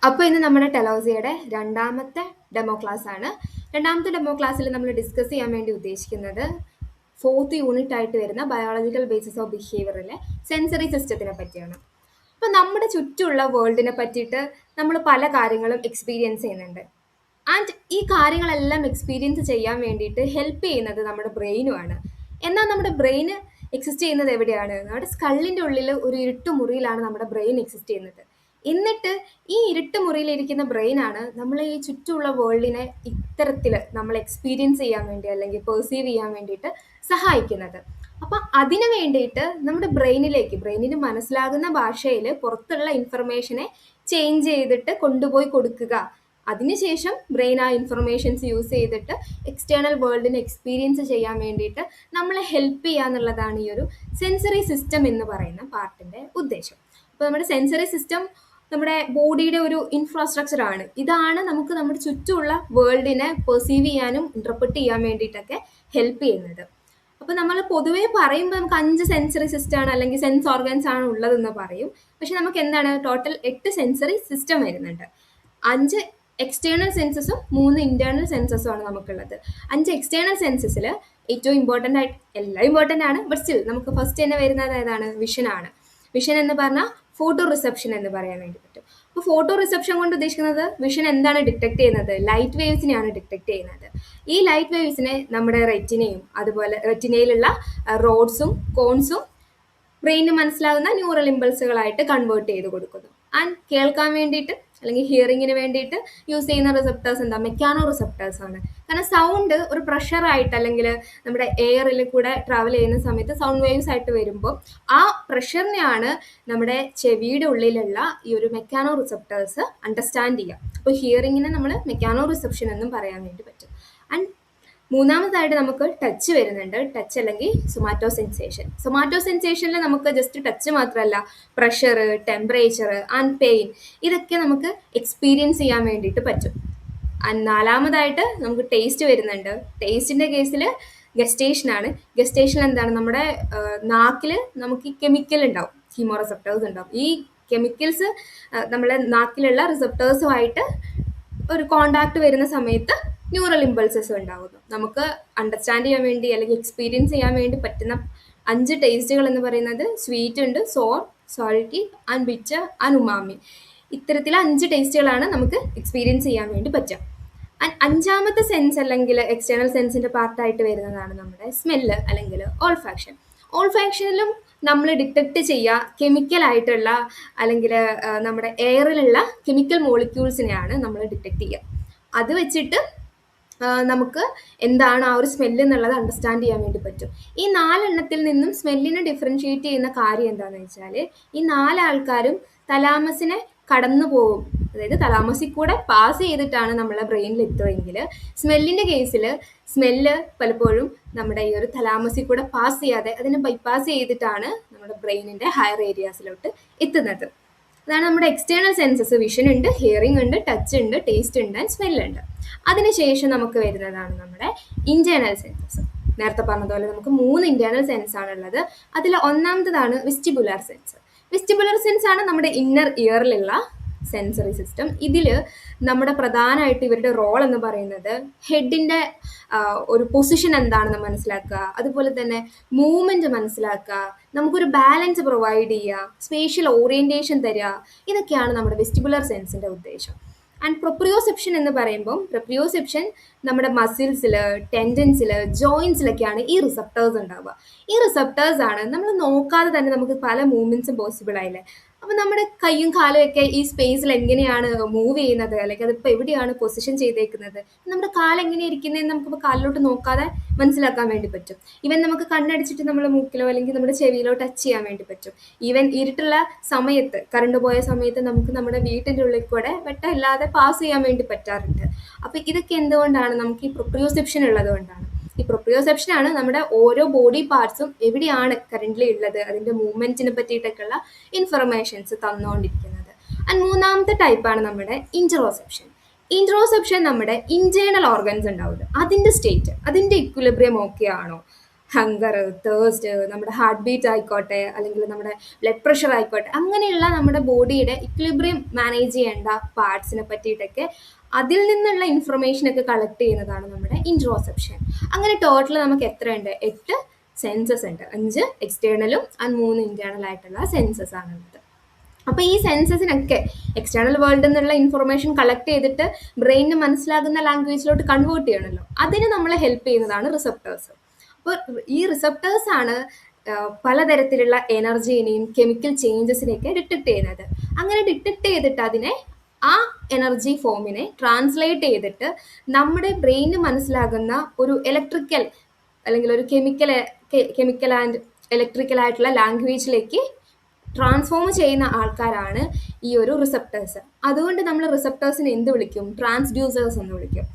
അപ്പോൾ ഇന്ന് നമ്മുടെ ടെലോസിയുടെ രണ്ടാമത്തെ ഡെമോ ക്ലാസ് ആണ്. രണ്ടാമത്തെ ഡെമോ ക്ലാസ്സിൽ നമ്മൾ ഡിസ്കസ് ചെയ്യാൻ വേണ്ടി ഉദ്ദേശിക്കുന്നത് ഫോർത്ത് യൂണിറ്റ് ആയിട്ട് വരുന്ന ബയോളജിക്കൽ ബേസിസ് ഓഫ് ബിഹേവിയറിലെ സെൻസറി സിസ്റ്റത്തിനെ പറ്റിയാണ്. അപ്പോൾ നമ്മുടെ ചുറ്റുമുള്ള വേൾഡിനെ പറ്റിയിട്ട് നമ്മൾ പല കാര്യങ്ങളും എക്സ്പീരിയൻസ് ചെയ്യുന്നുണ്ട്. ആൻഡ് ഈ കാര്യങ്ങളെല്ലാം എക്സ്പീരിയൻസ് ചെയ്യാൻ വേണ്ടിയിട്ട് ഹെൽപ്പ് ചെയ്യുന്നത് നമ്മുടെ ബ്രെയിനുമാണ്. എന്നാൽ നമ്മുടെ ബ്രെയിൻ എക്സിസ്റ്റ് ചെയ്യുന്നത് എവിടെയാണ്? നമ്മുടെ സ്കള്ളിൻ്റെ ഉള്ളിൽ ഒരു ഇരുട്ട് മുറിയിലാണ് നമ്മുടെ ബ്രെയിൻ എക്സിസ്റ്റ് ചെയ്യുന്നത്. എന്നിട്ട് ഈ ഇരുട്ട് മുറിയിലിരിക്കുന്ന ബ്രെയിനാണ് നമ്മളെ ഈ ചുറ്റുമുള്ള വേൾഡിനെ ഇത്തരത്തിൽ നമ്മൾ എക്സ്പീരിയൻസ് ചെയ്യാൻ വേണ്ടി അല്ലെങ്കിൽ പെർസീവ് ചെയ്യാൻ വേണ്ടിയിട്ട് സഹായിക്കുന്നത്. അപ്പം അതിനു വേണ്ടിയിട്ട് നമ്മുടെ ബ്രെയിനിന് മനസ്സിലാകുന്ന ഭാഷയിൽ പുറത്തുള്ള ഇൻഫർമേഷനെ ചേഞ്ച് ചെയ്തിട്ട് കൊണ്ടുപോയി കൊടുക്കുക. അതിനുശേഷം ബ്രെയിൻ ആ ഇൻഫർമേഷൻസ് യൂസ് ചെയ്തിട്ട് എക്സ്റ്റേണൽ വേൾഡിനെ എക്സ്പീരിയൻസ് ചെയ്യാൻ വേണ്ടിയിട്ട് നമ്മളെ ഹെൽപ്പ് ചെയ്യുക എന്നുള്ളതാണ് ഈ ഒരു സെൻസറി സിസ്റ്റം എന്ന് പറയുന്ന പാർട്ടിൻ്റെ ഉദ്ദേശം. അപ്പോൾ നമ്മുടെ സെൻസറി സിസ്റ്റം നമ്മുടെ ബോഡിയുടെ ഒരു ഇൻഫ്രാസ്ട്രക്ചർ ആണ്. ഇതാണ് നമുക്ക് നമ്മുടെ ചുറ്റുമുള്ള വേൾഡിനെ പെർസീവ് ചെയ്യാനും ഇൻ്റർപ്രറ്റ് ചെയ്യാൻ വേണ്ടിയിട്ടൊക്കെ ഹെൽപ്പ് ചെയ്യുന്നത്. അപ്പോൾ നമ്മൾ പൊതുവേ പറയുമ്പോൾ നമുക്ക് 5 സെൻസറി സിസ്റ്റം ആണ് അല്ലെങ്കിൽ സെൻസ് ഓർഗൻസ് ആണ് ഉള്ളതെന്ന് പറയും. പക്ഷെ നമുക്ക് എന്താണ് ടോട്ടൽ 8 സെൻസറി സിസ്റ്റം വരുന്നുണ്ട്. 5 എക്സ്റ്റേണൽ സെൻസസും 3 ഇന്റേണൽ സെൻസസും ആണ് നമുക്കുള്ളത്. 5 എക്സ്റ്റേണൽ സെൻസസിൽ ഏറ്റവും ഇമ്പോർട്ടൻ്റ് ആയിട്ട് എല്ലാം ഇമ്പോർട്ടൻ്റ് ആണ്, ബട്ട് സ്റ്റിൽ നമുക്ക് ഫസ്റ്റ് തന്നെ വരുന്നത് ഏതാണ്? വിഷനാണ്. വിഷൻ എന്ന് പറഞ്ഞാൽ ഫോട്ടോ റിസപ്ഷൻ എന്ന് പറയാൻ വേണ്ടി പറ്റും. അപ്പോൾ ഫോട്ടോ റിസപ്ഷൻ കൊണ്ട് ഉദ്ദേശിക്കുന്നത് വിഷൻ എന്താണ് ഡിറ്റക്ട് ചെയ്യുന്നത്? ലൈറ്റ് വേവ്സിനെയാണ് ഡിറ്റക്ട് ചെയ്യുന്നത്. ഈ ലൈറ്റ് വേവ്സിനെ നമ്മുടെ റെറ്റിനയും അതുപോലെ റെറ്റിനയിലുള്ള റോഡ്സും കോൺസും ബ്രെയിനിന് മനസ്സിലാകുന്ന ന്യൂറൽ ഇമ്പൾസുകളായിട്ട് കൺവേർട്ട് ചെയ്ത് കൊടുക്കുന്നു. ആൻഡ് കേൾക്കാൻ വേണ്ടിയിട്ട് അല്ലെങ്കിൽ ഹിയറിങ്ങിന് വേണ്ടിയിട്ട് യൂസ് ചെയ്യുന്ന റിസപ്റ്റേഴ്സ് എന്താ? മെക്കാനോ റിസപ്റ്റേഴ്സ് ആണ്. കാരണം സൗണ്ട് ഒരു പ്രഷറായിട്ട് അല്ലെങ്കിൽ നമ്മുടെ എയറിൽ കൂടെ ട്രാവൽ ചെയ്യുന്ന സമയത്ത് സൗണ്ട് വേവ്സ് ആയിട്ട് വരുമ്പോൾ ആ പ്രഷറിനെയാണ് നമ്മുടെ ചെവിയുടെ ഉള്ളിലുള്ള ഈ ഒരു മെക്കാനോ റിസപ്റ്റേഴ്സ് അണ്ടർസ്റ്റാൻഡ് ചെയ്യുക. അപ്പോൾ ഹിയറിങ്ങിനെ നമ്മൾ മെക്കാനോ റിസപ്ഷൻ എന്നും പറയാൻ വേണ്ടി പറ്റും. ആൻഡ് മൂന്നാമതായിട്ട് നമുക്ക് ടച്ച് വരുന്നുണ്ട്. ടച്ച് അല്ലെങ്കിൽ സൊമാറ്റോ സെൻസേഷൻ. സൊമാറ്റോ സെൻസേഷനിൽ നമുക്ക് ജസ്റ്റ് ടച്ച് മാത്രമല്ല, പ്രഷർ, ടെമ്പറേച്ചർ ആൻഡ് പെയിൻ ഇതൊക്കെ നമുക്ക് എക്സ്പീരിയൻസ് ചെയ്യാൻ വേണ്ടിയിട്ട് പറ്റും. ആൻഡ് നാലാമതായിട്ട് നമുക്ക് ടേസ്റ്റ് വരുന്നുണ്ട്. ടേസ്റ്റിൻ്റെ കേസിൽ ഗസ്റ്റേഷനാണ്. ഗസ്റ്റേഷൻ എന്താണ്? നമ്മുടെ നാക്കിൽ നമുക്ക് ഈ കെമിക്കൽ ഉണ്ടാവും, കീമോ റിസപ്റ്റേഴ്സ് ഉണ്ടാവും. ഈ കെമിക്കൽസ് നമ്മളെ നാക്കിലുള്ള റിസപ്റ്റേഴ്സുമായിട്ട് ഒരു കോണ്ടാക്ട് വരുന്ന സമയത്ത് ന്യൂറൽ ഇമ്പൾസസ് ഉണ്ടാകുന്നു. നമുക്ക് അണ്ടർസ്റ്റാൻഡ് ചെയ്യാൻ വേണ്ടി അല്ലെങ്കിൽ എക്സ്പീരിയൻസ് ചെയ്യാൻ വേണ്ടി പറ്റുന്ന 5 ടേസ്റ്റുകൾ എന്ന് പറയുന്നത് സ്വീറ്റ് ഉണ്ട്, sour, salty and bitter and umami. ഇത്തരത്തിൽ 5 ടേസ്റ്റുകളാണ് നമുക്ക് എക്സ്പീരിയൻസ് ചെയ്യാൻ വേണ്ടി പറ്റുക. അഞ്ചാമത്തെ സെൻസ് അല്ലെങ്കിൽ എക്സ്റ്റേണൽ സെൻസിൻ്റെ പാർട്ടായിട്ട് വരുന്നതാണ് നമ്മുടെ സ്മെല്ല് അല്ലെങ്കിൽ ഓൾഫാക്ഷൻ. ഓൾഫാക്ഷനിലും നമ്മൾ ഡിറ്റക്ട് ചെയ്യുക കെമിക്കലായിട്ടുള്ള അല്ലെങ്കിൽ നമ്മുടെ എയറിലുള്ള കെമിക്കൽ മോളിക്യൂൾസിനെയാണ് നമ്മൾ ഡിറ്റക്ട് ചെയ്യുക. അത് വെച്ചിട്ട് നമുക്ക് എന്താണ് ആ ഒരു സ്മെല്ല് എന്നുള്ളത് അണ്ടർസ്റ്റാൻഡ് ചെയ്യാൻ വേണ്ടി പറ്റും. ഈ 4 എണ്ണത്തിൽ നിന്നും സ്മെല്ലിനെ ഡിഫറൻഷിയേറ്റ് ചെയ്യുന്ന കാര്യം എന്താണെന്ന് വെച്ചാൽ ഈ 4 ആൾക്കാരും തലാമസിനെ കടന്നു പോകും. അതായത് തലാമസിൽ കൂടെ പാസ് ചെയ്തിട്ടാണ് നമ്മളെ ബ്രെയിനിൽ എത്തുമെങ്കിൽ സ്മെല്ലിൻ്റെ കേസിൽ സ്മെല്ല് പലപ്പോഴും നമ്മുടെ ഈ ഒരു തലാമസിൽ കൂടെ പാസ് ചെയ്യാതെ അതിനെ ബൈപ്പാസ് ചെയ്തിട്ടാണ് നമ്മുടെ ബ്രെയിനിൻ്റെ ഹയർ ഏരിയാസിലോട്ട് എത്തുന്നത്. അതാണ് നമ്മുടെ എക്സ്റ്റേണൽ സെൻസസ്. വിഷൻ ഉണ്ട്, ഹിയറിംഗ് ഉണ്ട്, ടച്ച് ഉണ്ട്, ടേസ്റ്റ് ഉണ്ട് ആൻഡ് സ്മെല്ലുണ്ട്. അതിനുശേഷം നമുക്ക് വരുന്നതാണ് നമ്മുടെ ഇന്റേണൽ സെൻസസ്. നേരത്തെ പറഞ്ഞതുപോലെ നമുക്ക് 3 ഇന്റേണൽ സെൻസ് ആണുള്ളത്. അതിൽ ഒന്നാമത്തതാണ് വെസ്റ്റിബുലർ സെൻസ്. വെസ്റ്റിബുലർ സെൻസ് ആണ് നമ്മുടെ ഇന്നർ ഇയറിലുള്ള സെൻസറി സിസ്റ്റം. ഇതിൽ നമ്മുടെ പ്രധാനമായിട്ട് ഇവരുടെ റോൾ എന്ന് പറയുന്നത് ഹെഡിൻ്റെ ഒരു പൊസിഷൻ എന്താണെന്ന് മനസ്സിലാക്കുക, അതുപോലെ തന്നെ മൂവ്മെൻറ്റ് മനസ്സിലാക്കുക, നമുക്കൊരു ബാലൻസ് പ്രൊവൈഡ് ചെയ്യുക, സ്പേഷ്യൽ ഓറിയൻറ്റേഷൻ തരിക. ഇതൊക്കെയാണ് നമ്മുടെ വെസ്റ്റിബുലർ സെൻസിൻ്റെ ഉദ്ദേശം. ആൻഡ് പ്രൊപ്രിയോസെപ്ഷൻ എന്ന് പറയുമ്പം പ്രൊപ്രിയോസെപ്ഷൻ നമ്മുടെ മസിൽസിൽ, ടെൻഡൻസിൽ, ജോയിൻസിലൊക്കെയാണ് ഈ റിസപ്റ്റേഴ്സ് ഉണ്ടാവുക. ഈ റിസപ്റ്റേഴ്സ് ആണ് നമ്മൾ നോക്കാതെ തന്നെ നമുക്ക് പല മൂവ്മെൻറ്റ്സും പോസിബിൾ ആയില്ലേ. അപ്പോൾ നമ്മുടെ കൈയും കാലും ഒക്കെ ഈ സ്പേസിൽ എങ്ങനെയാണ് മൂവ് ചെയ്യുന്നത്, അല്ലെങ്കിൽ അതിപ്പോൾ എവിടെയാണ് പൊസിഷൻ ചെയ്തേക്കുന്നത്, നമ്മുടെ കാല് എങ്ങനെ ഇരിക്കുന്നതെന്ന് നമുക്കിപ്പോൾ കാലിലോട്ട് നോക്കാതെ മനസ്സിലാക്കാൻ വേണ്ടി പറ്റും. ഈവൻ നമുക്ക് കണ്ണടിച്ചിട്ട് നമ്മുടെ മൂക്കിലോ അല്ലെങ്കിൽ നമ്മുടെ ചെവിയിലോ ടച്ച് ചെയ്യാൻ വേണ്ടി പറ്റും. ഈവൻ ഇരുട്ടുള്ള സമയത്ത്, കറണ്ട് പോയ സമയത്ത് നമുക്ക് നമ്മുടെ വീട്ടിൻ്റെ ഉള്ളിൽ കൂടെ വെട്ടമില്ലാതെ പാസ് ചെയ്യാൻ വേണ്ടി പറ്റാറുണ്ട്. അപ്പോൾ ഇതൊക്കെ എന്തുകൊണ്ടാണ്? നമുക്ക് ഈ പ്രൊപ്രിയോസെപ്ഷൻ ഉള്ളത് കൊണ്ടാണ്. ഈ പ്രൊപ്രിയോസെപ്ഷൻ ആണ് നമ്മുടെ ഓരോ ബോഡി പാർട്സും എവിടെയാണ് കറൻ്റ്ലി ഉള്ളത്, അതിൻ്റെ മൂവ്മെൻറ്റിനെ പറ്റിയിട്ടൊക്കെയുള്ള ഇൻഫർമേഷൻസ് തന്നുകൊണ്ടിരിക്കുന്നത്. ആൻഡ് മൂന്നാമത്തെ ടൈപ്പാണ് നമ്മുടെ ഇൻട്രോസെപ്ഷൻ. ഇൻട്രോസെപ്ഷൻ നമ്മുടെ ഇന്റേണൽ ഓർഗൻസ് ഉണ്ടാവില്ല, അതിൻ്റെ സ്റ്റേറ്റ്, അതിൻ്റെ ഇക്വിലിബ്രിയം ഓക്കെ ആണോ, ഹങ്കർ, തേഴ്സ്റ്റ്, നമ്മുടെ ഹാർട്ട് ബീറ്റ് ആയിക്കോട്ടെ, അല്ലെങ്കിൽ നമ്മുടെ ബ്ലഡ് പ്രഷർ ആയിക്കോട്ടെ, അങ്ങനെയുള്ള നമ്മുടെ ബോഡിയുടെ ഇക്വിലിബ്രിയം മാനേജ് ചെയ്യേണ്ട പാർട്സിനെ പറ്റിയിട്ടൊക്കെ അതിൽ നിന്നുള്ള ഇൻഫർമേഷനൊക്കെ കളക്ട് ചെയ്യുന്നതാണ് നമ്മുടെ ഇൻട്രോസെപ്ഷൻ. അങ്ങനെ ടോട്ടൽ നമുക്ക് എത്രയുണ്ട്? 8 സെൻസസ് ഉണ്ട്. 5 എക്സ്റ്റേണലും 3 ഇന്റേണൽ ആയിട്ടുള്ള സെൻസസ് ആണുള്ളത്. അപ്പോൾ ഈ സെൻസസിനൊക്കെ എക്സ്റ്റേണൽ വേൾഡിൽ നിന്നുള്ള ഇൻഫർമേഷൻ കളക്ട് ചെയ്തിട്ട് ബ്രെയിനിന് മനസ്സിലാകുന്ന ലാംഗ്വേജിലോട്ട് കൺവേർട്ട് ചെയ്യണമല്ലോ. അതിന് നമ്മളെ ഹെൽപ്പ് ചെയ്യുന്നതാണ് റിസപ്റ്റേഴ്സ്. അപ്പോൾ ഈ റിസപ്റ്റേഴ്സ് ആണ് പലതരത്തിലുള്ള എനർജീനെയും കെമിക്കൽ ചേഞ്ചസിനെയൊക്കെ ഡിറ്റക്ട് ചെയ്യുന്നത്. അങ്ങനെ ഡിറ്റക്ട് ചെയ്തിട്ട് അതിനെ ആ എനർജി ഫോമിനെ ട്രാൻസ്ലേറ്റ് ചെയ്തിട്ട് നമ്മുടെ ബ്രെയിനിന് മനസ്സിലാകുന്ന ഒരു ഇലക്ട്രിക്കൽ അല്ലെങ്കിൽ ഒരു കെമിക്കൽ ആൻഡ് ഇലക്ട്രിക്കൽ ആയിട്ടുള്ള ലാംഗ്വേജിലേക്ക് ട്രാൻസ്ഫോം ചെയ്യുന്ന ആൾക്കാരാണ് ഈ ഒരു റിസപ്റ്റേഴ്സ്. അതുകൊണ്ട് നമ്മൾ റിസപ്റ്റേഴ്സിനെ എന്ത് വിളിക്കും? ട്രാൻസ്ഡ്യൂസേഴ്സ് എന്ന് വിളിക്കും.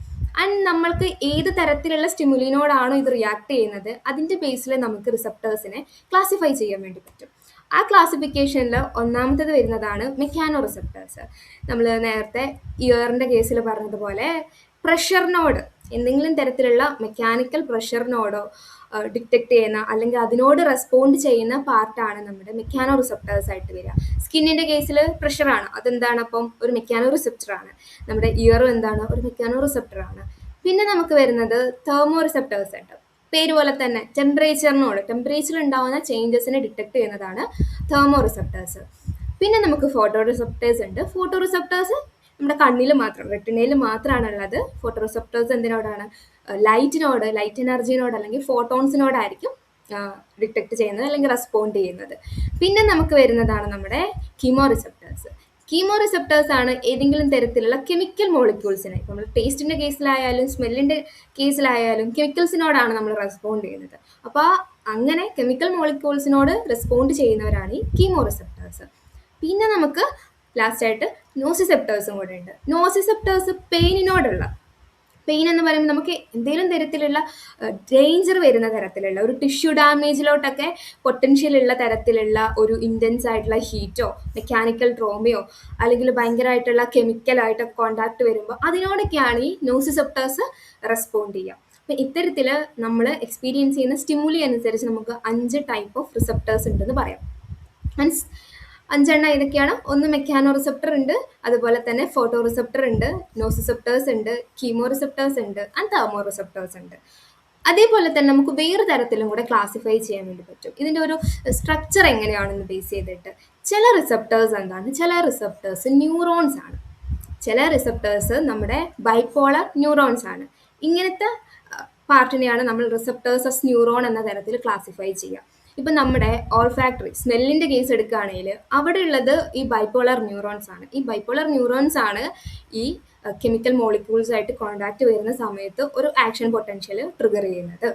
ആൻഡ് നമ്മൾക്ക് ഏത് തരത്തിലുള്ള സ്റ്റിമുലിനോടാണോ ഇത് റിയാക്ട് ചെയ്യുന്നത് അതിൻ്റെ ബേസിൽ നമുക്ക് റിസപ്റ്റേഴ്സിനെ ക്ലാസിഫൈ ചെയ്യാൻ വേണ്ടി പറ്റും. ആ ക്ലാസിഫിക്കേഷനിൽ ഒന്നാമത്തേത് വരുന്നതാണ് മെക്കാനോ റിസപ്റ്റേഴ്സ്. നമ്മൾ നേരത്തെ ഇയറിൻ്റെ കേസിൽ പറഞ്ഞതുപോലെ പ്രഷറിനോട്, എന്തെങ്കിലും തരത്തിലുള്ള മെക്കാനിക്കൽ പ്രഷറിനോടോ ഡിറ്റക്ട് ചെയ്യുന്ന അല്ലെങ്കിൽ അതിനോട് റെസ്പോണ്ട് ചെയ്യുന്ന പാർട്ടാണ് നമ്മുടെ മെക്കാനോ റിസപ്റ്റേഴ്സ് ആയിട്ട് വരിക. സ്കിന്നിൻ്റെ കേസിൽ പ്രഷറാണ്, അതെന്താണ്? അപ്പം ഒരു മെക്കാനോ റിസപ്റ്ററാണ്. നമ്മുടെ ഇയറും എന്താണ്? ഒരു മെക്കാനോ റിസപ്റ്ററാണ്. പിന്നെ നമുക്ക് വരുന്നത് തെർമോ റിസപ്റ്റേഴ്സ് ഉണ്ട്. പേര് പോലെ തന്നെ ടെമ്പറേച്ചർ ഉണ്ടാവുന്ന ചേഞ്ചസിനെ ഡിറ്റക്ട് ചെയ്യുന്നതാണ് തെർമോ റിസപ്റ്റേഴ്സ്. പിന്നെ നമുക്ക് ഫോട്ടോ റിസപ്റ്റേഴ്സ് ഉണ്ട്. ഫോട്ടോ റിസപ്റ്റേഴ്സ് നമ്മുടെ കണ്ണിൽ മാത്രം, റെറ്റിനയിൽ മാത്രമാണ് ഉള്ളത്. ഫോട്ടോ റിസപ്റ്റേഴ്സ് എന്തിനോടാണ്? ലൈറ്റ് എനർജിനോട് അല്ലെങ്കിൽ ഫോട്ടോൺസിനോടായിരിക്കും ഡിറ്റക്ട് ചെയ്യുന്നത് അല്ലെങ്കിൽ റെസ്പോണ്ട് ചെയ്യുന്നത്. പിന്നെ നമുക്ക് വരുന്നതാണ് നമ്മുടെ കീമോ റിസപ്റ്റേഴ്സ് ആണ് ഏതെങ്കിലും തരത്തിലുള്ള കെമിക്കൽ മോളിക്യൂൾസിനെ, നമ്മൾ ടേസ്റ്റിൻ്റെ കേസിലായാലും സ്മെല്ലിൻ്റെ കേസിലായാലും കെമിക്കൽസിനോടാണ് നമ്മൾ റെസ്പോണ്ട് ചെയ്യുന്നത്. അപ്പോൾ അങ്ങനെ കെമിക്കൽ മോളിക്യൂൾസിനോട് റെസ്പോണ്ട് ചെയ്യുന്നവരാണ് ഈ കീമോ റിസപ്റ്റേഴ്സ്. പിന്നെ നമുക്ക് ലാസ്റ്റായിട്ട് നോസിസെപ്റ്റേഴ്സും കൂടെ ഉണ്ട്. നോസിസെപ്റ്റേഴ്സ് പെയിൻ എന്ന് പറയുമ്പോൾ നമുക്ക് എന്തെങ്കിലും തരത്തിലുള്ള ഡേഞ്ചർ വരുന്ന തരത്തിലുള്ള ഒരു ടിഷ്യൂ ഡാമേജിലോട്ടൊക്കെ പൊട്ടൻഷ്യൽ ഉള്ള തരത്തിലുള്ള ഒരു ഇൻറ്റൻസ് ആയിട്ടുള്ള ഹീറ്റോ മെക്കാനിക്കൽ ട്രോമയോ അല്ലെങ്കിൽ ഭയങ്കരമായിട്ടുള്ള കെമിക്കലായിട്ടൊക്കെ കോണ്ടാക്ട് വരുമ്പോൾ അതിനോടൊക്കെയാണ് ഈ നോസിസെപ്റ്റേഴ്സ് റെസ്പോണ്ട് ചെയ്യുക. അപ്പം ഇത്തരത്തിൽ നമ്മൾ എക്സ്പീരിയൻസ് ചെയ്യുന്ന സ്റ്റിമുലി അനുസരിച്ച് നമുക്ക് 5 ടൈപ്പ് ഓഫ് റിസപ്റ്റേഴ്സ് ഉണ്ടെന്ന് പറയാം. മീൻസ് 5 ഏതൊക്കെയാണ്? ഒന്ന് മെക്കാനോ റിസപ്റ്റർ ഉണ്ട്, അതുപോലെ തന്നെ ഫോട്ടോ റിസപ്റ്റർ ഉണ്ട്, നോസിസെപ്റ്റേഴ്സ് ഉണ്ട്, കീമോ റിസപ്റ്റേഴ്സ് ഉണ്ട്, ആൻഡ് തെർമോ റിസപ്റ്റേഴ്സ് ഉണ്ട്. അതേപോലെ തന്നെ നമുക്ക് വേറെ തരത്തിലും കൂടെ ക്ലാസിഫൈ ചെയ്യാൻ വേണ്ടി പറ്റും. ഇതിൻ്റെ ഒരു സ്ട്രക്ചർ എങ്ങനെയാണെന്ന് ബേസ് ചെയ്തിട്ട് ചില റിസപ്റ്റേഴ്സ് ന്യൂറോൺസ് ആണ്, ചില റിസപ്റ്റേഴ്സ് നമ്മുടെ ബൈപോളർ ന്യൂറോൺസ് ആണ്. ഇങ്ങനത്തെ പാർട്ടിനെയാണ് നമ്മൾ റിസപ്റ്റേഴ്സ് ഓഫ് ന്യൂറോൺ എന്ന തരത്തിൽ ക്ലാസിഫൈ ചെയ്യുക. ഇപ്പം നമ്മുടെ ഓൾഫാക്ടറി സ്മെല്ലിൻ്റെ കേസ് എടുക്കുകയാണെങ്കിൽ അവിടെ ഉള്ളത് ഈ ബൈപോളർ ന്യൂറോൺസ് ആണ്. ഈ ബൈപോളർ ന്യൂറോൺസ് ആണ് ഈ കെമിക്കൽ മോളിക്യൂൾസ് ആയിട്ട് കോണ്ടാക്ട് വരുന്ന സമയത്ത് ഒരു ആക്ഷൻ പൊട്ടൻഷ്യൽ ട്രിഗർ ചെയ്യുന്നത്.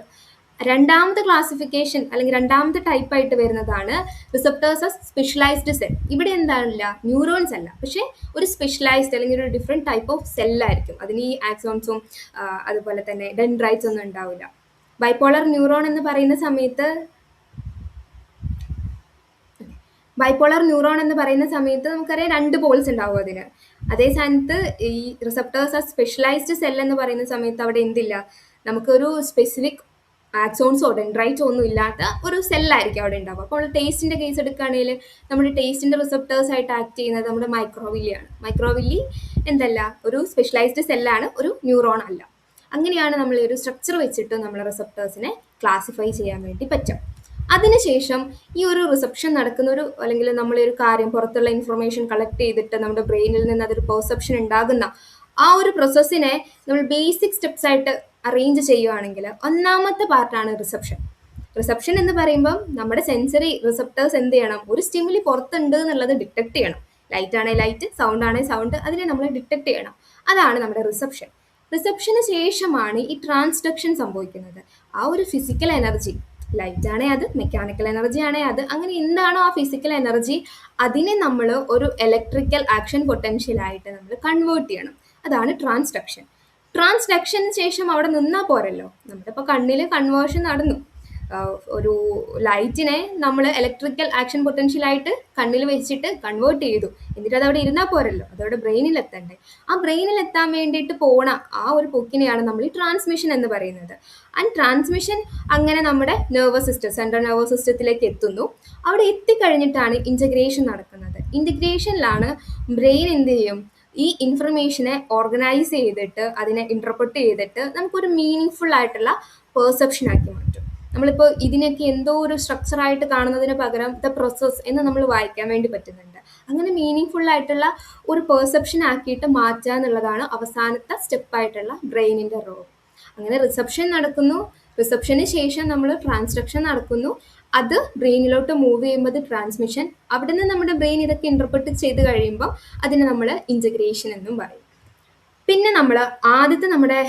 രണ്ടാമത്തെ ക്ലാസിഫിക്കേഷൻ അല്ലെങ്കിൽ രണ്ടാമത്തെ ടൈപ്പായിട്ട് വരുന്നതാണ് റിസപ്റ്റേഴ്സ് ഓഫ് സ്പെഷ്യലൈസ്ഡ് സെൽ. ഇവിടെ എന്താണില്ല, ന്യൂറോൺസ് അല്ല, പക്ഷേ ഒരു സ്പെഷ്യലൈസ്ഡ് അല്ലെങ്കിൽ ഒരു ഡിഫറെൻറ്റ് ടൈപ്പ് ഓഫ് സെല്ലായിരിക്കും. അതിന് ഈ ആക്സോൺസും അതുപോലെ തന്നെ ഡെൻഡ്രൈറ്റ്സ് ഒന്നും ഉണ്ടാവില്ല. ബൈപോളർ ന്യൂറോൺ എന്ന് പറയുന്ന സമയത്ത് നമുക്കറിയാം 2 പോൾസ് ഉണ്ടാവും അതിന്. അതേ സ്ഥാനത്ത് ഈ റിസപ്റ്റേഴ്സ് ആ സ്പെഷ്യലൈസ്ഡ് സെൽ എന്ന് പറയുന്ന സമയത്ത് അവിടെ എന്തില്ല, നമുക്കൊരു സ്പെസിഫിക് ആക്സോൺസോ ഡെൻഡ്രൈറ്റ്സോ ഒന്നും ഇല്ലാത്ത ഒരു സെല്ലായിരിക്കും അവിടെ ഉണ്ടാവുക. അപ്പോൾ ടേസ്റ്റിൻ്റെ കേസ് എടുക്കുകയാണെങ്കിൽ നമ്മുടെ ടേസ്റ്റിൻ്റെ റിസപ്റ്റേഴ്സ് ആയിട്ട് ആക്ട് ചെയ്യുന്നത് നമ്മുടെ മൈക്രോവില്ലിയാണ്. മൈക്രോവില്ലി എന്തല്ല, ഒരു സ്പെഷ്യലൈസ്ഡ് സെല്ലാണ്, ഒരു ന്യൂറോൺ അല്ല. അങ്ങനെയാണ് നമ്മൾ ഈ ഒരു സ്ട്രക്ചർ വെച്ചിട്ട് നമ്മൾ റിസപ്റ്റേഴ്സിനെ ക്ലാസിഫൈ ചെയ്യാൻ വേണ്ടി പറ്റും. അതിനുശേഷം ഈ ഒരു റിസപ്ഷൻ നടക്കുന്ന അല്ലെങ്കിൽ നമ്മളൊരു കാര്യം പുറത്തുള്ള ഇൻഫർമേഷൻ കളക്ട് ചെയ്തിട്ട് നമ്മുടെ ബ്രെയിനിൽ നിന്ന് അതൊരു പെർസെപ്ഷൻ ഉണ്ടാകുന്ന ആ ഒരു പ്രോസസ്സിനെ നമ്മൾ ബേസിക് സ്റ്റെപ്സ് ആയിട്ട് അറേഞ്ച് ചെയ്യുകയാണെങ്കിൽ ഒന്നാമത്തെ പാർട്ടാണ് റിസപ്ഷൻ എന്ന് പറയുമ്പം നമ്മുടെ സെൻസറി റിസപ്റ്റേഴ്സ് എന്ത് ചെയ്യണം, ഒരു സ്റ്റിമുലി പുറത്തുണ്ട് എന്നുള്ളത് ഡിറ്റക്ട് ചെയ്യണം. ലൈറ്റ് ആണെങ്കിൽ ലൈറ്റ്, സൗണ്ട് ആണെങ്കിൽ സൗണ്ട്, അതിനെ നമ്മൾ ഡിറ്റക്ട് ചെയ്യണം. അതാണ് നമ്മുടെ റിസപ്ഷന് ശേഷമാണ് ഈ ട്രാൻസ്ഡക്ഷൻ സംഭവിക്കുന്നത്. ആ ഒരു ഫിസിക്കൽ എനർജി, ലൈറ്റ് ആണേ അത്, മെക്കാനിക്കൽ എനർജി ആണേ അത്, അങ്ങനെ എന്താണോ ആ ഫിസിക്കൽ എനർജി അതിനെ നമ്മൾ ഒരു ഇലക്ട്രിക്കൽ ആക്ഷൻ പൊട്ടൻഷ്യലായിട്ട് നമ്മൾ കൺവേർട്ട് ചെയ്യണം. അതാണ് ട്രാൻസ്ഡക്ഷന് ശേഷം അവിടെ നിന്നാൽ പോരല്ലോ. നമ്മളിപ്പോൾ കണ്ണിൽ കൺവേർഷൻ നടന്നു, ഒരു ലൈറ്റിനെ നമ്മൾ ഇലക്ട്രിക്കൽ ആക്ഷൻ പൊട്ടൻഷ്യലായിട്ട് കണ്ണിൽ വെച്ചിട്ട് കൺവേർട്ട് ചെയ്തു. എന്നിട്ട് അത് അവിടെ ഇരുന്നാൽ പോരല്ലോ, അതവിടെ ബ്രെയിനിൽ എത്തണ്ടേ. ആ ബ്രെയിനിൽ എത്താൻ വേണ്ടിയിട്ട് പോണ ആ ഒരു പൊക്കിനെയാണ് നമ്മൾ ഈ ട്രാൻസ്മിഷൻ എന്ന് പറയുന്നത്. ആൻഡ് ട്രാൻസ്മിഷൻ അങ്ങനെ നമ്മുടെ നെർവസ് സിസ്റ്റം, സെൻട്രൽ നെർവസ് സിസ്റ്റത്തിലേക്ക് എത്തുന്നു. അവിടെ എത്തിക്കഴിഞ്ഞിട്ടാണ് ഇൻ്റഗ്രേഷൻ നടക്കുന്നത്. ഇൻ്റഗ്രേഷനിലാണ് ബ്രെയിൻ എന്ത് ചെയ്യും, ഈ ഇൻഫർമേഷനെ ഓർഗനൈസ് ചെയ്തിട്ട് അതിനെ ഇന്റർപ്രറ്റ് ചെയ്തിട്ട് നമുക്കൊരു മീനിങ് ഫുൾ ആയിട്ടുള്ള പെർസെപ്ഷൻ ആക്കി മാറ്റും. നമ്മളിപ്പോൾ ഇതിനൊക്കെ എന്തോ ഒരു സ്ട്രക്ചറായിട്ട് കാണുന്നതിന് പകരം ദ പ്രോസസ് എന്ന് നമ്മൾ വായിക്കാൻ വേണ്ടി പറ്റുന്നുണ്ട്. അങ്ങനെ മീനിങ് ഫുൾ ആയിട്ടുള്ള ഒരു പെർസെപ്ഷൻ ആക്കിയിട്ട് മാറ്റുക എന്നുള്ളതാണ് അവസാനത്തെ സ്റ്റെപ്പായിട്ടുള്ള ബ്രെയിനിൻ്റെ റോൾ. അങ്ങനെ റിസപ്ഷൻ നടക്കുന്നു. റിസപ്ഷന് ശേഷം നമ്മൾ ട്രാൻസ്ഡക്ഷൻ നടക്കുന്നു. അത് ബ്രെയിനിലോട്ട് മൂവ് ചെയ്യുമ്പോൾ ട്രാൻസ്മിഷൻ. അവിടെ നിന്ന് നമ്മുടെ ബ്രെയിൻ ഇതൊക്കെ ഇന്റർപ്രറ്റ് ചെയ്ത് കഴിയുമ്പോൾ അതിനെ നമ്മൾ ഇൻ്റഗ്രേഷൻ എന്നും പറയും. പിന്നെ നമ്മൾ ആദ്യത്തെ നമ്മുടെ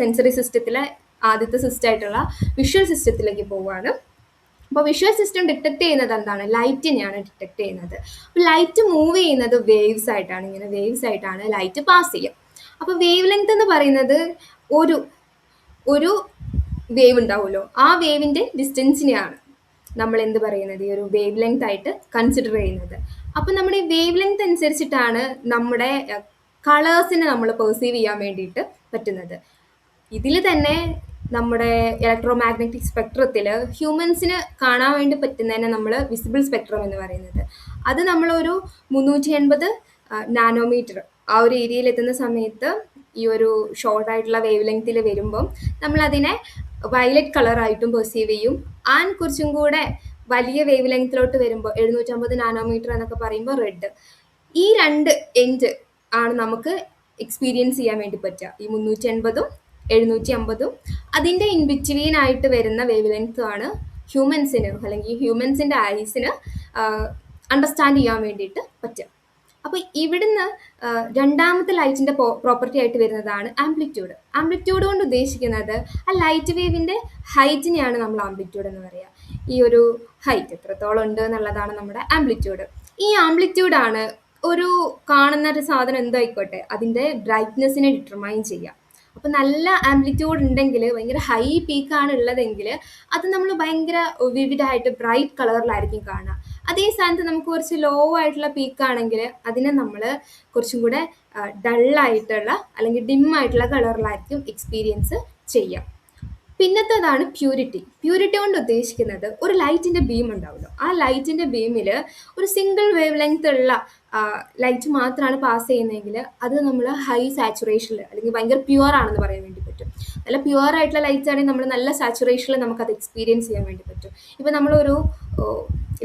സെൻസറി സിസ്റ്റത്തിലെ ആദ്യത്തെ സിസ്റ്റമായിട്ടുള്ള വിഷ്വൽ സിസ്റ്റത്തിലേക്ക് പോവുകയാണ്. അപ്പോൾ വിഷ്വൽ സിസ്റ്റം ഡിറ്റക്ട് ചെയ്യുന്നത് എന്താണ്? ലൈറ്റിനെയാണ് ഡിറ്റക്ട് ചെയ്യുന്നത്. അപ്പോൾ ലൈറ്റ് മൂവ് ചെയ്യുന്നത് വേവ്സ് ആയിട്ടാണ്. ഇങ്ങനെ വേവ്സ് ആയിട്ടാണ് ലൈറ്റ് പാസ് ചെയ്യുക. അപ്പോൾ വേവ് ലെങ്ത് എന്ന് പറയുന്നത് ഒരു വേവ് ഉണ്ടാവുമല്ലോ, ആ വേവിൻ്റെ ഡിസ്റ്റൻസിനെയാണ് നമ്മൾ എന്ത് പറയുന്നത്, ഈ ഒരു വേവ് ലെങ്ത് ആയിട്ട് കൺസിഡർ ചെയ്യുന്നത്. അപ്പം നമ്മുടെ ഈ വേവ് ലെങ്ത് അനുസരിച്ചിട്ടാണ് നമ്മുടെ കളേഴ്സിനെ നമ്മൾ പെർസീവ് ചെയ്യാൻ വേണ്ടിയിട്ട് പറ്റുന്നത്. ഇതിൽ തന്നെ നമ്മുടെ ഇലക്ട്രോ മാഗ്നറ്റിക് സ്പെക്ട്രത്തിൽ ഹ്യൂമൻസിന് കാണാൻ വേണ്ടി പറ്റുന്നതിനെ നമ്മൾ വിസിബിൾ സ്പെക്ട്രം എന്ന് പറയുന്നത്. അത് നമ്മളൊരു 380 നാനോമീറ്റർ ആ ഒരു ഏരിയയിൽ എത്തുന്ന സമയത്ത് ഈ ഒരു ഷോർട്ട് ആയിട്ടുള്ള വേവ് ലെങ്ത്തിൽ വരുമ്പം നമ്മളതിനെ വയലറ്റ് കളറായിട്ടും പെർസീവ് ചെയ്യും. ആൻഡ് കുറച്ചും കൂടെ വലിയ വേവ് ലെങ്ത്തിലോട്ട് വരുമ്പോൾ 750 നാനോമീറ്റർ എന്നൊക്കെ പറയുമ്പോൾ റെഡ്. ഈ രണ്ട് എൻഡ് ആണ് നമുക്ക് എക്സ്പീരിയൻസ് ചെയ്യാൻ വേണ്ടി പറ്റുക. ഈ 380ഉം 750ഉം അതിൻ്റെ ഇൻ ബിറ്റ്വീൻ ആയിട്ട് വരുന്ന വേവ് ലെങ്ത് ആണ് ഹ്യൂമൻസിന് അല്ലെങ്കിൽ ഹ്യൂമൻസിൻ്റെ ഐസിന് അണ്ടർസ്റ്റാൻഡ് ചെയ്യാൻ വേണ്ടിയിട്ട് പറ്റുക. അപ്പോൾ ഇവിടുന്ന് രണ്ടാമത്തെ ലൈറ്റിൻ്റെ പ്രോപ്പർട്ടി ആയിട്ട് വരുന്നതാണ് ആംപ്ലിറ്റ്യൂഡ്. ആംപ്ലിറ്റ്യൂഡ് കൊണ്ട് ഉദ്ദേശിക്കുന്നത് ആ ലൈറ്റ് വേവിൻ്റെ ഹൈറ്റിനെയാണ് നമ്മൾ ആംപ്ലിറ്റ്യൂഡ് എന്ന് പറയുക. ഈ ഒരു ഹൈറ്റ് എത്രത്തോളം ഉണ്ട് എന്നുള്ളതാണ് നമ്മുടെ ആംപ്ലിറ്റ്യൂഡ്. ഈ ആംപ്ലിറ്റ്യൂഡാണ് ഒരു കാണുന്ന ഒരു സാധനം എന്തായിക്കോട്ടെ അതിൻ്റെ ബ്രൈറ്റ്നെസ്സിനെ ഡിറ്റർമൈൻ ചെയ്യുക. അപ്പോൾ നല്ല ആംപ്ലിറ്റ്യൂഡ് ഉണ്ടെങ്കിൽ, ഭയങ്കര ഹൈ പീക്കാണ് ഉള്ളതെങ്കിൽ അത് നമ്മൾ ഭയങ്കര വിവിഡായിട്ട് ബ്രൈറ്റ് കളറിലായിരിക്കും കാണുക. അതേ സ്ഥാനത്ത് നമുക്ക് കുറച്ച് ലോ ആയിട്ടുള്ള പീക്കാണെങ്കിൽ അതിനെ നമ്മൾ കുറച്ചും കൂടെ ഡള്ളായിട്ടുള്ള അല്ലെങ്കിൽ ഡിം ആയിട്ടുള്ള കളറിലായിരിക്കും എക്സ്പീരിയൻസ് ചെയ്യുക. പിന്നത്തേതാണ് പ്യൂരിറ്റി. പ്യൂരിറ്റി കൊണ്ട് ഉദ്ദേശിക്കുന്നത് ഒരു ലൈറ്റിൻ്റെ ബീം ഉണ്ടാവുമല്ലോ, ആ ലൈറ്റിൻ്റെ ബീമിൽ ഒരു സിംഗിൾ വേവ് ലെങ്ത് ഉള്ള ലൈറ്റ് മാത്രമാണ് പാസ് ചെയ്യുന്നതെങ്കിൽ അത് നമ്മൾ ഹൈ സാച്ചുറേഷനിൽ അല്ലെങ്കിൽ ഭയങ്കര പ്യുവർ ആണെന്ന് പറയാൻ വേണ്ടി പറ്റും. നല്ല പ്യുവർ ആയിട്ടുള്ള ലൈറ്റ്സ് ആണെങ്കിൽ നമ്മൾ നല്ല സാച്ചുറേഷനിൽ നമുക്കത് എക്സ്പീരിയൻസ് ചെയ്യാൻ വേണ്ടി പറ്റും. ഇപ്പോൾ നമ്മളൊരു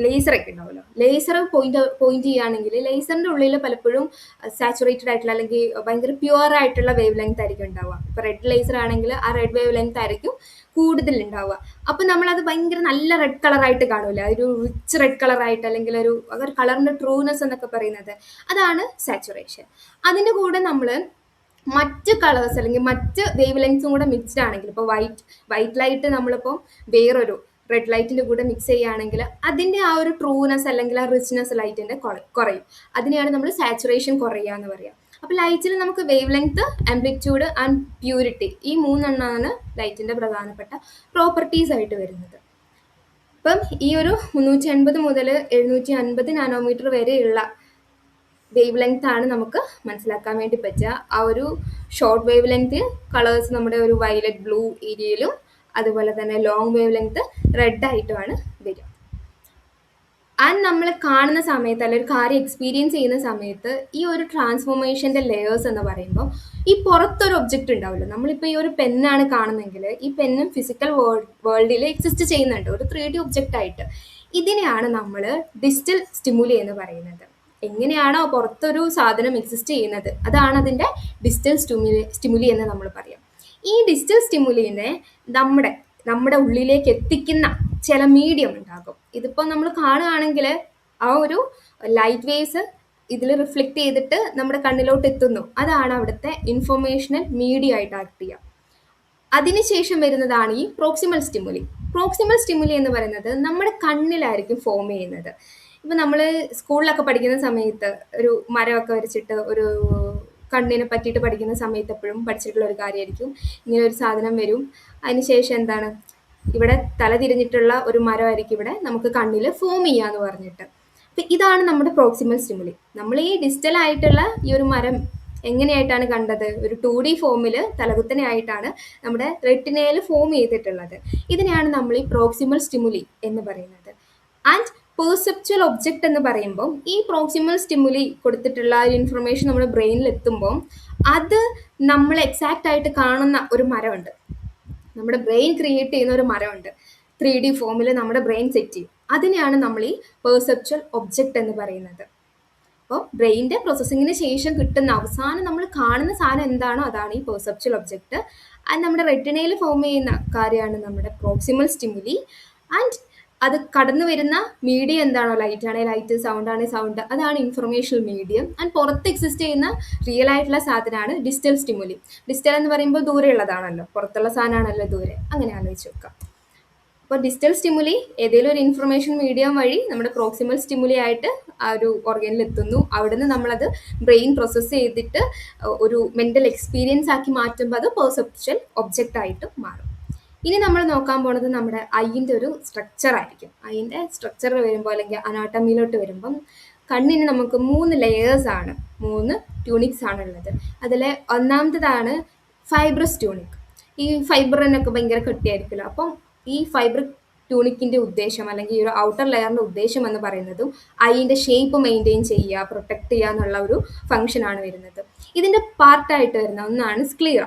ലേസറൊക്കെ ഉണ്ടാവുമല്ലോ, ലേസർ പോയിന്റ് ചെയ്യുകയാണെങ്കിൽ ലേസറിൻ്റെ ഉള്ളിൽ പലപ്പോഴും സാച്ചുറേറ്റഡ് ആയിട്ടുള്ള അല്ലെങ്കിൽ ഭയങ്കര പ്യുവർ ആയിട്ടുള്ള വേവ് ലെങ്ത് ആയിരിക്കും ഉണ്ടാവുക. ഇപ്പോൾ റെഡ് ലേസർ ആണെങ്കിൽ ആ റെഡ് വേവ് ലെങ്ത് ആയിരിക്കും കൂടുതൽ ഉണ്ടാവുക. അപ്പം നമ്മളത് ഭയങ്കര നല്ല റെഡ് കളറായിട്ട് കാണൂല, ഒരു റിച്ച് റെഡ് കളറായിട്ട് അല്ലെങ്കിൽ ഒരു കളറിൻ്റെ ട്രൂനെസ് എന്നൊക്കെ പറയുന്നത് അതാണ് സാച്ചുറേഷൻ. അതിൻ്റെ കൂടെ നമ്മൾ മറ്റ് കളേഴ്സ് അല്ലെങ്കിൽ മറ്റ് വേവ് ലെങ്സും കൂടെ മിക്സ്ഡ് ആണെങ്കിൽ, ഇപ്പോൾ വൈറ്റ് ലൈറ്റ് നമ്മളിപ്പോൾ വേറൊരു റെഡ് ലൈറ്റിൻ്റെ കൂടെ മിക്സ് ചെയ്യുകയാണെങ്കിൽ അതിൻ്റെ ആ ഒരു ട്രൂനെസ് അല്ലെങ്കിൽ ആ റിച്ച്നെസ് ലൈറ്റിൻ്റെ കുറയും. അതിനെയാണ് നമ്മൾ സാച്ചുറേഷൻ കുറയുക എന്ന് പറയുക. അപ്പോൾ ലൈറ്റിൽ നമുക്ക് wave length, amplitude and purity, ഈ മൂന്നെണ്ണമാണ് ലൈറ്റിൻ്റെ പ്രധാനപ്പെട്ട പ്രോപ്പർട്ടീസ് ആയിട്ട് വരുന്നത്. ഇപ്പം ഈ ഒരു 380 മുതൽ 750 നാനോമീറ്റർ വരെയുള്ള വേവ് ലെങ്ത് ആണ് നമുക്ക് മനസ്സിലാക്കാൻ വേണ്ടി പറ്റുക. ആ ഒരു ഷോർട്ട് വേവ് ലെങ്ത് കളേഴ്സ് നമ്മുടെ ഒരു വയലറ്റ് ബ്ലൂ ഏരിയയിലും, അതുപോലെ തന്നെ ലോങ് വേവ് ലെങ്ത് റെഡ് ആയിട്ടുമാണ് വരിക. ആൻഡ് നമ്മൾ കാണുന്ന സമയത്ത് അല്ലെങ്കിൽ ഒരു കാര്യം എക്സ്പീരിയൻസ് ചെയ്യുന്ന സമയത്ത് ഈ ഒരു ട്രാൻസ്ഫോർമേഷൻ്റെ ലെയേഴ്സ് എന്ന് പറയുമ്പോൾ ഈ പുറത്തൊരു ഒബ്ജക്റ്റ് ഉണ്ടാവില്ല. നമ്മളിപ്പോൾ ഈ ഒരു പെന്നാണ് കാണുന്നതെങ്കിൽ ഈ പെന്നും ഫിസിക്കൽ വേൾഡിൽ എക്സിസ്റ്റ് ചെയ്യുന്നുണ്ട് ഒരു 3D ഒബ്ജക്റ്റ് ആയിട്ട്. ഇതിനെയാണ് നമ്മൾ ഡിജിറ്റൽ സ്റ്റിമുലി എന്ന് പറയുന്നത്. എങ്ങനെയാണോ പുറത്തൊരു സാധനം എക്സിസ്റ്റ് ചെയ്യുന്നത് അതാണ് അതിൻ്റെ ഡിജിറ്റൽ സ്റ്റിമുലി എന്ന് നമ്മൾ പറയാം. ഈ ഡിജിറ്റൽ സ്റ്റിമുലിനെ നമ്മുടെ ഉള്ളിലേക്ക് എത്തിക്കുന്ന ചില മീഡിയം ഉണ്ടാകും. ഇതിപ്പോൾ നമ്മൾ കാണുകയാണെങ്കിൽ ആ ഒരു ലൈറ്റ് വേവ്സ് ഇതിൽ റിഫ്ലക്റ്റ് ചെയ്തിട്ട് നമ്മുടെ കണ്ണിലോട്ട് എത്തുന്നു. അതാണ് അവിടുത്തെ ഇൻഫോർമേഷണൽ മീഡിയ ആയിട്ട് ആക്ട് ചെയ്യുക. അതിനുശേഷം വരുന്നതാണ് ഈ പ്രോക്സിമൽ സ്റ്റിമുലി. പ്രോക്സിമൽ സ്റ്റിമുലി എന്ന് പറയുന്നത് നമ്മുടെ കണ്ണിലായിരിക്കും ഫോം ചെയ്യുന്നത്. ഇപ്പം നമ്മൾ സ്കൂളിലൊക്കെ പഠിക്കുന്ന സമയത്ത് ഒരു മരമൊക്കെ വരച്ചിട്ട് ഒരു കണ്ണിനെ പറ്റിയിട്ട് പഠിക്കുന്ന സമയത്ത് എപ്പോഴും പഠിച്ചിട്ടുള്ള ഒരു കാര്യമായിരിക്കും, ഇങ്ങനെ ഒരു സാധനം വരും, അതിനുശേഷം എന്താണ് ഇവിടെ തല തിരിഞ്ഞിട്ടുള്ള ഒരു മരമായിരിക്കും ഇവിടെ നമുക്ക് കണ്ണിൽ ഫോം ചെയ്യാന്ന് പറഞ്ഞിട്ട്. അപ്പൊ ഇതാണ് നമ്മുടെ പ്രോക്സിമൽ സ്റ്റിമുലി. നമ്മൾ ഈ ഡിജിറ്റൽ ആയിട്ടുള്ള ഈ ഒരു മരം എങ്ങനെയായിട്ടാണ് കണ്ടത്? ഒരു 2D ഫോമിൽ തലകുത്തനെ ആയിട്ടാണ് നമ്മുടെ റെറ്റിനയിൽ ഫോം ചെയ്തിട്ടുള്ളത്. ഇതിനെയാണ് നമ്മൾ ഈ പ്രോക്സിമൽ സ്റ്റിമുലി എന്ന് പറയുന്നത്. ആൻഡ് പെർസെപ്ച്വൽ ഒബ്ജക്റ്റ് എന്ന് പറയുമ്പോൾ ഈ പ്രോക്സിമൽ സ്റ്റിമുലി കൊടുത്തിട്ടുള്ള ഒരു ഇൻഫർമേഷൻ നമ്മുടെ ബ്രെയിനിൽ എത്തുമ്പോൾ അത് നമ്മൾ എക്സാക്റ്റ് ആയിട്ട് കാണുന്ന ഒരു മരമുണ്ട്. നമ്മുടെ ബ്രെയിൻ ക്രിയേറ്റ് ചെയ്യുന്ന ഒരു മരമുണ്ട്. 3D ഫോമിൽ നമ്മുടെ ബ്രെയിൻ സെറ്റ് ചെയ്യും. അതിനെയാണ് നമ്മൾ ഈ പെർസെപ്ച്വൽ ഒബ്ജക്റ്റ് എന്ന് പറയുന്നത്. അപ്പോൾ ബ്രെയിനിന്റെ പ്രോസസ്സിങ്ങിന് ശേഷം കിട്ടുന്ന അവസാനം നമ്മൾ കാണുന്ന സാധനം എന്താണോ അതാണ് ഈ പെർസെപ്ച്വൽ ഒബ്ജക്റ്റ്. അത് നമ്മുടെ റെറ്റിനയിൽ ഫോം ചെയ്യുന്ന കാര്യമാണ് നമ്മുടെ പ്രോക്സിമൽ സ്റ്റിമുലി. ആൻഡ് അത് കടന്നു വരുന്ന മീഡിയം എന്താണോ, ലൈറ്റ് ആണെങ്കിൽ ലൈറ്റ്, സൗണ്ട് ആണെങ്കിൽ സൗണ്ട്, അതാണ് ഇൻഫർമേഷണൽ മീഡിയം. ആൻഡ് പുറത്ത് എക്സിസ്റ്റ് ചെയ്യുന്ന റിയൽ ആയിട്ടുള്ള സാധനമാണ് ഡിജിറ്റൽ സ്റ്റിമുലി. ഡിജിറ്റൽ എന്ന് പറയുമ്പോൾ ദൂരെയുള്ളതാണല്ലോ, പുറത്തുള്ള സാധനമാണല്ലോ ദൂരെ, അങ്ങനെ ആലോചിച്ച് വെക്കാം. അപ്പോൾ ഡിജിറ്റൽ സ്റ്റിമുലി ഏതെങ്കിലും ഒരു ഇൻഫർമേഷൻ മീഡിയം വഴി നമ്മുടെ പ്രോക്സിമൽ സ്റ്റിമുലി ആയിട്ട് ആ ഒരു ഓർഗനിൽ എത്തുന്നു. അവിടുന്ന് നമ്മളത് ബ്രെയിൻ പ്രോസസ്സ് ചെയ്തിട്ട് ഒരു മെൻ്റൽ എക്സ്പീരിയൻസ് ആക്കി മാറ്റുമ്പോൾ അത് പെർസെപ്ച്വൽ ഒബ്ജക്റ്റ് ആയിട്ട് മാറും. ഇനി നമ്മൾ നോക്കാൻ പോണത് നമ്മുടെ ഐൻ്റെ ഒരു സ്ട്രക്ചർ ആയിരിക്കും. ഐൻ്റെ സ്ട്രക്ചർ വരുമ്പോൾ അല്ലെങ്കിൽ അനാട്ടമിയിലോട്ട് വരുമ്പം കണ്ണിന് നമുക്ക് 3 ലെയേഴ്സ് ആണ്, 3 ട്യൂണിക്സ് ആണുള്ളത്. അതിൽ ഒന്നാമത്തേതാണ് ഫൈബ്രസ് ട്യൂണിക്. ഈ ഫൈബറിനൊക്കെ ഭയങ്കര കട്ടിയായിരിക്കുമല്ലോ. അപ്പം ഈ ഫൈബർ ട്യൂണിക്കിൻ്റെ ഉദ്ദേശം അല്ലെങ്കിൽ ഈ ഒരു ഔട്ടർ ലെയറിൻ്റെ ഉദ്ദേശം എന്ന് പറയുന്നതും ഐൻ്റെ ഷേപ്പ് മെയിൻറ്റെയിൻ ചെയ്യുക, പ്രൊട്ടക്റ്റ് ചെയ്യുക എന്നുള്ള ഒരു ഫംഗ്ഷനാണ് വരുന്നത്. ഇതിൻ്റെ പാർട്ടായിട്ട് വരുന്ന ഒന്നാണ് സ്ക്ലീറ.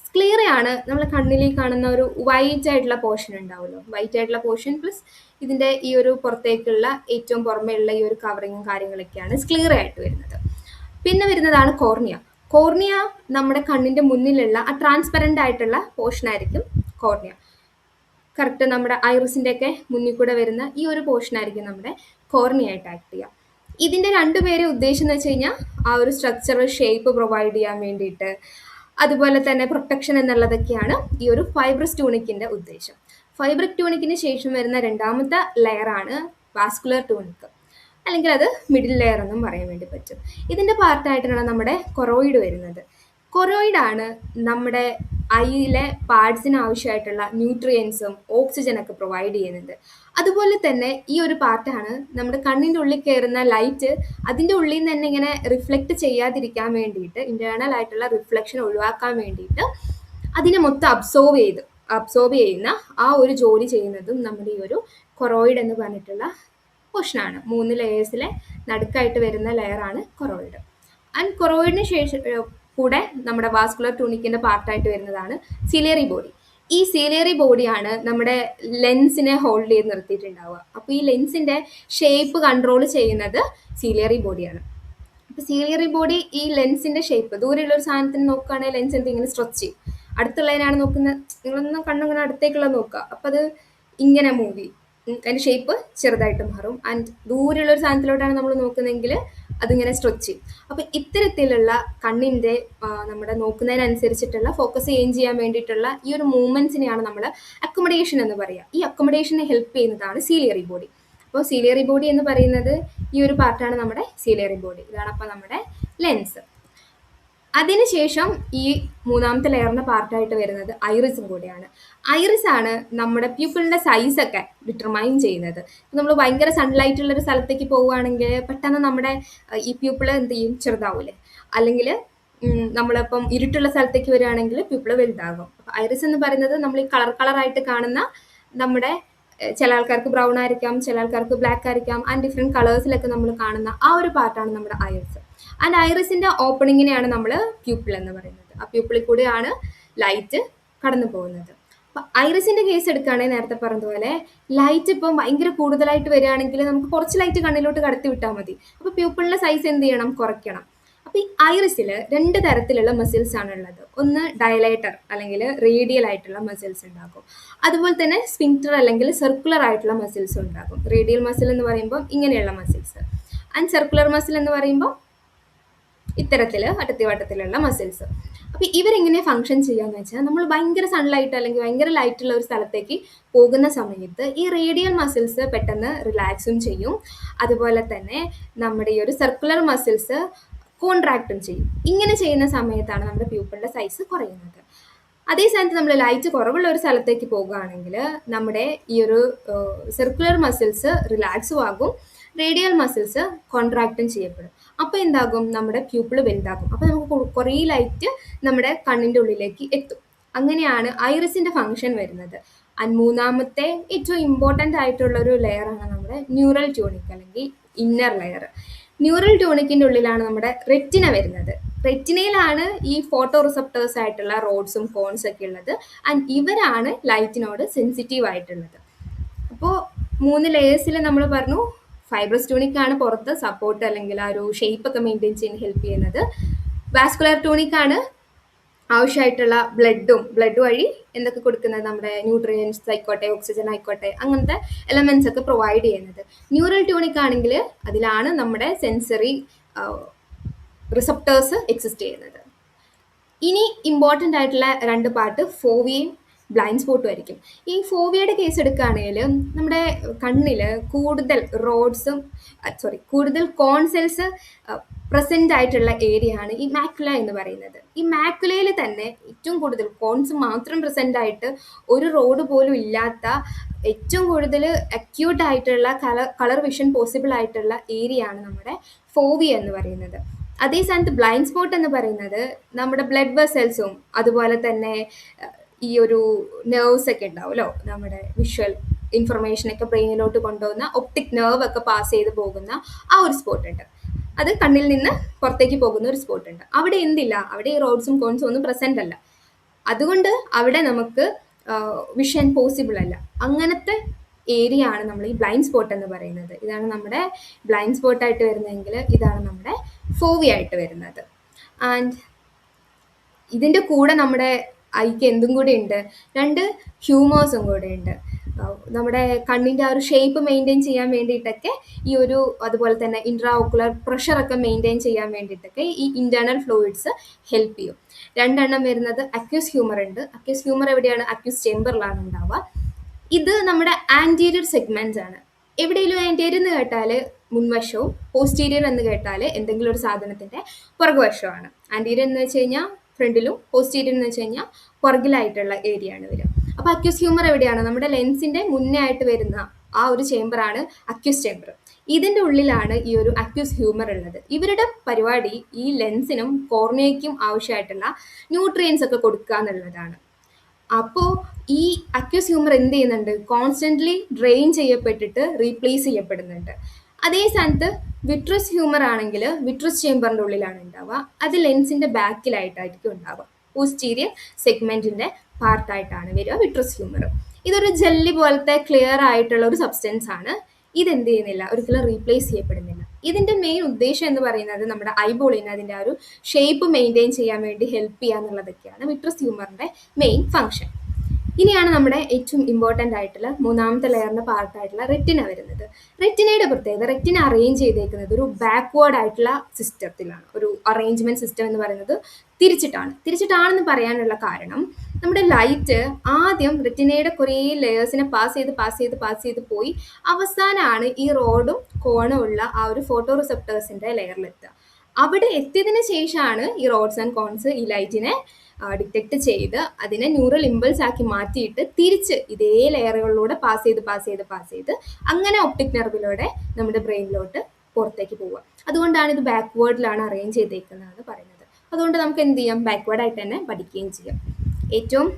സ്ക്ലീറയാണ് നമ്മൾ കണ്ണിലേക്ക് കാണുന്ന ഒരു വൈറ്റ് ആയിട്ടുള്ള പോർഷൻ ഉണ്ടാവുമല്ലോ, വൈറ്റ് ആയിട്ടുള്ള പോർഷൻ പ്ലസ് ഇതിൻ്റെ ഈ ഒരു പുറത്തേക്കുള്ള ഏറ്റവും പുറമേയുള്ള ഈ ഒരു കവറിങ്ങും കാര്യങ്ങളൊക്കെയാണ് സ്ക്ലീറ ആയിട്ട് വരുന്നത്. പിന്നെ വരുന്നതാണ് കോർണിയ. കോർണിയ നമ്മുടെ കണ്ണിൻ്റെ മുന്നിലുള്ള ആ ട്രാൻസ്പെറൻ്റ് ആയിട്ടുള്ള പോർഷൻ ആയിരിക്കും കോർണിയ. കറക്റ്റ് നമ്മുടെ ഐറിസിൻ്റെ ഒക്കെ മുന്നിൽ കൂടെ വരുന്ന ഈ ഒരു പോർഷൻ ആയിരിക്കും നമ്മുടെ കോർണിയ ആയിട്ട് ആക്ട് ചെയ്യുക. ഇതിൻ്റെ രണ്ടുപേരെ ഉദ്ദേശം എന്ന് വെച്ച് കഴിഞ്ഞാൽ ആ ഒരു സ്ട്രക്ചർ ഷേപ്പ് പ്രൊവൈഡ് ചെയ്യാൻ വേണ്ടിയിട്ട്, അതുപോലെ തന്നെ പ്രൊട്ടക്ഷൻ എന്നുള്ളതൊക്കെയാണ് ഈ ഒരു ഫൈബ്രസ് ട്യൂണിക്കിൻ്റെ ഉദ്ദേശം. ഫൈബ്രസ് ട്യൂണിക്കിന് ശേഷം വരുന്ന രണ്ടാമത്തെ ലെയറാണ് വാസ്കുലർ ട്യൂണിക്, അല്ലെങ്കിൽ അത് മിഡിൽ ലെയർ എന്നും പറയാൻ വേണ്ടി പറ്റും. ഇതിൻ്റെ പാർട്ടായിട്ടാണ് നമ്മുടെ കൊറോയിഡ് വരുന്നത്. കൊറോയിഡാണ് നമ്മുടെ ഐയിലെ പാർട്സിന് ആവശ്യമായിട്ടുള്ള ന്യൂട്രിയൻസും ഓക്സിജനൊക്കെ പ്രൊവൈഡ് ചെയ്യുന്നത്. അതുപോലെ തന്നെ ഈ ഒരു പാർട്ടാണ് നമ്മുടെ കണ്ണിൻ്റെ ഉള്ളിൽ കയറുന്ന ലൈറ്റ് അതിൻ്റെ ഉള്ളിൽ നിന്ന് തന്നെ ഇങ്ങനെ റിഫ്ലക്റ്റ് ചെയ്യാതിരിക്കാൻ വേണ്ടിയിട്ട്, ഇൻറ്റേർണൽ ആയിട്ടുള്ള റിഫ്ലക്ഷൻ ഒഴിവാക്കാൻ വേണ്ടിയിട്ട് അതിനെ മൊത്തം അബ്സോർബ് ചെയ്യുന്ന ആ ഒരു ജോലി ചെയ്യുന്നതും നമ്മുടെ ഈ ഒരു കൊറോയിഡ് എന്ന് പറഞ്ഞിട്ടുള്ള പോർഷനാണ്. 3 ലെയേഴ്സിലെ നടുക്കായിട്ട് വരുന്ന ലെയറാണ് കൊറോയിഡ്. ആൻഡ് കൊറോയിഡിന് ശേഷം കൂടെ നമ്മുടെ വാസ്കുലർ ട്യൂണിക്കിൻ്റെ പാർട്ടായിട്ട് വരുന്നതാണ് സിലിയറി ബോഡി. ഈ സിലിയറി ബോഡിയാണ് നമ്മുടെ ലെൻസിനെ ഹോൾഡ് ചെയ്ത് നിർത്തിയിട്ടുണ്ടാവുക. അപ്പോൾ ഈ ലെൻസിൻ്റെ ഷേപ്പ് കൺട്രോൾ ചെയ്യുന്നത് സിലിയറി ബോഡിയാണ്. അപ്പോൾ സിലിയറി ബോഡി ഈ ലെൻസിൻ്റെ ഷേപ്പ്, ദൂരെയുള്ള ഒരു സാധനത്തിന് നോക്കുകയാണെങ്കിൽ ലെൻസ് എന്തെങ്കിലും സ്ട്രെച്ച് ചെയ്യും. അടുത്തുള്ളതിനാണ് നോക്കുന്നത്, നിങ്ങളൊന്നും കണ്ണിങ്ങനെ അടുത്തേക്കുള്ളത് നോക്കുക, അപ്പോൾ അത് ഇങ്ങനെ മൂവ് ചെയ്യും, അതിൻ്റെ ഷേപ്പ് ചെറുതായിട്ട് മാറും. ആൻഡ് ദൂരെയുള്ള ഒരു സാധനത്തിലോട്ടാണ് നമ്മൾ നോക്കുന്നതെങ്കിൽ അതിങ്ങനെ സ്ട്രെച്ച് ചെയ്യും. അപ്പോൾ ഇത്തരത്തിലുള്ള കണ്ണിൻ്റെ നമ്മുടെ നോക്കുന്നതിനനുസരിച്ചിട്ടുള്ള ഫോക്കസ് ചെയ്യാൻ വേണ്ടിയിട്ടുള്ള ഈ ഒരു മൂവ്മെൻറ്റ്സിനെയാണ് നമ്മൾ അക്കോമഡേഷൻ എന്ന് പറയുക. ഈ അക്കോമഡേഷനെ ഹെൽപ്പ് ചെയ്യുന്നതാണ് സിലിയറി ബോഡി. അപ്പോൾ സിലിയറി ബോഡി എന്ന് പറയുന്നത് ഈ ഒരു പാർട്ടാണ് നമ്മുടെ സിലിയറി ബോഡി. ഇതാണ് അപ്പോൾ നമ്മുടെ ലെൻസ്. അതിനുശേഷം ഈ മൂന്നാമത്തെ ലെയറിൻ്റെ പാർട്ടായിട്ട് വരുന്നത് ഐറിസും കൂടിയാണ്. ഐറിസ് ആണ് നമ്മുടെ പ്യൂപ്പിളിൻ്റെ സൈസൊക്കെ ഡിറ്റർമൈൻ ചെയ്യുന്നത്. നമ്മൾ ഭയങ്കര സൺലൈറ്റ് ഉള്ളൊരു സ്ഥലത്തേക്ക് പോവുകയാണെങ്കിൽ പെട്ടെന്ന് നമ്മുടെ ഈ പ്യൂപ്പിൾ എന്ത് ചെയ്യും, ചെറുതാവൂലേ. അല്ലെങ്കിൽ നമ്മളിപ്പം ഇരുട്ടുള്ള സ്ഥലത്തേക്ക് വരികയാണെങ്കിൽ പ്യൂപ്പിൾ വലുതാകും. അപ്പോൾ ഐറിസ് എന്ന് പറയുന്നത് നമ്മൾ ഈ കളറായിട്ട് കാണുന്ന നമ്മുടെ ചില ആൾക്കാർക്ക് ബ്രൗൺ ആയിരിക്കാം, ചില ആൾക്കാർക്ക് ബ്ലാക്ക് ആയിരിക്കാം, ആൻഡ് ഡിഫറെൻറ്റ് കളേഴ്സിലൊക്കെ നമ്മൾ കാണുന്ന ആ ഒരു പാർട്ടാണ് നമ്മുടെ ഐറിസ്. ആൻഡ് ഐറിസിൻ്റെ ഓപ്പണിങ്ങിനെയാണ് നമ്മൾ പ്യൂപ്പിൾ എന്ന് പറയുന്നത്. ആ പ്യൂപ്പിളിൽ കൂടെയാണ് ലൈറ്റ് കടന്നു പോകുന്നത്. അപ്പം ഐറിസിൻ്റെ കേസ് എടുക്കുകയാണെങ്കിൽ നേരത്തെ പറഞ്ഞതുപോലെ ലൈറ്റ് ഇപ്പം ഭയങ്കര കൂടുതലായിട്ട് വരികയാണെങ്കിൽ നമുക്ക് കുറച്ച് ലൈറ്റ് കണ്ണിലോട്ട് കടത്തി വിട്ടാൽ മതി. അപ്പോൾ പ്യൂപ്പിളിൻ്റെ സൈസ് എന്ത് ചെയ്യണം, കുറയ്ക്കണം. അപ്പോൾ ഈ ഐറിസിൽ 2 തരത്തിലുള്ള മസിൽസ് ആണുള്ളത്. ഒന്ന് ഡയലേറ്റർ അല്ലെങ്കിൽ റേഡിയൽ ആയിട്ടുള്ള മസിൽസ് ഉണ്ടാകും. അതുപോലെ തന്നെ സ്ഫിങ്ക്റ്റർ അല്ലെങ്കിൽ സർക്കുലർ ആയിട്ടുള്ള മസിൽസ് ഉണ്ടാകും. റേഡിയൽ മസിൽ എന്ന് പറയുമ്പോൾ ഇങ്ങനെയുള്ള മസിൽസ്, ആൻഡ് സർക്കുലർ മസിൽ എന്ന് പറയുമ്പോൾ ഇത്തരത്തിൽ വട്ടത്തിലുള്ള മസിൽസ്. അപ്പോൾ ഇവരെങ്ങനെ ഫങ്ഷൻ ചെയ്യാന്ന് വെച്ചാൽ നമ്മൾ ഭയങ്കര സൺലൈറ്റ് അല്ലെങ്കിൽ ഭയങ്കര ലൈറ്റുള്ള ഒരു സ്ഥലത്തേക്ക് പോകുന്ന സമയത്ത് ഈ റേഡിയൽ മസിൽസ് പെട്ടെന്ന് റിലാക്സും ചെയ്യും. അതുപോലെ തന്നെ നമ്മുടെ ഈ ഒരു സർക്കുലർ മസിൽസ് കോൺട്രാക്റ്റും ചെയ്യും. ഇങ്ങനെ ചെയ്യുന്ന സമയത്താണ് നമ്മുടെ പ്യൂപ്പിളിൻ്റെ സൈസ് കുറയുന്നത്. അതേ സ്ഥാനത്ത് നമ്മൾ ലൈറ്റ് കുറവുള്ള ഒരു സ്ഥലത്തേക്ക് പോകുകയാണെങ്കിൽ നമ്മുടെ ഈ ഒരു സർക്കുലർ മസിൽസ് റിലാക്സും ആകും, റേഡിയൽ മസിൽസ് കോൺട്രാക്റ്റും ചെയ്യപ്പെടും. അപ്പോൾ എന്താകും, നമ്മുടെ പ്യൂപ്പിൾ വലുതാകും. അപ്പോൾ നമുക്ക് കുറേ ലൈറ്റ് നമ്മുടെ കണ്ണിൻ്റെ ഉള്ളിലേക്ക് എത്തും. അങ്ങനെയാണ് ഐറിസിൻ്റെ ഫങ്ഷൻ വരുന്നത്. ആൻഡ് മൂന്നാമത്തെ ഏറ്റവും ഇമ്പോർട്ടൻ്റ് ആയിട്ടുള്ള ഒരു ലെയറാണ് നമ്മുടെ ന്യൂറൽ ട്യൂണിക് അല്ലെങ്കിൽ ഇന്നർ ലെയർ. ന്യൂറൽ ട്യൂണിക്കിൻ്റെ ഉള്ളിലാണ് നമ്മുടെ റെറ്റിന വരുന്നത്. റെറ്റിനയിലാണ് ഈ ഫോട്ടോ റിസപ്റ്റേഴ്സ് ആയിട്ടുള്ള റോഡ്സും കോൺസ് ഒക്കെ ഉള്ളത്. ആൻഡ് ഇവരാണ് ലൈറ്റിനോട് സെൻസിറ്റീവ് ആയിട്ടുള്ളത്. അപ്പോൾ 3 ലെയേഴ്സിൽ നമ്മൾ പറഞ്ഞു, ഫൈബ്രസ് ട്യൂണിക് ആണ് പുറത്ത് സപ്പോർട്ട് അല്ലെങ്കിൽ ആ ഒരു ഷേപ്പ് ഒക്കെ മെയിൻറ്റെയിൻ ചെയ്യാൻ ഹെൽപ്പ് ചെയ്യുന്നത്. വാസ്കുലർ ട്യൂണിക് ആണ് ആവശ്യമായിട്ടുള്ള ബ്ലഡ് വഴി എന്തൊക്കെ കൊടുക്കുന്നത്, നമ്മുടെ ന്യൂട്രിയൻസ് ആയിക്കോട്ടെ, ഓക്സിജൻ ആയിക്കോട്ടെ, അങ്ങനത്തെ എലമെന്റ്സ് ഒക്കെ പ്രൊവൈഡ് ചെയ്യുന്നത്. ന്യൂറൽ ട്യൂണിക് ആണെങ്കിൽ അതിലാണ് നമ്മുടെ സെൻസറി റിസപ്റ്റേഴ്സ് എക്സിസ്റ്റ് ചെയ്യുന്നത്. ഇനി ഇമ്പോർട്ടൻ്റ് ആയിട്ടുള്ള 2 പാർട്ട് ഫോവിയയും ബ്ലൈൻഡ് സ്പോട്ടും ആയിരിക്കും. ഈ ഫോവിയയുടെ കേസ് എടുക്കുകയാണെങ്കിൽ നമ്മുടെ കണ്ണിൽ കൂടുതൽ കൂടുതൽ കോൺസെൽസ് പ്രസന്റ് ആയിട്ടുള്ള ഏരിയ ആണ് ഈ മാക്കുല എന്ന് പറയുന്നത്. ഈ മാക്കുലയിൽ തന്നെ ഏറ്റവും കൂടുതൽ കോൺസ് മാത്രം പ്രസന്റ് ആയിട്ട് ഒരു റോഡ് പോലും ഇല്ലാത്ത ഏറ്റവും കൂടുതൽ അക്യൂട്ട് ആയിട്ടുള്ള കളർ വിഷൻ പോസിബിൾ ആയിട്ടുള്ള ഏരിയ ആണ് നമ്മുടെ ഫോവിയ എന്ന് പറയുന്നത്. അതേ സ്ഥാനത്ത് ബ്ലൈൻഡ് സ്പോട്ട് എന്ന് പറയുന്നത് നമ്മുടെ ബ്ലഡ് വെസൽസും അതുപോലെ തന്നെ ഈ ഒരു നെർവ്സ് ഒക്കെ ഉണ്ടാവുമല്ലോ, നമ്മുടെ വിഷ്വൽ ഇൻഫർമേഷനൊക്കെ ബ്രെയിനിലോട്ട് കൊണ്ടുപോകുന്ന ഒപ്റ്റിക് നെർവ് ഒക്കെ പാസ് ചെയ്ത് പോകുന്ന ആ ഒരു സ്പോട്ട് ഉണ്ട്. അത് കണ്ണിൽ നിന്ന് പുറത്തേക്ക് പോകുന്ന ഒരു സ്പോട്ട് ഉണ്ട്. അവിടെ എന്തില്ല, അവിടെ ഈ റോഡ്സും കോൺസും ഒന്നും പ്രസന്റ് അല്ല. അതുകൊണ്ട് അവിടെ നമുക്ക് വിഷൻ പോസിബിൾ അല്ല. അങ്ങനത്തെ ഏരിയ ആണ് നമ്മൾ ഈ ബ്ലൈൻഡ് സ്പോട്ട് എന്ന് പറയുന്നത്. ഇതാണ് നമ്മുടെ ബ്ലൈൻഡ് സ്പോട്ടായിട്ട് വരുന്നതെങ്കിൽ ഇതാണ് നമ്മുടെ ഫോവിയ ആയിട്ട് വരുന്നത്. ആൻഡ് ഇതിൻ്റെ കൂടെ നമ്മുടെ ഐക്ക് എന്തും കൂടെ ഉണ്ട്, 2 ഹ്യൂമേഴ്സും കൂടെ ഉണ്ട്. നമ്മുടെ കണ്ണിൻ്റെ ആ ഒരു ഷേപ്പ് മെയിൻറ്റെയിൻ ചെയ്യാൻ വേണ്ടിയിട്ടൊക്കെ ഈ ഒരു, അതുപോലെ തന്നെ ഇൻട്രാ ഓക്കുലർ പ്രഷറൊക്കെ മെയിൻറ്റെയിൻ ചെയ്യാൻ വേണ്ടിയിട്ടൊക്കെ ഈ ഇൻറ്റേർണൽ ഫ്ലൂയിഡ്സ് ഹെൽപ്പ് ചെയ്യും. 2 എണ്ണം വരുന്നത് അക്യൂസ് ഹ്യൂമർ ഉണ്ട്. അക്യൂസ് ഹ്യൂമർ എവിടെയാണ്, അക്യൂസ് ചേമ്പറിലാണ് ഉണ്ടാവുക. ഇത് നമ്മുടെ ആൻറ്റീരിയർ സെഗ്മെന്റ്സ് ആണ്. എവിടെയെങ്കിലും ആൻറ്റീരിയർ എന്ന് കേട്ടാൽ മുൻവശവും, പോസ്റ്റീരിയർ എന്ന് കേട്ടാൽ എന്തെങ്കിലും ഒരു സാധനത്തിൻ്റെ പുറകുവശമാണ്. ആൻറ്റീരിയർ എന്ന് വെച്ച് കഴിഞ്ഞാൽ ഫ്രണ്ടിലും, പോസ്റ്റീരിയർ എന്ന് വെച്ച് കഴിഞ്ഞാൽ പുറകിലായിട്ടുള്ള ഏരിയ ആണ് വരിക. അപ്പോൾ അക്യൂസ് ഹ്യൂമർ എവിടെയാണ്, നമ്മുടെ ലെൻസിൻ്റെ മുന്നേ ആയിട്ട് വരുന്ന ആ ഒരു ചേമ്പറാണ് അക്യൂസ് ചേമ്പർ. ഇതിൻ്റെ ഉള്ളിലാണ് ഈ ഒരു അക്യൂസ് ഹ്യൂമർ ഉള്ളത്. ഇവരുടെ പരിപാടി ഈ ലെൻസിനും കോർണിയയ്ക്കും ആവശ്യമായിട്ടുള്ള ന്യൂട്രിയൻസ് ഒക്കെ കൊടുക്കുക എന്നുള്ളതാണ്. അപ്പോൾ ഈ അക്യൂസ് ഹ്യൂമർ എന്ത് ചെയ്യുന്നുണ്ട്, കോൺസ്റ്റന്റ്ലി ഡ്രെയിൻ ചെയ്യപ്പെട്ടിട്ട് റീപ്ലേസ് ചെയ്യപ്പെടുന്നുണ്ട്. അതേ സ്ഥാനത്ത് വിട്രസ് ഹ്യൂമർ ആണെങ്കിൽ വിട്രസ് ചേമ്പറിൻ്റെ ഉള്ളിലാണ് ഉണ്ടാവുക. അത് ലെൻസിൻ്റെ ബാക്കിലായിട്ടായിരിക്കും ഉണ്ടാവുക. പോസ്റ്റീരിയർ സെഗ്മെന്റിന്റെ പാർട്ടായിട്ടാണ് വരിക വിട്രസ് ഹ്യൂമർ. ഇതൊരു ജെല്ലി പോലത്തെ ക്ലിയർ ആയിട്ടുള്ള ഒരു സബ്സ്റ്റൻസ് ആണ്. ഇതെന്ത് ചെയ്യുന്നില്ല, ഒരിക്കലും റീപ്ലേസ് ചെയ്യപ്പെടുന്നില്ല. ഇതിന്റെ മെയിൻ ഉദ്ദേശം എന്ന് പറയുന്നത് നമ്മുടെ ഐബോളിന് അതിന്റെ ആ ഒരു ഷേപ്പ് മെയിൻറ്റെയിൻ ചെയ്യാൻ വേണ്ടി ഹെൽപ്പ് ചെയ്യുക എന്നുള്ളതൊക്കെയാണ് വിട്രസ് ഹ്യൂമറിന്റെ മെയിൻ ഫംഗ്ഷൻ. ഇനിയാണ് നമ്മുടെ ഏറ്റവും ഇമ്പോർട്ടൻ്റ് ആയിട്ടുള്ള 3ാമത്തെ ലെയറിന്റെ പാർട്ടായിട്ടുള്ള റെറ്റിന വരുന്നത്. റെറ്റിനയുടെ പ്രത്യേകത, റെറ്റിന അറേഞ്ച് ചെയ്തേക്കുന്നത് ഒരു ബാക്ക്വേർഡ് ആയിട്ടുള്ള സിസ്റ്റത്തിലാണ്. ഒരു അറേഞ്ച്മെന്റ് സിസ്റ്റം എന്ന് പറയുന്നത് തിരിച്ചിട്ടാണെന്ന് പറയാനുള്ള കാരണം, നമ്മുടെ ലൈറ്റ് ആദ്യം റെറ്റിനയുടെ കുറേ ലെയേഴ്സിനെ പാസ് ചെയ്ത് പോയി അവസാനമാണ് ഈ റോഡും കോണും ഉള്ള ആ ഒരു ഫോട്ടോ റിസപ്റ്റേഴ്സിന്റെ ലെയറിലെത്തുക. അവിടെ എത്തിയതിനു ശേഷമാണ് ഈ റോഡ്സ് ആൻഡ് കോൺസ് ഈ ലൈറ്റിനെ ഡിറ്റക്ട് ചെയ്ത് അതിനെ ന്യൂറൽ ഇമ്പൾസ് ആക്കി മാറ്റിയിട്ട് തിരിച്ച് ഇതേ ലെയറുകളിലൂടെ പാസ് ചെയ്ത് അങ്ങനെ ഒപ്റ്റിക് നെർവിലൂടെ നമ്മുടെ ബ്രെയിനിലോട്ട് പുറത്തേക്ക് പോവുക. അതുകൊണ്ടാണ് ഇത് ബാക്ക്വേർഡിലാണ് അറേഞ്ച് ചെയ്തേക്കുന്നതെന്ന് പറയുന്നത്. അതുകൊണ്ട് നമുക്ക് എന്ത് ചെയ്യാം, ബാക്ക്വേർഡായിട്ട് തന്നെ പഠിക്കുകയും ചെയ്യാം. ഏറ്റവും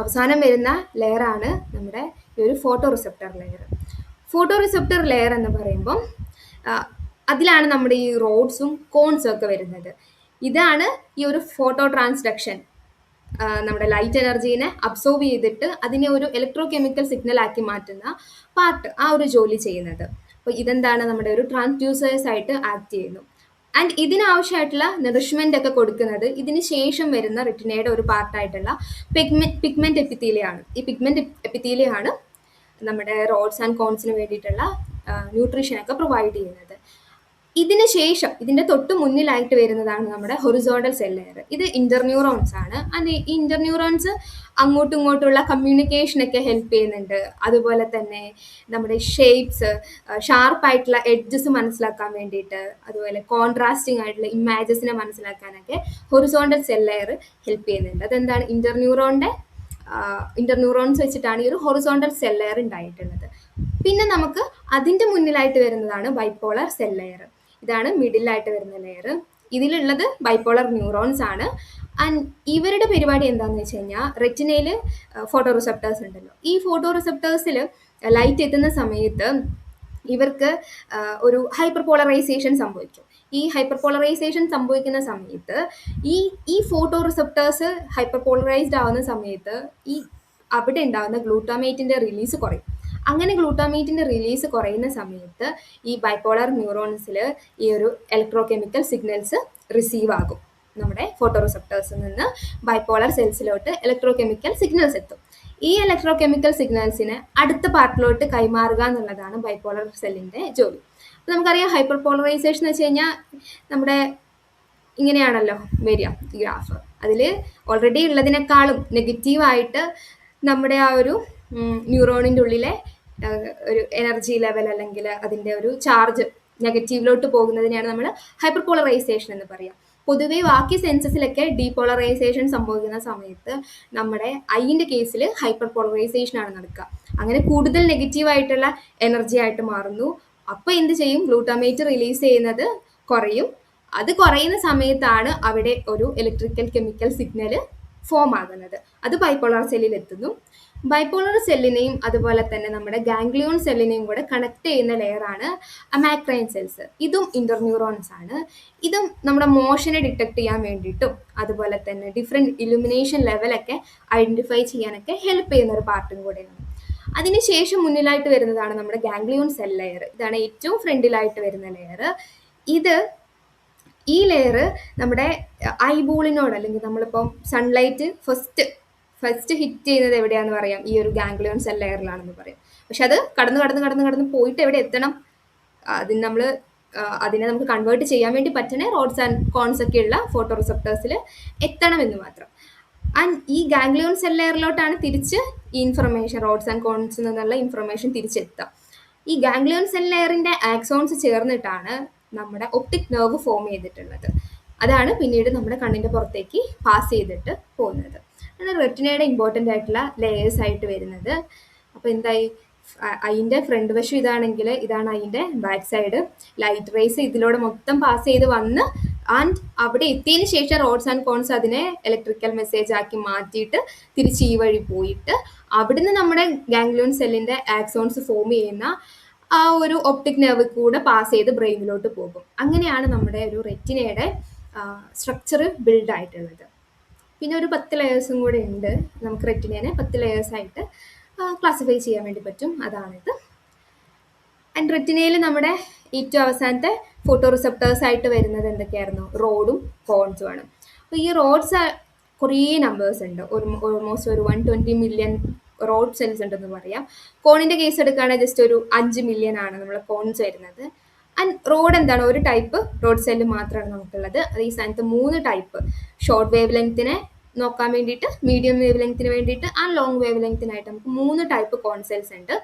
അവസാനം വരുന്ന ലെയറാണ് നമ്മുടെ ഈ ഒരു photo receptor layer. Photo receptor layer എന്ന് പറയുമ്പം അതിലാണ് നമ്മുടെ ഈ റോഡ്സും കോൺസും ഒക്കെ വരുന്നത്. ഇതാണ് ഈ ഒരു ഫോട്ടോ ട്രാൻസ്ഡക്ഷൻ, നമ്മുടെ ലൈറ്റ് എനർജീനെ അബ്സോർബ് ചെയ്തിട്ട് അതിനെ ഒരു ഇലക്ട്രോ കെമിക്കൽ സിഗ്നൽ ആക്കി മാറ്റുന്ന പാർട്ട്, ആ ഒരു ജോലി ചെയ്യുന്നത്. അപ്പോൾ ഇതെന്താണ്, നമ്മുടെ ഒരു ട്രാൻസ്ഡ്യൂസേഴ്സ് ആയിട്ട് ആക്ട് ചെയ്യുന്നു. ആൻഡ് ഇതിനാവശ്യമായിട്ടുള്ള നറിഷ്മെന്റ് ഒക്കെ കൊടുക്കുന്നത് ഇതിന് ശേഷം വരുന്ന റെറ്റിനയുടെ ഒരു പാർട്ടായിട്ടുള്ള പിഗ്മെന്റ് എപ്പിത്തീലിയാണ്. ഈ പിഗ്മെന്റ് എപ്പിത്തീലിയാണ് നമ്മുടെ റോഡ്സ് ആൻഡ് കോൺസിന് വേണ്ടിയിട്ടുള്ള ന്യൂട്രീഷൻ ഒക്കെ പ്രൊവൈഡ് ചെയ്യുന്നത്. ഇതിന് ശേഷം ഇതിന്റെ തൊട്ട് മുന്നിലായിട്ട് വരുന്നതാണ് നമ്മുടെ ഹൊറിസോണ്ടൽ സെൽ ലെയർ. ഇത് ഇന്റർന്യൂറോൺസ് ആണ്. ആൻഡ് ഈ ഇന്റർന്യൂറോൺസ് അങ്ങോട്ടും ഇങ്ങോട്ടുള്ള കമ്മ്യൂണിക്കേഷൻ ഒക്കെ ഹെൽപ്പ് ചെയ്യുന്നുണ്ട്. അതുപോലെ തന്നെ നമ്മുടെ ഷേപ്സ്, ഷാർപ്പായിട്ടുള്ള എഡ്ജസ് മനസ്സിലാക്കാൻ വേണ്ടിയിട്ട്, അതുപോലെ കോൺട്രാസ്റ്റിംഗ് ആയിട്ടുള്ള ഇമേജസിനെ മനസ്സിലാക്കാനൊക്കെ ഹൊറിസോണ്ടൽ സെൽ ലെയർ ഹെൽപ്പ് ചെയ്യുന്നുണ്ട്. അതെന്താണ്, ഇന്റർന്യൂറോൺസ് വെച്ചിട്ടാണ് ഈ ഒരു ഹൊറിസോണ്ടൽ സെൽ ലെയർ ഉണ്ടായിട്ടുള്ളത്. പിന്നെ നമുക്ക് അതിന്റെ മുന്നിലായിട്ട് വരുന്നതാണ് ബൈപോളർ സെൽ ലെയർ. ഇതാണ് മിഡിലായിട്ട് വരുന്ന ലെയർ. ഇതിലുള്ളത് ബൈപോളർ ന്യൂറോൺസ് ആണ്. ആൻഡ് ഇവരുടെ പരിപാടി എന്താണെന്ന് വെച്ച് കഴിഞ്ഞാൽ, റെറ്റിനയിൽ ഫോട്ടോ റിസെപ്റ്റേഴ്സ് ഉണ്ടല്ലോ. ഈ ഫോട്ടോ റിസെപ്റ്റേഴ്സിൽ ലൈറ്റ് എത്തുന്ന സമയത്ത് ഇവർക്ക് ഒരു ഹൈപ്പർ പോളറൈസേഷൻ സംഭവിക്കും. ഈ ഹൈപ്പർ പോളറൈസേഷൻ സംഭവിക്കുന്ന സമയത്ത് ഈ ഫോട്ടോ റിസെപ്റ്റേഴ്സ് ഹൈപ്പർ പോളറൈസ്ഡ് ആവുന്ന സമയത്ത് അവിടെ ഉണ്ടാകുന്ന ഗ്ലൂട്ടാമേറ്റിന്റെ റിലീസ് കുറയും. അങ്ങനെ ഗ്ലൂട്ടാമേറ്റിന്റെ റിലീസ് കുറയുന്ന സമയത്ത് ഈ ബൈപോളർ ന്യൂറോൺസിൽ ഈ ഒരു ഇലക്ട്രോ കെമിക്കൽ സിഗ്നൽസ് റിസീവ് ആകും. നമ്മുടെ ഫോട്ടോ റിസെപ്റ്റേഴ്സിൽ നിന്ന് ബൈപോളർ സെൽസിലോട്ട് ഇലക്ട്രോ കെമിക്കൽ സിഗ്നൽസ് എത്തും. ഈ ഇലക്ട്രോ കെമിക്കൽ സിഗ്നൽസിനെ അടുത്ത പാർട്ടിലോട്ട് കൈമാറുക എന്നുള്ളതാണ് ബൈപോളർ സെല്ലിന്റെ ജോലി. അപ്പോൾ നമുക്കറിയാം, ഹൈപ്പർ പോളറൈസേഷൻ എന്ന് വെച്ച് കഴിഞ്ഞാൽ നമ്മുടെ ഇങ്ങനെയാണല്ലോ വരിക ഈ ഗ്രാഫ്. അതിൽ ഓൾറെഡി ഉള്ളതിനേക്കാളും നെഗറ്റീവായിട്ട് നമ്മുടെ ആ ഒരു ന്യൂറോണിൻ്റെ ഉള്ളിലെ ഒരു എനർജി ലെവൽ അല്ലെങ്കിൽ അതിൻ്റെ ഒരു ചാർജ് നെഗറ്റീവിലോട്ട് പോകുന്നതിനെയാണ് നമ്മൾ ഹൈപ്പർ പോളറൈസേഷൻ എന്ന് പറയാം. പൊതുവെ ബാക്കി സെൻസസിലൊക്കെ ഡീപോളറൈസേഷൻ സംഭവിക്കുന്ന സമയത്ത് നമ്മുടെ ഐൻ്റെ കേസിൽ ഹൈപ്പർ പോളറൈസേഷൻ ആണ് നടക്കുക. അങ്ങനെ കൂടുതൽ നെഗറ്റീവായിട്ടുള്ള എനർജി ആയിട്ട് മാറുന്നു. അപ്പോൾ എന്ത് ചെയ്യും, ഗ്ലൂട്ടാമേറ്റ് റിലീസ് ചെയ്യുന്നത് കുറയും. അത് കുറയുന്ന സമയത്താണ് അവിടെ ഒരു ഇലക്ട്രിക്കൽ കെമിക്കൽ സിഗ്നൽ ഫോം ആകുന്നത്. അത് ബൈപോളർ സെല്ലിൽ എത്തുന്നു. ബൈപോളർ സെല്ലിനെയും അതുപോലെ തന്നെ നമ്മുടെ ഗാംഗ്ലിയോൺ സെല്ലിനെയും കൂടെ കണക്ട് ചെയ്യുന്ന ലെയറാണ് അമാക്രൈൻ സെൽസ്. ഇതും ഇന്റർന്യൂറോൺസ് ആണ്. ഇതും നമ്മുടെ മോഷനെ ഡിറ്റക്ട് ചെയ്യാൻ വേണ്ടിയിട്ടും അതുപോലെ തന്നെ ഡിഫറെൻറ്റ് ഇലുമിനേഷൻ ലെവലൊക്കെ ഐഡന്റിഫൈ ചെയ്യാനൊക്കെ ഹെൽപ്പ് ചെയ്യുന്ന ഒരു പാർട്ടും കൂടെയാണ്. അതിനുശേഷം മുന്നിലായിട്ട് വരുന്നതാണ് നമ്മുടെ ഗാംഗ്ലിയോൺ സെൽ ലെയർ. ഇതാണ് ഏറ്റവും ഫ്രണ്ടിലായിട്ട് വരുന്ന ലെയർ. ഈ ലെയർ നമ്മുടെ ഐബോളിനോട്, അല്ലെങ്കിൽ നമ്മളിപ്പം സൺലൈറ്റ് ഫസ്റ്റ് ഹിറ്റ് ചെയ്യുന്നത് എവിടെയാണെന്ന് പറയാം, ഈ ഒരു ഗാംഗ്ലിയോൺ സെൽ ലെയറിലാണെന്ന് പറയാം. പക്ഷെ അത് കടന്ന് പോയിട്ട് എവിടെ എത്തണം, അതിനെ നമുക്ക് കൺവേർട്ട് ചെയ്യാൻ വേണ്ടി പറ്റണേ റോഡ്സ് ആൻഡ് കോൺസ് ഒക്കെ ഉള്ള ഫോട്ടോ റിസെപ്റ്റേഴ്സിൽ എത്തണം എന്ന് മാത്രം. ആൻഡ് ഈ ഗാംഗ്ലിയോൺ സെൽ ലെയറിലോട്ടാണ് തിരിച്ച് ഈ ഇൻഫർമേഷൻ, റോഡ്സ് ആൻഡ് കോൺസിൽ നിന്നുള്ള ഇൻഫർമേഷൻ തിരിച്ചെത്താം. ഈ ഗാംഗ്ലിയോൺ സെൽ ലെയറിന്റെ ആക്സോൺസ് ചേർന്നിട്ടാണ് നമ്മുടെ ഒപ്റ്റിക് നെർവ് ഫോം ചെയ്തിട്ടുള്ളത്. അതാണ് പിന്നീട് നമ്മുടെ കണ്ണിന്റെ പുറത്തേക്ക് പാസ് ചെയ്തിട്ട് പോകുന്നത്. ആണ് റെറ്റിനയുടെ ഇമ്പോർട്ടൻ്റ് ആയിട്ടുള്ള ലെയേഴ്സ് ആയിട്ട് വരുന്നത്. അപ്പോൾ എന്തായി, അതിൻ്റെ ഫ്രണ്ട് വശം ഇതാണെങ്കിൽ ഇതാണ് അതിൻ്റെ ബാക്ക് സൈഡ്. ലൈറ്റ് റേസ് ഇതിലൂടെ മൊത്തം പാസ് ചെയ്ത് വന്ന് ആൻഡ് അവിടെ എത്തിയതിന് ശേഷം റോഡ്സ് ആൻഡ് കോൺസ് അതിനെ ഇലക്ട്രിക്കൽ മെസ്സേജ് ആക്കി മാറ്റിയിട്ട് തിരിച്ച് ഈ വഴി പോയിട്ട് അവിടുന്ന് നമ്മുടെ ഗാംഗ്ലിയോൺ സെല്ലിൻ്റെ ആക്സോൺസ് ഫോം ചെയ്യുന്ന ആ ഒരു ഒപ്റ്റിക് നെർവ് കൂടെ പാസ് ചെയ്ത് ബ്രെയിനിലോട്ട് പോകും. അങ്ങനെയാണ് നമ്മുടെ ഒരു റെറ്റിനയുടെ സ്ട്രക്ചർ ബിൽഡ് ആയിട്ടുള്ളത്. പിന്നെ ഒരു 10 ലെയേഴ്സും കൂടെ ഉണ്ട്. നമുക്ക് റെറ്റിനേനെ 10 ലെയേഴ്സായിട്ട് ക്ലാസിഫൈ ചെയ്യാൻ വേണ്ടി പറ്റും. അതാണിത്. ആൻഡ് റെറ്റിനയിൽ നമ്മുടെ ഏറ്റവും അവസാനത്തെ ഫോട്ടോ റിസെപ്റ്റേഴ്സ് ആയിട്ട് വരുന്നത് എന്തൊക്കെയായിരുന്നു, റോഡും കോൺസും ആണ്. അപ്പോൾ ഈ റോഡ്സ് കുറേ നമ്പേഴ്സ് ഉണ്ട്. ഓൾമോസ്റ്റ് ഒരു 120 മില്യൺ റോഡ് സെൽസ് ഉണ്ടെന്ന് പറയാം. കോണിൻ്റെ കേസ് എടുക്കുകയാണെങ്കിൽ ജസ്റ്റ് ഒരു 5 മില്യൺ ആണ് നമ്മൾ കോൺസ് വരുന്നത്. ആൻഡ് റോഡ് എന്താണ്, ഒരു ടൈപ്പ് റോഡ് സെല്ല് മാത്രമാണ് നമുക്കുള്ളത്. അത് ഈ സ്ഥാനത്ത് 3 ടൈപ്പ്, ഷോർട്ട് വേവ് ലെങ്തിനെ നോക്കാൻ വേണ്ടിയിട്ട്, മീഡിയം വേവ് ലെങ്ത്തിന് വേണ്ടിയിട്ട് ആൻഡ് ലോങ് വേവ് ലെങ്തിനായിട്ട് നമുക്ക് 3 ടൈപ്പ് കോൺ സെൽസ് ഉണ്ട്.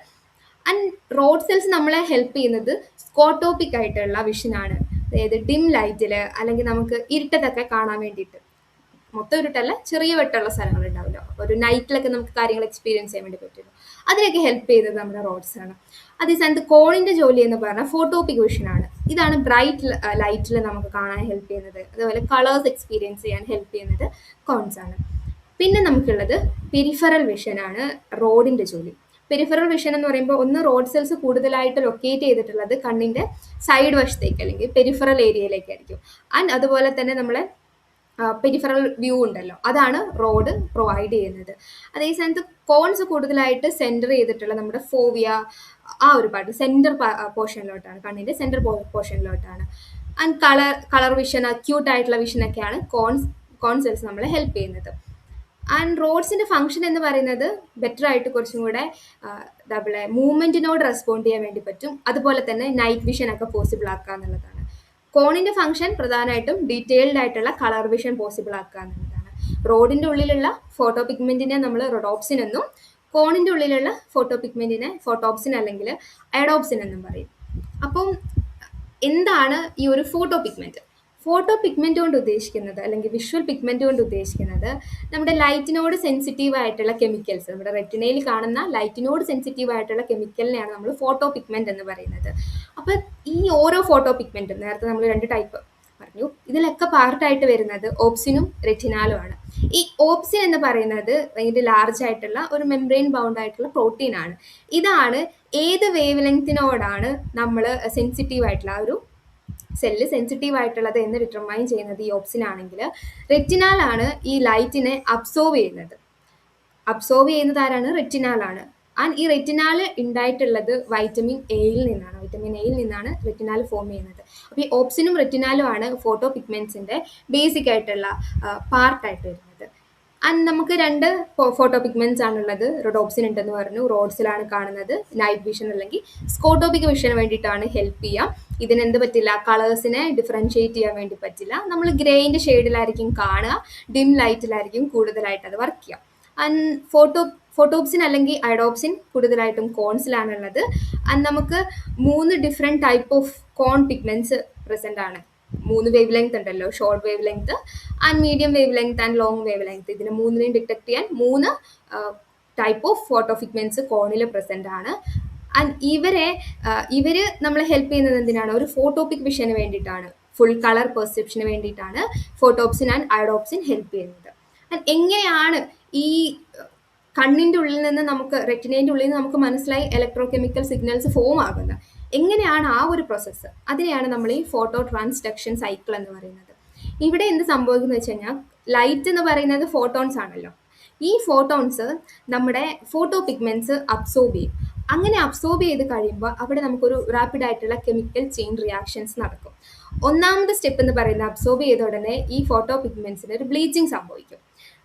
ആൻഡ് റോഡ് സെൽസ് നമ്മളെ ഹെൽപ്പ് ചെയ്യുന്നത് സ്കോട്ടോപ്പിക് ആയിട്ടുള്ള വിഷനാണ്. അതായത് ഡിം ലൈറ്റിൽ അല്ലെങ്കിൽ നമുക്ക് ഇരുട്ടത്തൊക്കെ കാണാൻ വേണ്ടിയിട്ട്, മൊത്തം ഇരുട്ടല്ല, ചെറിയ വെട്ടമുള്ള സ്ഥലങ്ങൾ ഉണ്ടാവില്ല, ഒരു നൈറ്റിലൊക്കെ നമുക്ക് കാര്യങ്ങൾ എക്സ്പീരിയൻസ് ചെയ്യാൻ വേണ്ടി പറ്റുള്ളൂ. അതിനൊക്കെ ഹെൽപ്പ് ചെയ്തത് നമ്മുടെ റോഡ്സ് ആണ്. അതേ സ്ഥാനത്ത് കോണിന്റെ ജോലി എന്ന് പറഞ്ഞാൽ ഫോട്ടോപിക് വിഷൻ ആണ്. ഇതാണ് ബ്രൈറ്റ് ലൈറ്റിൽ നമുക്ക് കാണാൻ ഹെൽപ്പ് ചെയ്യുന്നത്. അതുപോലെ കളേഴ്സ് എക്സ്പീരിയൻസ് ചെയ്യാൻ ഹെൽപ്പ് ചെയ്യുന്നത് കോൺസ് ആണ്. പിന്നെ നമുക്കുള്ളത് പെരിഫറൽ വിഷൻ ആണ് റോഡിന്റെ ജോലി. പെരിഫറൽ വിഷൻ എന്ന് പറയുമ്പോൾ ഒന്ന് റോഡ് സെൽസ് കൂടുതലായിട്ട് ലൊക്കേറ്റ് ചെയ്തിട്ടുള്ളത് കണ്ണിന്റെ സൈഡ് വശത്തേക്ക് അല്ലെങ്കിൽ പെരിഫറൽ ഏരിയയിലേക്കായിരിക്കും. ആൻഡ് അതുപോലെ തന്നെ നമ്മളെ പെരിഫറൽ വ്യൂ ഉണ്ടല്ലോ, അതാണ് റോഡ് പ്രൊവൈഡ് ചെയ്യുന്നത്. അതേ സ്ഥാനത്ത് കോൺസ് കൂടുതലായിട്ട് സെൻറ്റർ ചെയ്തിട്ടുള്ള നമ്മുടെ ഫോവിയ ആ ഒരു പാർട്ട് സെൻറ്റർ പോർഷനിലോട്ടാണ്, കണ്ണിൻ്റെ സെൻറ്റർ പോർഷനിലോട്ടാണ്. ആൻഡ് കളർ വിഷൻ, അക്യൂട്ട് ആയിട്ടുള്ള വിഷനൊക്കെയാണ് കോൺ സെൽസ് നമ്മളെ ഹെൽപ്പ് ചെയ്യുന്നത്. ആൻഡ് റോഡ്സിൻ്റെ ഫംഗ്ഷൻ എന്ന് പറയുന്നത് ബെറ്റർ ആയിട്ട് കുറച്ചും കൂടെ നമ്മളെ മൂവ്മെൻറ്റിനോട് റെസ്പോണ്ട് ചെയ്യാൻ വേണ്ടി പറ്റും. അതുപോലെ തന്നെ നൈറ്റ് വിഷൻ ഒക്കെ പോസിബിൾ ആക്കുക എന്നുള്ളതാണ്. കോണിന്റെ ഫംഗ്ഷൻ പ്രധാനമായിട്ടും ഡീറ്റെയിൽഡ് ആയിട്ടുള്ള കളർ വിഷൻ പോസിബിൾ ആക്കുക എന്നുള്ളതാണ്. റോഡിന്റെ ഉള്ളിലുള്ള ഫോട്ടോ പിഗ്മെന്റിനെ നമ്മൾ റൊഡോപ്സിൻ എന്നും കോണിന്റെ ഉള്ളിലുള്ള ഫോട്ടോ പിഗ്മെന്റിനെ ഫോട്ടോപ്സിൻ അല്ലെങ്കിൽ അഡോപ്സിൻ എന്നും പറയും. അപ്പം എന്താണ് ഈ ഒരു ഫോട്ടോ പിഗ്മെന്റ്? ഫോട്ടോ പിഗ്മെന്റ് കൊണ്ട് ഉദ്ദേശിക്കുന്നത് അല്ലെങ്കിൽ വിഷ്വൽ പിഗ്മെന്റ് കൊണ്ട് ഉദ്ദേശിക്കുന്നത് നമ്മുടെ ലൈറ്റിനോട് സെൻസിറ്റീവ് ആയിട്ടുള്ള കെമിക്കൽസ്, നമ്മുടെ റെറ്റിനയിൽ കാണുന്ന ലൈറ്റിനോട് സെൻസിറ്റീവ് ആയിട്ടുള്ള കെമിക്കലിനെയാണ് നമ്മൾ ഫോട്ടോ പിഗ്മെന്റ് എന്ന് പറയുന്നത്. അപ്പൊ ഈ ഓരോ ഫോട്ടോ പിഗ്മെന്റും, നേരത്തെ നമ്മൾ 2 ടൈപ്പ് പറഞ്ഞു, ഇതിലൊക്കെ പാർട്ടായിട്ട് വരുന്നത് ഓപ്സിനും റെറ്റിനാലും ആണ്. ഈ ഓപ്സിൻ എന്ന് പറയുന്നത് ഭയങ്കര ലാർജ് ആയിട്ടുള്ള ഒരു മെംബ്രെയിൻ ബൗണ്ട് ആയിട്ടുള്ള പ്രോട്ടീൻ ആണ്. ഇതാണ് ഏത് വേവ് ലെങ്തിനോടാണ് നമ്മൾ സെൻസിറ്റീവ് ആയിട്ടുള്ള ആ ഒരു സെല്ല് സെൻസിറ്റീവ് ആയിട്ടുള്ളത് എന്ന് ഡിറ്റർമൈൻ ചെയ്യുന്നത് ഈ ഓപ്സിൻ ആണെങ്കിൽ, റെറ്റിനാലാണ് ഈ ലൈറ്റിനെ അബ്സോർവ് ചെയ്യുന്നത്. അബ്സോർവ് ചെയ്യുന്നത് ആരാണ്? റെറ്റിനാലാണ്. ആൻഡ് ഈ റെറ്റിനാൽ ഉണ്ടായിട്ടുള്ളത് വൈറ്റമിൻ എയിൽ നിന്നാണ്. വൈറ്റമിൻ എയിൽ നിന്നാണ് റെറ്റിനാൽ ഫോം ചെയ്യുന്നത്. അപ്പോൾ ഈ ഓപ്സിനും റെറ്റിനാലും ആണ് ഫോട്ടോ പിഗ്മെന്റ്സിന്റെ ബേസിക് ആയിട്ടുള്ള പാർട്ടായിട്ട് വരുന്നത്. ആൻഡ് നമുക്ക് 2 ഫോട്ടോ പിഗ്മെന്റ്സ് ആണുള്ളത്. റൊഡോപ്സിൻ ഉണ്ടെന്ന് പറഞ്ഞു, റോഡ്സിലാണ് കാണുന്നത്. നൈറ്റ് വിഷൻ അല്ലെങ്കിൽ സ്കോട്ടോപിക് വിഷന് വേണ്ടിയിട്ടാണ് ഹെൽപ്പ് ചെയ്യുക. ഇതിന് എന്ത് പറ്റില്ല? കളേഴ്സിനെ ഡിഫറൻഷിയേറ്റ് ചെയ്യാൻ വേണ്ടി പറ്റില്ല. നമ്മൾ ഗ്രേയിന്റെ ഷെയ്ഡിലായിരിക്കും കാണുക, ഡിം ലൈറ്റിലായിരിക്കും കൂടുതലായിട്ട് അത് വർക്ക് ചെയ്യുക. ആൻഡ് ഫോട്ടോപ്സിൻ അല്ലെങ്കിൽ അഡോപ്സിൻ കൂടുതലായിട്ടും കോൺസിലാണുള്ളത്. ആൻഡ് നമുക്ക് 3 different type of cone pigments present ആണ്. 3 വേവ് ലെങ്ത് ഉണ്ടല്ലോ, short wave length and medium wave length and long wave length. ഇതിനെ 3നെയും ഡിറ്റക്ട് ചെയ്യാൻ 3 ടൈപ്പ് ഓഫ് ഫോട്ടോ പിഗ്മെന്റ്സ് കോണിൽ പ്രസന്റ് ആണ്. ആൻഡ് ഇവര് നമ്മളെ ഹെൽപ്പ് ചെയ്യുന്നത് എന്തിനാണ്? ഒരു ഫോട്ടോപിക് വിഷന് വേണ്ടിയിട്ടാണ്, ഫുൾ കളർ പെർസെപ്ഷന് വേണ്ടിയിട്ടാണ് ഫോട്ടോപ്സിൻ ആൻഡ് അഡോപ്സിൻ ഹെൽപ്പ് ചെയ്യുന്നത്. ആൻഡ് എങ്ങനെയാണ് ഈ കണ്ണിന്റെ ഉള്ളിൽ നിന്ന് നമുക്ക്, റെറ്റിനേന്റെ ഉള്ളിൽ നിന്ന് നമുക്ക് മനസ്സിലായി ഇലക്ട്രോ കെമിക്കൽ സിഗ്നൽസ് ഫോം ആകുന്നത് എങ്ങനെയാണ് ആ ഒരു പ്രോസസ്സ്? അതിനെയാണ് നമ്മൾ ഈ ഫോട്ടോ ട്രാൻസ്ഡക്ഷൻ സൈക്കിൾ എന്ന് പറയുന്നത്. ഇവിടെ എന്ത് സംഭവിക്കുന്നത് വെച്ച് കഴിഞ്ഞാൽ, ലൈറ്റ് എന്ന് പറയുന്നത് ഫോട്ടോൺസ് ആണല്ലോ. ഈ ഫോട്ടോൺസ് നമ്മുടെ ഫോട്ടോ പിഗ്മെന്റ്സ് അബ്സോർബ് ചെയ്യും. അങ്ങനെ അബ്സോർബ് ചെയ്ത് കഴിയുമ്പോൾ അവിടെ നമുക്കൊരു റാപ്പിഡ് ആയിട്ടുള്ള കെമിക്കൽ ചെയിൻ റിയാക്ഷൻസ് നടക്കും. ഒന്നാമത്തെ സ്റ്റെപ്പ് എന്ന് പറയുന്നത്, അബ്സോർബ് ചെയ്ത ഉടനെ ഈ ഫോട്ടോ പിഗ്മെന്റ്സിന് ഒരു ബ്ലീച്ചിങ് സംഭവിക്കും.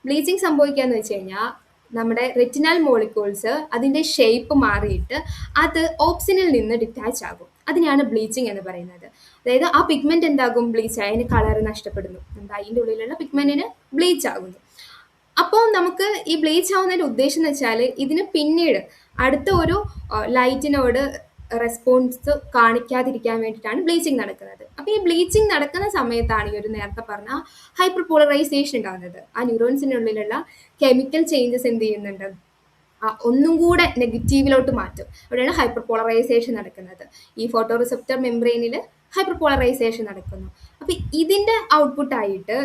ബ്ലീച്ചിങ് സംഭവിക്കാന്ന് വെച്ച് കഴിഞ്ഞാൽ നമ്മുടെ റെറ്റിനൽ മോളിക്യൂൾസ് അതിൻ്റെ ഷേപ്പ് മാറിയിട്ട് അത് ഓപ്സിനിൽ നിന്ന് ഡിറ്റാച്ച് ആകും. അതിനെയാണ് ബ്ലീച്ചിങ് എന്ന് പറയുന്നത്. അതായത് ആ പിഗ്മെന്റ് എന്താകും? ബ്ലീച്ച് ആയി, അതിന് കളർ നഷ്ടപ്പെടുന്നു. നമ്മുടെ അതിൻ്റെ ഉള്ളിലുള്ള പിഗ്മെന്റിന് ബ്ലീച്ച് ആകുന്നു. അപ്പോൾ നമുക്ക് ഈ ബ്ലീച്ച് ആവുന്നതിൻ്റെ ഉദ്ദേശം എന്ന് വെച്ചാൽ, ഇതിന് പിന്നീട് അടുത്ത ഒരു ലൈറ്റിനോട് റെസ്പോൺസ് കാണിക്കാതിരിക്കാൻ വേണ്ടിയിട്ടാണ് ബ്ലീച്ചിങ് നടക്കുന്നത്. അപ്പോൾ ഈ ബ്ലീച്ചിങ് നടക്കുന്ന സമയത്താണ് ഈ ഒരു നേരത്തെ പറഞ്ഞ ഹൈപ്പർ പോളറൈസേഷൻ ഉണ്ടാകുന്നത്. ആ ന്യൂറോൺസിനുള്ളിലുള്ള കെമിക്കൽ ചേഞ്ചസ് എന്ത് ചെയ്യുന്നുണ്ട്? ഒന്നും കൂടെ നെഗറ്റീവിലോട്ട് മാറ്റും. അവിടെയാണ് ഹൈപ്പർ പോളറൈസേഷൻ നടക്കുന്നത്. ഈ ഫോട്ടോ റിസെപ്റ്റർ മെംബ്രെയിനിൽ ഹൈപ്പർ പോളറൈസേഷൻ നടക്കുന്നു. അപ്പോൾ ഇതിൻ്റെ ഔട്ട്പുട്ടായിട്ട്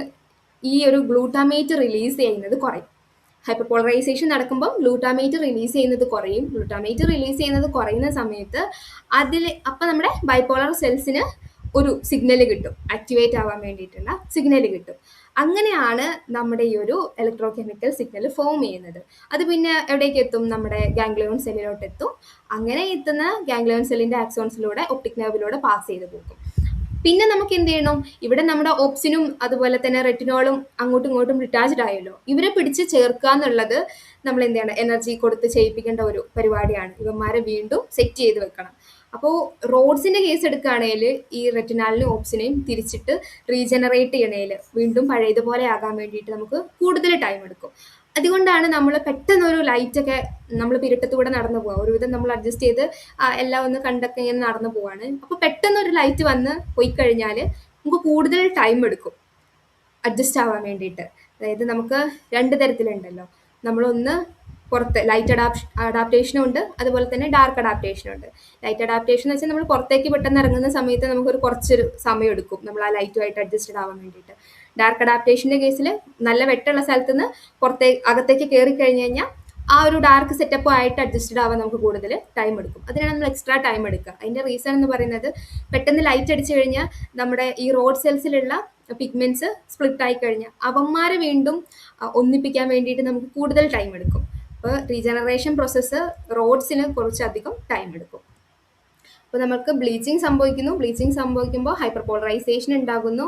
ഈ ഒരു ഗ്ലൂട്ടാമേറ്റ് റിലീസ് ചെയ്യുന്നത് കുറയും. ഹൈപ്പർ പോളറൈസേഷൻ നടക്കുമ്പോൾ ഗ്ലൂട്ടാമേറ്റ് റിലീസ് ചെയ്യുന്നത് കുറയും. ഗ്ലൂട്ടാമേറ്റ് റിലീസ് ചെയ്യുന്നത് കുറയുന്ന സമയത്ത് അപ്പം നമ്മുടെ ബൈപോളർ സെൽസിന് ഒരു സിഗ്നൽ കിട്ടും, ആക്ടിവേറ്റ് ആവാൻ വേണ്ടിയിട്ടുള്ള സിഗ്നൽ കിട്ടും. അങ്ങനെയാണ് നമ്മുടെ ഈ ഒരു ഇലക്ട്രോ കെമിക്കൽ സിഗ്നൽ ഫോം ചെയ്യുന്നത്. അത് പിന്നെ എവിടേക്ക് എത്തും? നമ്മുടെ ഗാംഗ്ലിയോൺ സെല്ലിലോട്ട് എത്തും. അങ്ങനെ എത്തുന്ന ഗാംഗ്ലിയോൺ സെല്ലിന്റെ ആക്സോൺസിലൂടെ ഒപ്റ്റിക് നെർവിലൂടെ പാസ് ചെയ്ത് പോകും. പിന്നെ നമുക്ക് എന്ത് ചെയ്യണം? ഇവിടെ നമ്മുടെ ഓപ്സിനും അതുപോലെ തന്നെ റെറ്റിനോളും അങ്ങോട്ടും ഇങ്ങോട്ടും ഡിറ്റാച്ച്ഡ് ആയല്ലോ. ഇവരെ പിടിച്ച് ചേർക്കുക എന്നുള്ളത് നമ്മൾ എന്ത് ചെയ്യണം? എനർജി കൊടുത്ത് ചെയ്യിപ്പിക്കേണ്ട ഒരു പരിപാടിയാണ്. ഇവന്മാരെ വീണ്ടും സെറ്റ് ചെയ്ത് വെക്കണം. അപ്പോൾ റോഡ്സിന്റെ കേസ് എടുക്കുകയാണെങ്കിൽ ഈ റെറ്റിനാലിനും ഓപ്സിനെയും തിരിച്ചിട്ട് റീജനറേറ്റ് ചെയ്യണേൽ വീണ്ടും പഴയതുപോലെ ആകാൻ വേണ്ടിയിട്ട് നമുക്ക് കൂടുതൽ ടൈം എടുക്കും. അതുകൊണ്ടാണ് നമ്മൾ പെട്ടെന്നൊരു ലൈറ്റൊക്കെ നമ്മൾ പിരിട്ടത്തൂടെ നടന്നു പോവുക. ഒരുവിധം നമ്മൾ അഡ്ജസ്റ്റ് ചെയ്ത് എല്ലാം ഒന്ന് കണ്ടൊക്കെ ഇങ്ങനെ നടന്നു പോവാണ്. അപ്പോൾ പെട്ടെന്നൊരു ലൈറ്റ് വന്ന് പോയി കഴിഞ്ഞാൽ നമുക്ക് കൂടുതൽ ടൈം എടുക്കും അഡ്ജസ്റ്റ് ആവാൻ വേണ്ടിയിട്ട്. അതായത് നമുക്ക് 2 തരത്തിലുണ്ടല്ലോ. നമ്മളൊന്ന് പുറത്ത് ലൈറ്റ് അഡാപ്റ്റേഷനും ഉണ്ട്, അതുപോലെ തന്നെ ഡാർക്ക് അഡാപ്റ്റേഷനും ഉണ്ട്. ലൈറ്റ് അഡാപ്റ്റേഷൻ എന്ന് വെച്ചാൽ നമ്മൾ പുറത്തേക്ക് പെട്ടെന്ന് ഇറങ്ങുന്ന സമയത്ത് നമുക്കൊരു കുറച്ചൊരു സമയം എടുക്കും നമ്മൾ ആ ലൈറ്റുമായിട്ട് അഡ്ജസ്റ്റഡ് ആവാൻ വേണ്ടിയിട്ട്. ഡാർക്ക് അഡാപ്റ്റേഷൻ്റെ കേസിൽ നല്ല വെട്ടമുള്ള സ്ഥലത്ത് നിന്ന് അകത്തേക്ക് കയറി കഴിഞ്ഞ് കഴിഞ്ഞാൽ ആ ഒരു ഡാർക്ക് സെറ്റപ്പ് ആയിട്ട് അഡ്ജസ്റ്റഡ് ആവാൻ നമുക്ക് കൂടുതൽ ടൈം എടുക്കും. അതിനാണ് നമ്മൾ എക്സ്ട്രാ ടൈം എടുക്കുക. അതിൻ്റെ റീസൺ എന്ന് പറയുന്നത്, പെട്ടെന്ന് ലൈറ്റ് അടിച്ചു കഴിഞ്ഞാൽ നമ്മുടെ ഈ റോഡ് സെൽസിലുള്ള പിഗ്മെന്റ്സ് സ്പ്ലിറ്റ് ആയി കഴിഞ്ഞാൽ അവന്മാരെ വീണ്ടും ഒന്നിപ്പിക്കാൻ വേണ്ടിയിട്ട് നമുക്ക് കൂടുതൽ ടൈം എടുക്കും. അപ്പോൾ റീജനറേഷൻ പ്രോസസ്സ് റോഡ്സിന് കുറച്ചധികം ടൈം എടുക്കും. അപ്പോൾ നമുക്ക് ബ്ലീച്ചിങ് സംഭവിക്കുന്നു. ബ്ലീച്ചിങ് സംഭവിക്കുമ്പോൾ ഹൈപ്പർ പോളറൈസേഷൻ ഉണ്ടാകുന്നു.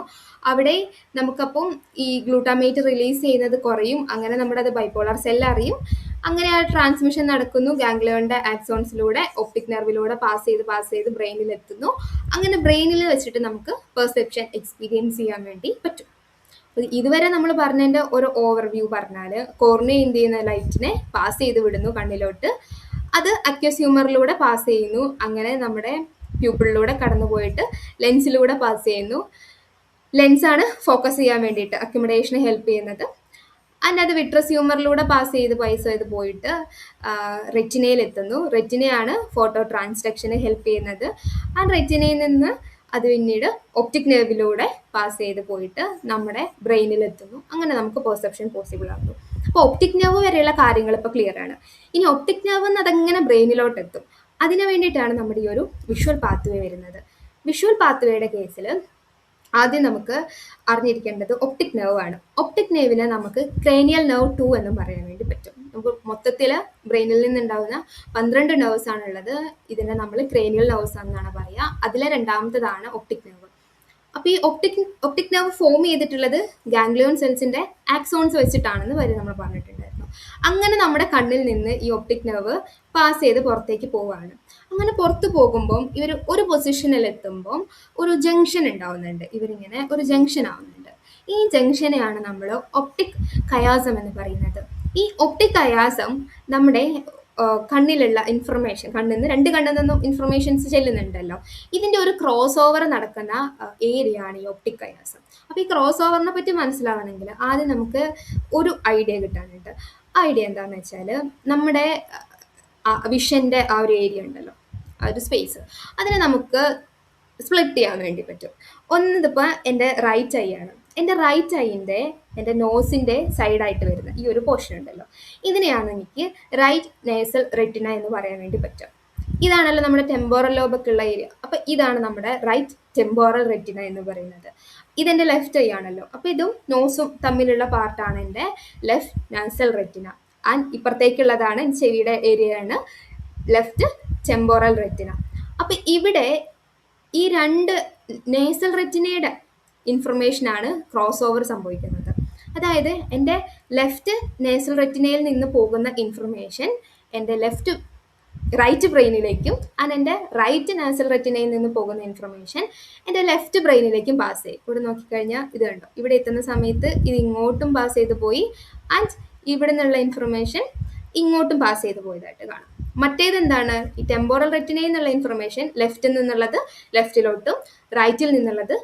അവിടെ നമുക്കപ്പം ഈ ഗ്ലൂട്ടാമേറ്റ് റിലീസ് ചെയ്യുന്നത് കുറയും. അങ്ങനെ നമ്മുടെ അത് ബൈപോളർ സെൽ അറിയും. അങ്ങനെ ആ ട്രാൻസ്മിഷൻ നടക്കുന്നു. ഗാംഗ്ലിയോണിന്റെ ആക്സോൺസിലൂടെ ഒപ്റ്റിക് നെർവിലൂടെ പാസ് ചെയ്ത് ബ്രെയിനിൽ എത്തുന്നു. അങ്ങനെ ബ്രെയിനിൽ വെച്ചിട്ട് നമുക്ക് പെർസെപ്ഷൻ എക്സ്പീരിയൻസ് ചെയ്യാൻ വേണ്ടി പറ്റും. ഇതുവരെ നമ്മൾ പറഞ്ഞതിന്റെ ഒരു ഓവർവ്യൂ പറഞ്ഞാൽ, കോർണിയ എന്ത് ചെയ്യുന്ന ലൈറ്റിനെ പാസ് ചെയ്ത് വിടുന്നു കണ്ണിലോട്ട്. അത് അക്വസ് ഹ്യൂമറിലൂടെ പാസ് ചെയ്യുന്നു. അങ്ങനെ നമ്മുടെ പ്യൂപ്പിളിലൂടെ കടന്നു പോയിട്ട് ലെൻസിലൂടെ പാസ് ചെയ്യുന്നു. ലെൻസാണ് ഫോക്കസ് ചെയ്യാൻ വേണ്ടിയിട്ട് അക്യുമുലേഷന് ഹെൽപ്പ് ചെയ്യുന്നത്. ആൻഡ് അത് വിട്രസ് ഹ്യൂമറിലൂടെ പാസ് ചെയ്ത് പോയിട്ട് റെറ്റിനയിൽ എത്തുന്നു. റെറ്റിനയാണ് ഫോട്ടോ ട്രാൻസ്ഡക്ഷന് ഹെൽപ്പ് ചെയ്യുന്നത്. ആ റെറ്റിനയിൽ നിന്ന് അത് പിന്നീട് ഒപ്റ്റിക് നെർവിലൂടെ പാസ് ചെയ്ത് പോയിട്ട് നമ്മുടെ ബ്രെയിനിൽ എത്തുന്നു. അങ്ങനെ നമുക്ക് പെർസെപ്ഷൻ പോസിബിൾ ആകുന്നു. അപ്പോൾ ഒപ്റ്റിക് നെർവ് വരെയുള്ള കാര്യങ്ങൾ ഇപ്പോൾ ക്ലിയർ ആണ്. ഇനി ഒപ്റ്റിക് നെർവ് എന്ന് അതെങ്ങനെ ബ്രെയിനിലോട്ട് എത്തും, അതിന് വേണ്ടിയിട്ടാണ് നമ്മുടെ ഈ ഒരു വിഷ്വൽ പാത്വേ വരുന്നത്. വിഷ്വൽ പാത്വേയുടെ കേസിൽ ആദ്യം നമുക്ക് അറിഞ്ഞിരിക്കേണ്ടത് ഒപ്റ്റിക് നെർവ് ആണ്. ഒപ്റ്റിക് നെർവിനെ നമുക്ക് ക്രേനിയൽ നെർവ് 2 എന്നും പറയാൻ വേണ്ടി പറ്റും. നമുക്ക് മൊത്തത്തിൽ ബ്രെയിനിൽ നിന്നുണ്ടാവുന്ന 12 നെർവ്സ് ആണുള്ളത്. ഇതിനെ നമ്മൾ ക്രേനിയൽ നെർവ്സ് എന്നാണ് പറയുക. അതിലെ രണ്ടാമത്തതാണ് ഒപ്റ്റിക് നെർവ്. അപ്പോൾ ഈ ഒപ്റ്റിക് നെർവ് ഫോം ചെയ്തിട്ടുള്ളത് ഗാംഗ്ലിയോൺ സെൽസിന്റെ ആക്സോൺസ് വെച്ചിട്ടാണെന്ന് വരെ നമ്മൾ പറഞ്ഞിട്ടുണ്ടായിരുന്നു. അങ്ങനെ നമ്മുടെ കണ്ണിൽ നിന്ന് ഈ ഒപ്റ്റിക് നെർവ് പാസ് ചെയ്ത് പുറത്തേക്ക് പോവുകയാണ്. അങ്ങനെ പുറത്ത് പോകുമ്പം ഇവർ ഒരു പൊസിഷനിൽ എത്തുമ്പം ഒരു ജംഗ്ഷൻ ഉണ്ടാവുന്നുണ്ട്. ഇവരിങ്ങനെ ഒരു ജംഗ്ഷൻ ആവുന്നുണ്ട്. ഈ ജംഗ്ഷനെയാണ് നമ്മൾ ഒപ്റ്റിക് കയാസം എന്ന് പറയുന്നത്. ഈ ഒപ്റ്റിക് കയാസം നമ്മുടെ കണ്ണിലുള്ള ഇൻഫർമേഷൻ, രണ്ട് കണ്ണിൽ നിന്നും ഇൻഫർമേഷൻസ് ചെല്ലുന്നുണ്ടല്ലോ, ഇതിന്റെ ഒരു ക്രോസ് ഓവർ നടക്കുന്ന ഏരിയ ആണ് ഈ ഒപ്റ്റിക് കയാസം. അപ്പൊ ഈ ക്രോസ് ഓവറിനെ പറ്റി മനസ്സിലാവണമെങ്കിൽ ആദ്യം നമുക്ക് ഒരു ഐഡിയ കിട്ടാനുണ്ട്. ഐഡിയ എന്താണെന്ന് വെച്ചാൽ, നമ്മുടെ വിഷന്റെ ആ ഒരു ഏരിയ ഉണ്ടല്ലോ, ആ ഒരു സ്പേസ്, അതിനെ നമുക്ക് സ്പ്ലിറ്റ് ചെയ്യാൻ വേണ്ടി പറ്റും. ഒന്നിതിപ്പോൾ എൻ്റെ റൈറ്റ് ഐ ആണ്. എൻ്റെ റൈറ്റ് ഐൻ്റെ എൻ്റെ നോസിൻ്റെ സൈഡായിട്ട് വരുന്ന ഈ ഒരു പോർഷൻ ഉണ്ടല്ലോ, ഇതിനെയാണ് എനിക്ക് റൈറ്റ് നേസൽ റെറ്റിന എന്ന് പറയാൻ വേണ്ടി പറ്റും. ഇതാണല്ലോ നമ്മുടെ ടെമ്പോറൽ ലോബൊക്കെ ഉള്ള ഏരിയ. അപ്പം ഇതാണ് നമ്മുടെ റൈറ്റ് ടെമ്പോറൽ റെറ്റിന എന്ന് പറയുന്നത്. ഇതെൻ്റെ ലെഫ്റ്റ് ഐ ആണല്ലോ. അപ്പം ഇതും നോസും തമ്മിലുള്ള പാർട്ടാണ് എൻ്റെ ലെഫ്റ്റ് നാസൽ റെറ്റിന. ആൻഡ് ഇപ്പുറത്തേക്കുള്ളതാണ് ചെവിയുടെ ഏരിയയാണ് ലെഫ്റ്റ് ടെമ്പോറൽ റെറ്റിന. അപ്പം ഇവിടെ ഈ രണ്ട് നേസൽ റെറ്റിനയുടെ ഇൻഫർമേഷനാണ് ക്രോസ് ഓവർ സംഭവിക്കുന്നത്. അതായത് എൻ്റെ ലെഫ്റ്റ് നേസൽ റെറ്റിനയിൽ നിന്ന് പോകുന്ന ഇൻഫർമേഷൻ എൻ്റെ റൈറ്റ് ബ്രെയിനിലേക്കും, ആൻഡ് എൻ്റെ റൈറ്റ് നാസൽ റെറ്റിനയിൽ നിന്ന് പോകുന്ന ഇൻഫർമേഷൻ എൻ്റെ ലെഫ്റ്റ് ബ്രെയിനിലേക്കും പാസ് ചെയ്യും. ഇവിടെ നോക്കിക്കഴിഞ്ഞാൽ ഇത് കണ്ടോ, ഇവിടെ എത്തുന്ന സമയത്ത് ഇത് ഇങ്ങോട്ടും പാസ് ചെയ്ത് പോയി, ആൻഡ് ഇവിടെ നിന്നുള്ള ഇൻഫർമേഷൻ ഇങ്ങോട്ടും പാസ് ചെയ്ത് പോയതായിട്ട് കാണാം. മറ്റേത് എന്താണ്, ഈ ടെമ്പോറൽ റെറ്റിനയിൽ നിന്നുള്ള ഇൻഫർമേഷൻ ലെഫ്റ്റിൽ നിന്നുള്ളത് ലെഫ്റ്റിലോട്ടും റൈറ്റിൽ നിന്നുള്ളത്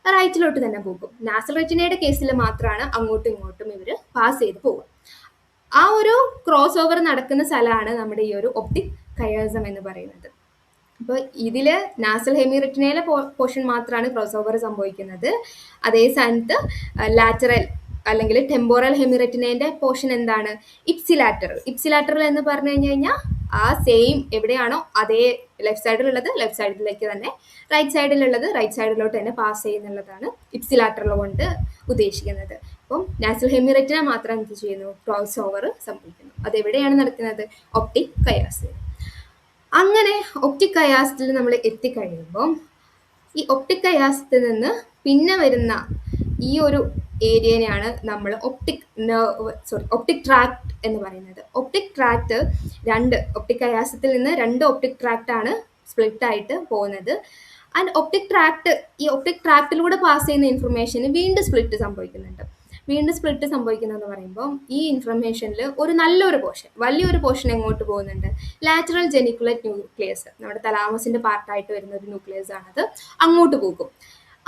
റൈറ്റിലോട്ട് തന്നെ പോകും. നാസൽ റെറ്റിനയുടെ കേസിൽ മാത്രമാണ് അങ്ങോട്ടും ഇങ്ങോട്ടും ഇവർ പാസ് ചെയ്ത് പോകും. ആ ഒരു ക്രോസ് ഓവർ നടക്കുന്ന സ്ഥലമാണ് നമ്മുടെ ഈ ഒരു ഒപ്റ്റിക് കയാസം എന്ന് പറയുന്നത്. അപ്പോൾ ഇതിൽ നാസൽ ഹെമിറെറ്റിനയിലെ പോർഷൻ മാത്രമാണ് ക്രോസ് ഓവർ സംഭവിക്കുന്നത്. അതേ സ്ഥാനത്ത് ലാറ്ററൽ അല്ലെങ്കിൽ ടെമ്പോറൽ ഹെമിറെറ്റിനേന്റെ പോർഷൻ എന്താണ്, ഇപ്സിലാറ്ററൽ എന്ന് പറഞ്ഞു കഴിഞ്ഞാൽ ആ സെയിം എവിടെയാണോ അതേ ലെഫ്റ്റ് സൈഡിലുള്ളത് ലെഫ്റ്റ് സൈഡിലേക്ക് തന്നെ, റൈറ്റ് സൈഡിലുള്ളത് റൈറ്റ് സൈഡിലോട്ട് തന്നെ പാസ് ചെയ്യുന്നുള്ളതാണ് ഇപ്സിലാറ്ററൽ കൊണ്ട് ഉദ്ദേശിക്കുന്നത്. അപ്പം നാസൽ ഹെമിറെറ്റിന മാത്രം എന്ത് ചെയ്യുന്നു, ക്രോസ് ഓവർ സംഭവിക്കുന്നു. അതെവിടെയാണ് നടക്കുന്നത്, ഒപ്റ്റിക് കയാസിൽ. അങ്ങനെ ഒപ്റ്റിക് കയാസത്തിൽ നമ്മൾ എത്തിക്കഴിയുമ്പം ഈ ഒപ്റ്റിക് കയാസത്തിൽ നിന്ന് പിന്നെ വരുന്ന ഈ ഒരു ഏരിയനെയാണ് നമ്മൾ ഒപ്റ്റിക് ട്രാക്ട് എന്ന് പറയുന്നത്. ഒപ്റ്റിക് ട്രാക്ട് ഒപ്റ്റിക് കയാസത്തിൽ നിന്ന് രണ്ട് ഒപ്റ്റിക് ട്രാക്ട് ആണ് സ്പ്ലിറ്റ് ആയിട്ട് പോകുന്നത്. ആൻഡ് ഒപ്റ്റിക് ട്രാക്ടിലൂടെ പാസ് ചെയ്യുന്ന ഇൻഫർമേഷന് വീണ്ടും സ്പ്ലിറ്റ് സംഭവിക്കുന്നുണ്ട്. സംഭവിക്കുന്നതെന്ന് പറയുമ്പോൾ ഈ ഇൻഫർമേഷനിൽ വലിയൊരു പോർഷൻ എങ്ങോട്ട് പോകുന്നുണ്ട്, ലാറ്ററൽ ജെനിക്കുലേറ്റ് ന്യൂക്ലിയസ്, നമ്മുടെ തലാമസിന്റെ പാർട്ടായിട്ട് വരുന്ന ഒരു ന്യൂക്ലിയസ് ആണത്, അങ്ങോട്ട് പോകും.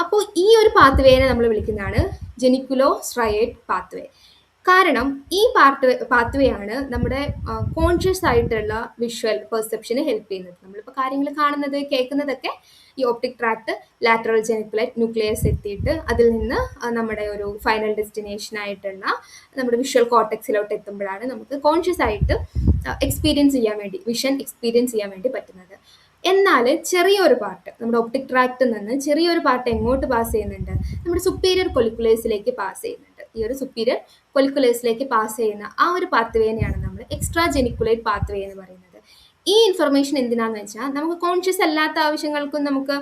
അപ്പോൾ ഈ ഒരു പാത്വേനെ നമ്മൾ വിളിക്കുന്നതാണ് ജെനിക്കുലോ സ്ട്രയേറ്റ് പാത്വേ. കാരണം ഈ പാത്വേ ആണ് നമ്മുടെ കോൺഷ്യസ് ആയിട്ടുള്ള വിഷ്വൽ പെർസെപ്ഷന് ഹെൽപ്പ് ചെയ്യുന്നത്. നമ്മളിപ്പോൾ കാര്യങ്ങൾ കാണുന്നത് കേൾക്കുന്നതൊക്കെ ഈ optic tract lateral geniculate nucleus എത്തിയിട്ട് അതിൽ നിന്ന് നമ്മുടെ ഒരു ഫൈനൽ ഡെസ്റ്റിനേഷൻ ആയിട്ടുള്ള നമ്മുടെ വിഷ്വൽ കോർട്ടെക്സിലോട്ട് എത്തുമ്പോഴാണ് നമുക്ക് കോൺഷ്യസ് ആയിട്ട് വിഷൻ എക്സ്പീരിയൻസ് ചെയ്യാൻ വേണ്ടി പറ്റുന്നത്. എന്നാൽ ചെറിയൊരു പാർട്ട് നമ്മുടെ ഒപ്റ്റിക് ട്രാക്റ്റിൽ നിന്ന് ചെറിയൊരു പാർട്ട് എങ്ങോട്ട് പാസ് ചെയ്യുന്നുണ്ട്, നമ്മുടെ സുപ്പീരിയർ കൊലിക്കുലേഴ്സിലേക്ക് പാസ് ചെയ്യുന്നുണ്ട്. ഈ ഒരു സുപ്പീരിയർ കൊലിക്കുലേഴ്സിലേക്ക് പാസ് ചെയ്യുന്ന ആ ഒരു പാത്വേനെയാണ് നമ്മൾ എക്സ്ട്രാ ജെനിക്കുലേറ്റ് പാത്വേ എന്ന് പറയുന്നത്. ഈ ഇൻഫർമേഷൻ എന്തിനാന്ന് വെച്ചാൽ നമുക്ക് കോൺഷ്യസ് അല്ലാത്ത ആവശ്യങ്ങൾക്കും നമുക്ക്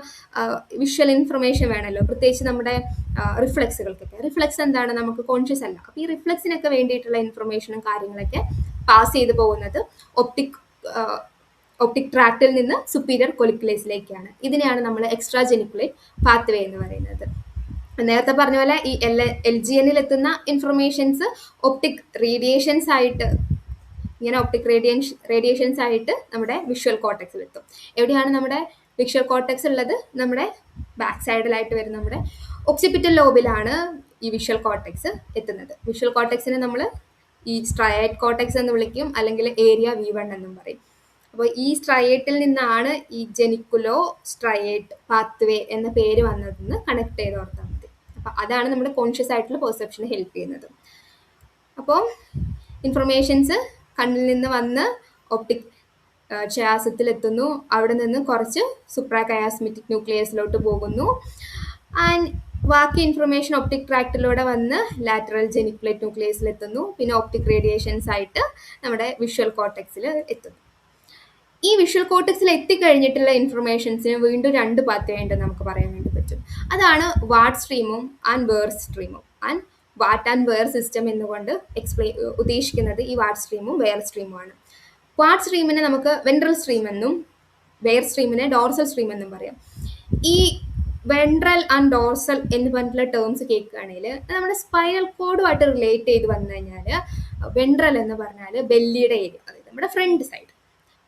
വിഷ്വൽ ഇൻഫർമേഷൻ വേണമല്ലോ, പ്രത്യേകിച്ച് നമ്മുടെ റിഫ്ലെക്സുകൾക്കൊക്കെ. റിഫ്ലെക്സ് എന്താണ്, നമുക്ക് കോൺഷ്യസ് അല്ല. അപ്പോൾ ഈ റിഫ്ലെക്സിനൊക്കെ വേണ്ടിയിട്ടുള്ള ഇൻഫർമേഷനും കാര്യങ്ങളൊക്കെ പാസ് ചെയ്ത് പോകുന്നത് ഒപ്റ്റിക് ട്രാക്റ്റിൽ നിന്ന് സുപ്പീരിയർ കൊലിക്കുലേസിലേക്കാണ്. ഇതിനെയാണ് നമ്മൾ എക്സ്ട്രാ ജെനിക്കുലേറ്റ് പാത്വേ എന്ന് പറയുന്നത്. നേരത്തെ പറഞ്ഞ പോലെ ഈ LGN എത്തുന്ന ഇൻഫർമേഷൻസ് ഒപ്റ്റിക് റേഡിയേഷൻസ് ആയിട്ട്, ഇങ്ങനെ ഒപ്റ്റിക് റേഡിയേഷൻസ് ആയിട്ട് നമ്മുടെ വിഷ്വൽ കോർട്ടെക്സിൽ എത്തും. എവിടെയാണ് നമ്മുടെ വിഷ്വൽ കോർട്ടെക്സ് ഉള്ളത്? നമ്മുടെ ബാക്ക് സൈഡിലായിട്ട് വരുന്ന നമ്മുടെ ഒക്സിപിറ്റൽ ലോബിലാണ് ഈ വിഷ്വൽ കോർട്ടെക്സ് എത്തുന്നത്. വിഷ്വൽ കോർട്ടെക്സിനെ നമ്മൾ ഈ സ്ട്രയേറ്റ് കോർട്ടെക്സ് എന്ന് വിളിക്കും, അല്ലെങ്കിൽ ഏരിയ V1 എന്നും പറയും. അപ്പോൾ ഈ സ്ട്രയേറ്റിൽ നിന്നാണ് ഈ ജെനിക്കുലോ സ്ട്രയേറ്റ് പാത്വേ എന്ന പേര് വന്നതെന്ന് കണക്ട് ചെയ്ത് ഓർത്താൽ മതി. അപ്പം അതാണ് നമ്മുടെ കോൺഷ്യസ് ആയിട്ടുള്ള പെർസെപ്ഷന് ഹെൽപ്പ് ചെയ്യുന്നത്. അപ്പോൾ ഇൻഫർമേഷൻസ് കണ്ണിൽ നിന്ന് വന്ന് ഒപ്റ്റിക് ഛയാസത്തിലെത്തുന്നു, അവിടെ നിന്ന് കുറച്ച് സുപ്രാകയാസ്മെറ്റിക് ന്യൂക്ലിയസിലോട്ട് പോകുന്നു, ആൻഡ് ബാക്കി ഇൻഫർമേഷൻ ഒപ്റ്റിക് ട്രാക്റ്റിലൂടെ വന്ന് ലാറ്ററൽ ജെനിക്കുലേറ്റ് ന്യൂക്ലിയസിലെത്തുന്നു, പിന്നെ ഒപ്റ്റിക് റേഡിയേഷൻസ് ആയിട്ട് നമ്മുടെ വിഷ്വൽ കോർട്ടെക്സിൽ എത്തുന്നു. ഈ വിഷ്വൽ കോർട്ടെക്സിൽ എത്തിക്കഴിഞ്ഞിട്ടുള്ള ഇൻഫർമേഷൻസിന് വീണ്ടും 2 പാത്വേ ഉണ്ടെന്ന് നമുക്ക് പറയാൻ വേണ്ടി പറ്റും. അതാണ് വാട്ട് സ്ട്രീമും ആൻഡ് വേർ സ്ട്രീമും. And what and where system എന്നുകൊണ്ട് ഉദ്ദേശിക്കുന്നത് ഈ വാട്ട് സ്ട്രീമും വെയർ സ്ട്രീമുമാണ്. വാട്ട് സ്ട്രീമിനെ നമുക്ക് വെൻട്രൽ സ്ട്രീം എന്നും വെയർ സ്ട്രീമിനെ ഡോർസൽ സ്ട്രീം എന്നും പറയാം. ഈ വെൻട്രൽ ആൻഡ് ഡോർസൽ എന്ന് പറഞ്ഞിട്ടുള്ള ടേംസ് കേൾക്കുകയാണെങ്കിൽ നമ്മുടെ സ്പൈനൽ കോഡുമായിട്ട് റിലേറ്റ് ചെയ്ത് വന്നു കഴിഞ്ഞാൽ വെൻട്രൽ എന്ന് പറഞ്ഞാൽ ബെല്ലിയുടെ ഏരിയ, അതായത് നമ്മുടെ ഫ്രണ്ട് സൈഡ്,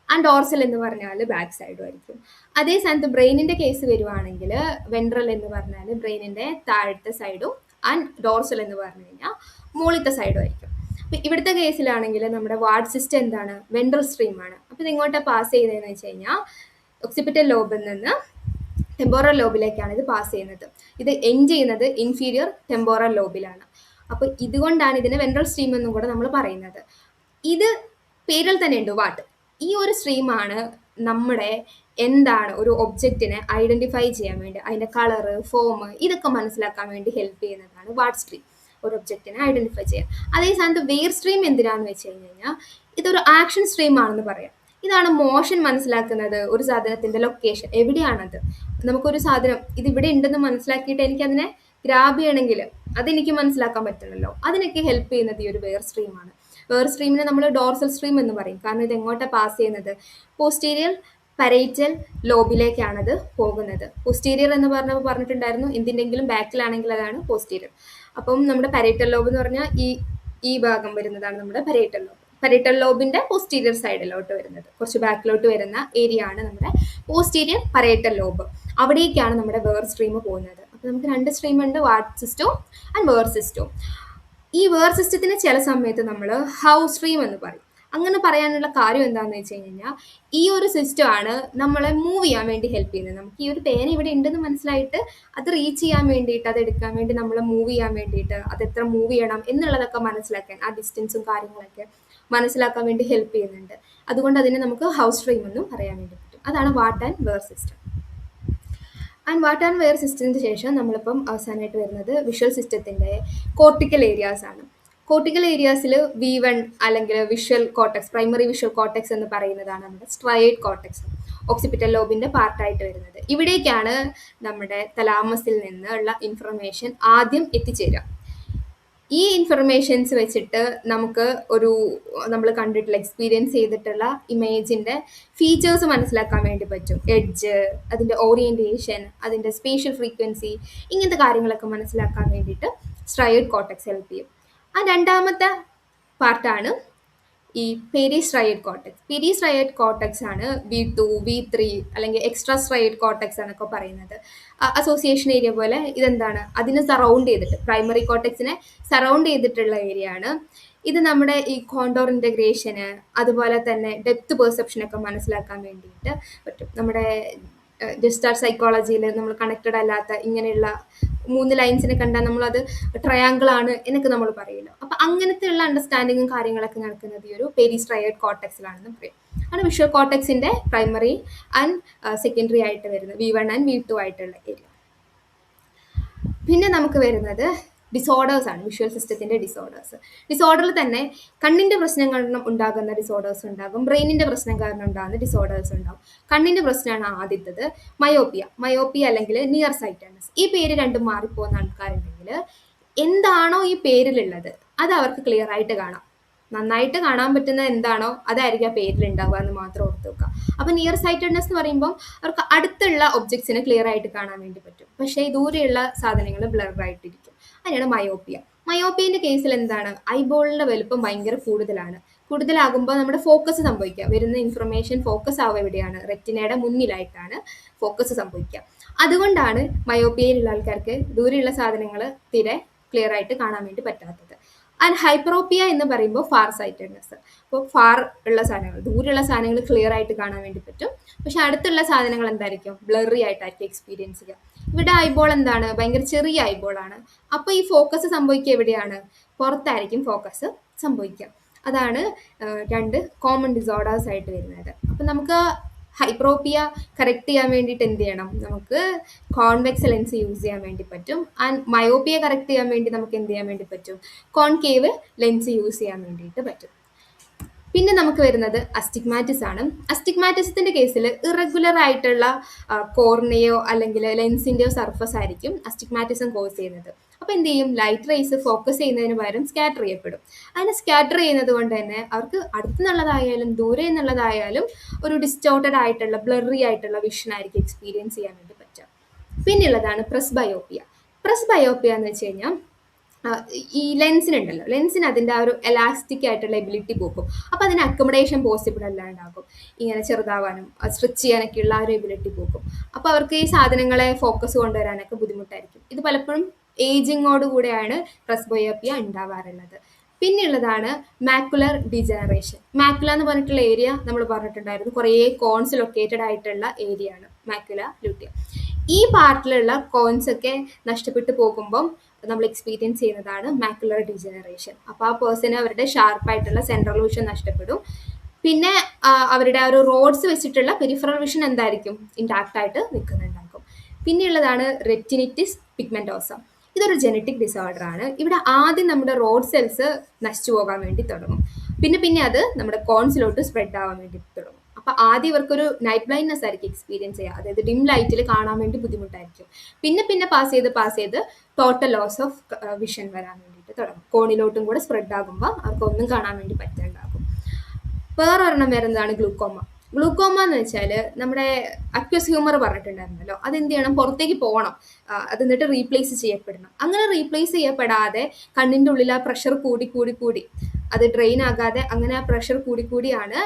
ആൻഡ് ഡോർസൽ എന്ന് പറഞ്ഞാൽ ബാക്ക് സൈഡും ആയിരിക്കും. അതേ സ്ഥാനത്ത് ബ്രെയിനിൻ്റെ കേസ് വരുവാണെങ്കിൽ വെൻട്രൽ എന്ന് പറഞ്ഞാൽ ബ്രെയിനിൻ്റെ താഴത്തെ സൈഡും ആൻഡ് ഡോർസൽ എന്ന് പറഞ്ഞു കഴിഞ്ഞാൽ മുകളിലത്തെ സൈഡും ആയിരിക്കും. അപ്പോൾ ഇവിടുത്തെ കേസിലാണെങ്കിൽ നമ്മുടെ വാർഡ് സിസ്റ്റം എന്താണ്, വെൻട്രൽ സ്ട്രീമാണ്. അപ്പോൾ ഇത് ഇങ്ങോട്ട് പാസ് ചെയ്തതെന്ന് വെച്ച് കഴിഞ്ഞാൽ ഒക്സിപിറ്റൽ ലോബിൽ നിന്ന് ടെമ്പോറൽ ലോബിലേക്കാണ് ഇത് പാസ് ചെയ്യുന്നത്. ഇത് എൻഡ് ചെയ്യുന്നത് ഇൻഫീരിയർ ടെമ്പോറൽ ലോബിലാണ്. അപ്പോൾ ഇതുകൊണ്ടാണ് ഇതിനെ വെൻട്രൽ സ്ട്രീം എന്നും കൂടെ നമ്മൾ പറയുന്നത്. ഇത് പേരിൽ തന്നെ ഉണ്ട്, വാട്ട്. ഈ ഒരു സ്ട്രീമാണ് നമ്മുടെ എന്താണ് ഒരു ഒബ്ജക്റ്റിനെ ഐഡൻറ്റിഫൈ ചെയ്യാൻ വേണ്ടി, അതിൻ്റെ കളറ്, ഫോം, ഇതൊക്കെ മനസ്സിലാക്കാൻ വേണ്ടി ഹെൽപ്പ് ചെയ്യുന്നതാണ് വാട്ട് സ്ട്രീം, ഒരു ഒബ്ജക്റ്റിനെ ഐഡൻറ്റിഫൈ ചെയ്യാൻ. അതേ സ്ഥാനത്ത് വെയർ സ്ട്രീം എന്തിനാണെന്ന് വെച്ച് കഴിഞ്ഞാൽ ഇതൊരു ആക്ഷൻ സ്ട്രീം ആണെന്ന് പറയാം. ഇതാണ് മോഷൻ മനസ്സിലാക്കുന്നത്, ഒരു സാധനത്തിൻ്റെ ലൊക്കേഷൻ എവിടെയാണത്. നമുക്കൊരു സാധനം ഇതിവിടെ ഉണ്ടെന്ന് മനസ്സിലാക്കിയിട്ട് എനിക്കതിനെ ഗ്രാബ് ചെയ്യണമെങ്കിൽ അതെനിക്ക് മനസ്സിലാക്കാൻ പറ്റണമല്ലോ. അതിനൊക്കെ ഹെൽപ്പ് ചെയ്യുന്നത് ഈ ഒരു വെയർ സ്ട്രീമാണ്. വെയർ സ്ട്രീമിനെ നമ്മൾ ഡോർസൽ സ്ട്രീം എന്ന് പറയും. കാരണം ഇത് എങ്ങോട്ടാണ് പാസ് ചെയ്യുന്നത്, പോസ്റ്റീരിയർ പരൈറ്റൽ ലോബിലേക്കാണത് പോകുന്നത്. പോസ്റ്റീരിയർ എന്ന് പറഞ്ഞിട്ടുണ്ടായിരുന്നു, എന്തിൻ്റെങ്കിലും ബാക്കിലാണെങ്കിൽ അതാണ് പോസ്റ്റീരിയർ. അപ്പം നമ്മുടെ പരൈറ്റൽ ലോബ് എന്ന് പറഞ്ഞാൽ ഈ ഭാഗം വരുന്നതാണ് നമ്മുടെ പരൈറ്റൽ ലോബ്. പരൈറ്റൽ ലോബിൻ്റെ പോസ്റ്റീരിയർ സൈഡിലോട്ട് വരുന്നത്, കുറച്ച് ബാക്കിലോട്ട് വരുന്ന ഏരിയ ആണ് നമ്മുടെ പോസ്റ്റീരിയർ പരൈറ്റൽ ലോബ്. അവിടേക്കാണ് നമ്മുടെ വെയർ സ്ട്രീം പോകുന്നത്. അപ്പോൾ നമുക്ക് 2 സ്ട്രീം ഉണ്ട്, വാട്ട് സിസ്റ്റവും ആൻഡ് വെയർ സിസ്റ്റവും. ഈ വേർ സിസ്റ്റത്തിന് ചില സമയത്ത് നമ്മൾ ഹൗസ് സ്ട്രീം എന്ന് പറയും. അങ്ങനെ പറയാനുള്ള കാര്യം എന്താണെന്ന് വെച്ച് കഴിഞ്ഞാൽ ഈ ഒരു സിസ്റ്റമാണ് നമ്മളെ മൂവ് ചെയ്യാൻ വേണ്ടി ഹെൽപ്പ് ചെയ്യുന്നത്. നമുക്ക് ഈ ഒരു പേന ഇവിടെ ഉണ്ടെന്ന് മനസ്സിലായിട്ട് അത് റീച്ച് ചെയ്യാൻ വേണ്ടിയിട്ട്, അത് എടുക്കാൻ വേണ്ടി, നമ്മളെ മൂവ് ചെയ്യാൻ വേണ്ടിയിട്ട്, അത് എത്ര മൂവ് ചെയ്യണം എന്നുള്ളതൊക്കെ മനസ്സിലാക്കാൻ, ആ ഡിസ്റ്റൻസും കാര്യങ്ങളൊക്കെ മനസ്സിലാക്കാൻ വേണ്ടി ഹെൽപ്പ് ചെയ്യുന്നുണ്ട്. അതുകൊണ്ട് അതിനെ നമുക്ക് ഹൗസ് സ്ട്രീം എന്നും പറയാൻ വേണ്ടി പറ്റും. അതാണ് what and where system. And what and where സിസ്റ്റത്തിന് ശേഷം നമ്മളിപ്പം അവസാനമായിട്ട് വരുന്നത് വിഷ്വൽ സിസ്റ്റത്തിൻ്റെ കോർട്ടിക്കൽ ഏരിയാസ് ആണ്. കോർട്ടിക്കൽ ഏരിയാസിൽ V1 അല്ലെങ്കിൽ visual cortex, primary visual cortex എന്ന് പറയുന്നതാണ് നമ്മുടെ സ്ട്രയേറ്റ് കോർട്ടെക്സ്, ഒക്സിപിറ്റൽ ലോബിൻ്റെ പാർട്ടായിട്ട് വരുന്നത്. ഇവിടേക്കാണ് നമ്മുടെ തലാമസിൽ നിന്നുള്ള ഇൻഫർമേഷൻ ആദ്യം എത്തിച്ചേരുക. ഈ ഇൻഫർമേഷൻസ് വെച്ചിട്ട് നമുക്ക് നമ്മൾ കണ്ടിട്ടുള്ള, എക്സ്പീരിയൻസ് ചെയ്തിട്ടുള്ള ഇമേജിൻ്റെ ഫീച്ചേഴ്സ് മനസ്സിലാക്കാൻ വേണ്ടി പറ്റും. എഡ്ജ്, അതിൻ്റെ ഓറിയൻറ്റേഷൻ, അതിൻ്റെ സ്പേഷ്യൽ ഫ്രീക്വൻസി, ഇങ്ങനത്തെ കാര്യങ്ങളൊക്കെ മനസ്സിലാക്കാൻ വേണ്ടിയിട്ട് സ്ട്രയേറ്റ് കോർട്ടെക്സ് ഹെൽപ്പ് ചെയ്യും. ആ രണ്ടാമത്തെ പാർട്ടാണ് ഈ പെരിസ്ട്രയേറ്റ് കോർട്ടെക്സ്. പെരിസ്ട്രയേറ്റ് കോർട്ടെക്സ് ആണ് V2, V3 അല്ലെങ്കിൽ എക്സ്ട്രാ സ്ട്രയേറ്റ് കോർട്ടെക്സ് എന്നൊക്കെ പറയുന്നത്. അസോസിയേഷൻ ഏരിയ പോലെ ഇതെന്താണ്, അതിനെ സറൗണ്ട് ചെയ്തിട്ട്, പ്രൈമറി കോർട്ടെക്സിനെ സറൗണ്ട് ചെയ്തിട്ടുള്ള ഏരിയ ആണ്. ഇത് നമ്മുടെ ഈ കോണ്ടോർ ഇൻ്റഗ്രേഷന്, അതുപോലെ തന്നെ ഡെപ്ത് പെർസെപ്ഷനൊക്കെ മനസ്സിലാക്കാൻ വേണ്ടിയിട്ട് പറ്റും. നമ്മുടെ ജസ്റ്റാർട്ട് സൈക്കോളജിയിൽ നമ്മൾ കണക്റ്റഡ് അല്ലാത്ത ഇങ്ങനെയുള്ള 3 ലൈൻസിനെ കണ്ടാൽ നമ്മളത് ട്രയാങ്കിൾ ആണ് എന്നൊക്കെ നമ്മൾ പറയുമല്ലോ. അപ്പം അങ്ങനത്തെ ഉള്ള അണ്ടർസ്റ്റാൻഡിങ്ങും കാര്യങ്ങളൊക്കെ നടക്കുന്നത് ഈ ഒരു പെരിസ്ട്രയേറ്റ് കോർട്ടെക്സിലാണെന്ന് പറയും. ആണ് വിഷ്വൽ കോർട്ടെക്സിൻ്റെ പ്രൈമറി ആൻഡ് സെക്കൻഡറി ആയിട്ട് വരുന്നത് V1 ആൻഡ് V2 ആയിട്ടുള്ള ഏരിയ. പിന്നെ നമുക്ക് വരുന്നത് ഡിസോർഡേഴ്സ് ആണ്, വിഷ്വൽ സിസ്റ്റത്തിന്റെ ഡിസോർഡേഴ്സ്. ഡിസോർഡറിൽ തന്നെ കണ്ണിന്റെ പ്രശ്നം കാരണം ഉണ്ടാകുന്ന ഡിസോർഡേഴ്സ് ഉണ്ടാകും, ബ്രെയിനിന്റെ പ്രശ്നം കാരണം ഉണ്ടാകുന്ന ഡിസോർഡേഴ്സ് ഉണ്ടാകും. കണ്ണിന്റെ പ്രശ്നമാണ് ആദ്യത്തത് മയോപ്പിയ. മയോപ്പിയ അല്ലെങ്കിൽ നിയർ സൈറ്റഡ്നെസ്. ഈ പേര് രണ്ടും മാറിപ്പോകുന്ന ആൾക്കാരുണ്ടെങ്കിൽ എന്താണോ ഈ പേരിലുള്ളത് അത് അവർക്ക് ക്ലിയർ ആയിട്ട് കാണാം. നന്നായിട്ട് കാണാൻ പറ്റുന്ന എന്താണോ അതായിരിക്കും ആ പേരിൽ ഉണ്ടാവുക എന്ന് മാത്രം ഓർത്ത് വെക്കുക. അപ്പൊ നിയർ സൈറ്റഡ്നെസ് എന്ന് പറയുമ്പോൾ അവർക്ക് അടുത്തുള്ള ഒബ്ജക്ട്സിനെ ക്ലിയർ ആയിട്ട് കാണാൻ വേണ്ടി പറ്റും, പക്ഷേ ദൂരെയുള്ള സാധനങ്ങൾ ബ്ലർ ആയിട്ടിരിക്കും. അതിനാണ് മയോപ്പിയ. മയോപ്പിയന്റെ കേസിൽ എന്താണ്, ഐബോളിന്റെ വലുപ്പം ഭയങ്കര കൂടുതലാണ്. കൂടുതലാകുമ്പോൾ നമ്മുടെ ഫോക്കസ് സംഭവിക്കുക, വരുന്ന ഇൻഫർമേഷൻ ഫോക്കസ് ആവുക എവിടെയാണ്, റെറ്റിനയുടെ മുന്നിലായിട്ടാണ് ഫോക്കസ് സംഭവിക്കുക. അതുകൊണ്ടാണ് മയോപ്പിയയിലുള്ള ആൾക്കാർക്ക് ദൂരെയുള്ള സാധനങ്ങൾ തീരെ ക്ലിയർ ആയിട്ട് കാണാൻ വേണ്ടി പറ്റാത്തത്. ആൻഡ് ഹൈപ്പറോപ്പിയ എന്ന് പറയുമ്പോൾ ഫാർ സൈറ്റഡ്നെസ്. അപ്പോൾ ഫാർ ഉള്ള സാധനങ്ങൾ, ദൂരെയുള്ള സാധനങ്ങൾ ക്ലിയർ ആയിട്ട് കാണാൻ വേണ്ടി പറ്റും, പക്ഷെ അടുത്തുള്ള സാധനങ്ങൾ എന്തായിരിക്കും, ബ്ലറി ആയിട്ടായിരിക്കും എക്സ്പീരിയൻസ് ചെയ്യുക. ഇവിടെ ഐബോൾ എന്താണ്, ഭയങ്കര ചെറിയ ഐബോളാണ്. അപ്പോൾ ഈ ഫോക്കസ് സംഭവിക്കുക എവിടെയാണ്, പുറത്തായിരിക്കും ഫോക്കസ് സംഭവിക്കുക. അതാണ് രണ്ട് കോമൺ ഡിസോർഡേഴ്സ് ആയിട്ട് വരുന്നത്. അപ്പം നമുക്ക് ഹൈപ്രോപ്പിയ കറക്റ്റ് ചെയ്യാൻ വേണ്ടിയിട്ട് എന്ത് ചെയ്യണം, നമുക്ക് കോൺവെക്സ് ലെൻസ് യൂസ് ചെയ്യാൻ വേണ്ടി പറ്റും. ആൻഡ് മയോപ്പിയ കറക്റ്റ് ചെയ്യാൻ വേണ്ടി നമുക്ക് എന്ത് ചെയ്യാൻ വേണ്ടി പറ്റും, കോൺകേവ് ലെൻസ് യൂസ് ചെയ്യാൻ വേണ്ടിയിട്ട് പറ്റും. പിന്നെ നമുക്ക് വരുന്നത് അസ്റ്റിഗ്മാറ്റിസ് ആണ്. അസ്റ്റിഗ്മാറ്റിസത്തിന്റെ കേസിൽ ഇറഗുലർ ആയിട്ടുള്ള കോർണിയോ അല്ലെങ്കിൽ ലെൻസിന്റെയോ സർഫസ് ആയിരിക്കും അസ്റ്റിഗ്മാറ്റിസം കോസ് ചെയ്യുന്നത്. അപ്പൊ എന്ത് ചെയ്യും, ലൈറ്റ് റേസ് ഫോക്കസ് ചെയ്യുന്നതിന് പകരം സ്കാറ്റർ ചെയ്യപ്പെടും. അങ്ങനെ സ്കാറ്റർ ചെയ്യുന്നത് കൊണ്ട് തന്നെ അവർക്ക് അടുത്തു നിന്നുള്ളതായാലും ദൂരെ നിന്നുള്ളതായാലും ഒരു ഡിസ്റ്റോർട്ടഡ് ആയിട്ടുള്ള ബ്ലറി ആയിട്ടുള്ള വിഷൻ ആയിരിക്കും എക്സ്പീരിയൻസ് ചെയ്യാൻ വേണ്ടി പറ്റുക. പിന്നെയുള്ളതാണ് പ്രസ്ബയോപ്പിയ. പ്രസ്ബയോപ്പിയ എന്ന് വെച്ച് കഴിഞ്ഞാൽ ഈ ലെൻസിനുണ്ടല്ലോ, ലെൻസിന് അതിൻ്റെ ആ ഒരു എലാസ്റ്റിക് ആയിട്ടുള്ള എബിലിറ്റി പോകും. അപ്പോൾ അതിന് അക്കോമഡേഷൻ പോസിബിൾ അല്ലാണ്ടാകും, ഇങ്ങനെ ചെറുതാവാനും സ്ട്രെച്ച് ചെയ്യാനൊക്കെ ഉള്ള ആ ഒരു എബിലിറ്റി പോകും. അപ്പോൾ അവർക്ക് ഈ സാധനങ്ങളെ ഫോക്കസ് കൊണ്ടുവരാനൊക്കെ ബുദ്ധിമുട്ടായിരിക്കും. ഇത് പലപ്പോഴും ഏജിങ്ങോട് കൂടെയാണ് പ്രസ്ബയോപ്പിയ ഉണ്ടാവാറുള്ളത്. പിന്നെയുള്ളതാണ് മാക്കുലർ ഡിജനറേഷൻ. മാക്കുല എന്ന് പറഞ്ഞിട്ടുള്ള ഏരിയ നമ്മൾ പറഞ്ഞിട്ടുണ്ടായിരുന്നു, കുറേ കോൺസ് ലൊക്കേറ്റഡ് ആയിട്ടുള്ള ഏരിയ ആണ് മാക്കുല ലൂട്ടിയ. ഈ പാർട്ടിലുള്ള കോൺസ് ഒക്കെ നഷ്ടപ്പെട്ടു പോകുമ്പം നമ്മൾ എക്സ്പീരിയൻസ് ചെയ്യുന്നതാണ് മാക്കുലർ ഡിജനറേഷൻ. അപ്പോൾ ആ പേഴ്സണ് അവരുടെ ഷാർപ്പായിട്ടുള്ള സെൻട്രൽ വിഷൻ നഷ്ടപ്പെടും. പിന്നെ അവരുടെ ആ ഒരു റോഡ്സ് വെച്ചിട്ടുള്ള പെരിഫറൽ വിഷൻ എന്തായിരിക്കും, ഇൻടാക്റ്റ് ആയിട്ട് നിൽക്കുന്നുണ്ടാകും. പിന്നെയുള്ളതാണ് റെറ്റിനിറ്റിസ് പിഗ്മെന്റോസ. ഇതൊരു ജനറ്റിക് ഡിസോർഡർ ആണ്. ഇവിടെ ആദ്യം നമ്മുടെ റോഡ് സെൽസ് നശിച്ചു പോകാൻ വേണ്ടി തുടങ്ങും, പിന്നെ അത് നമ്മുടെ കോൺസിലോട്ട് സ്പ്രെഡ് ആവാൻ വേണ്ടി തുടങ്ങും. അപ്പൊ ആദ്യം ഇവർക്കൊരു നൈറ്റ് ബ്ലൈൻഡ്നെസ് ആയിരിക്കും എക്സ്പീരിയൻസ് ചെയ്യുക, അതായത് ഡിം ലൈറ്റിൽ കാണാൻ വേണ്ടി ബുദ്ധിമുട്ടായിരിക്കും. പിന്നെ പാസ് ചെയ്ത് ടോട്ടൽ ലോസ് ഓഫ് വിഷൻ വരാൻ വേണ്ടിയിട്ട് തുടങ്ങും. കോണിലോട്ടും കൂടെ സ്പ്രെഡ് ആകുമ്പോൾ അവർക്ക് ഒന്നും കാണാൻ വേണ്ടി പറ്റാണ്ടാകും. വേറൊരെണ്ണം വരുന്നതാണ് ഗ്ലൂക്കോമ. ഗ്ലൂക്കോമ എന്ന് വെച്ചാൽ നമ്മുടെ അക്വസ് ഹ്യൂമർ പറഞ്ഞിട്ടുണ്ടായിരുന്നല്ലോ, അതെന്ത് ചെയ്യണം, പുറത്തേക്ക് പോകണം, അത് എന്നിട്ട് റീപ്ലേസ് ചെയ്യപ്പെടണം. അങ്ങനെ റീപ്ലേസ് ചെയ്യപ്പെടാതെ കണ്ണിൻ്റെ ഉള്ളിൽ ആ പ്രഷർ കൂടി അത് ഡ്രെയിൻ ആകാതെ അങ്ങനെ ആ പ്രഷർ കൂടിയാണ്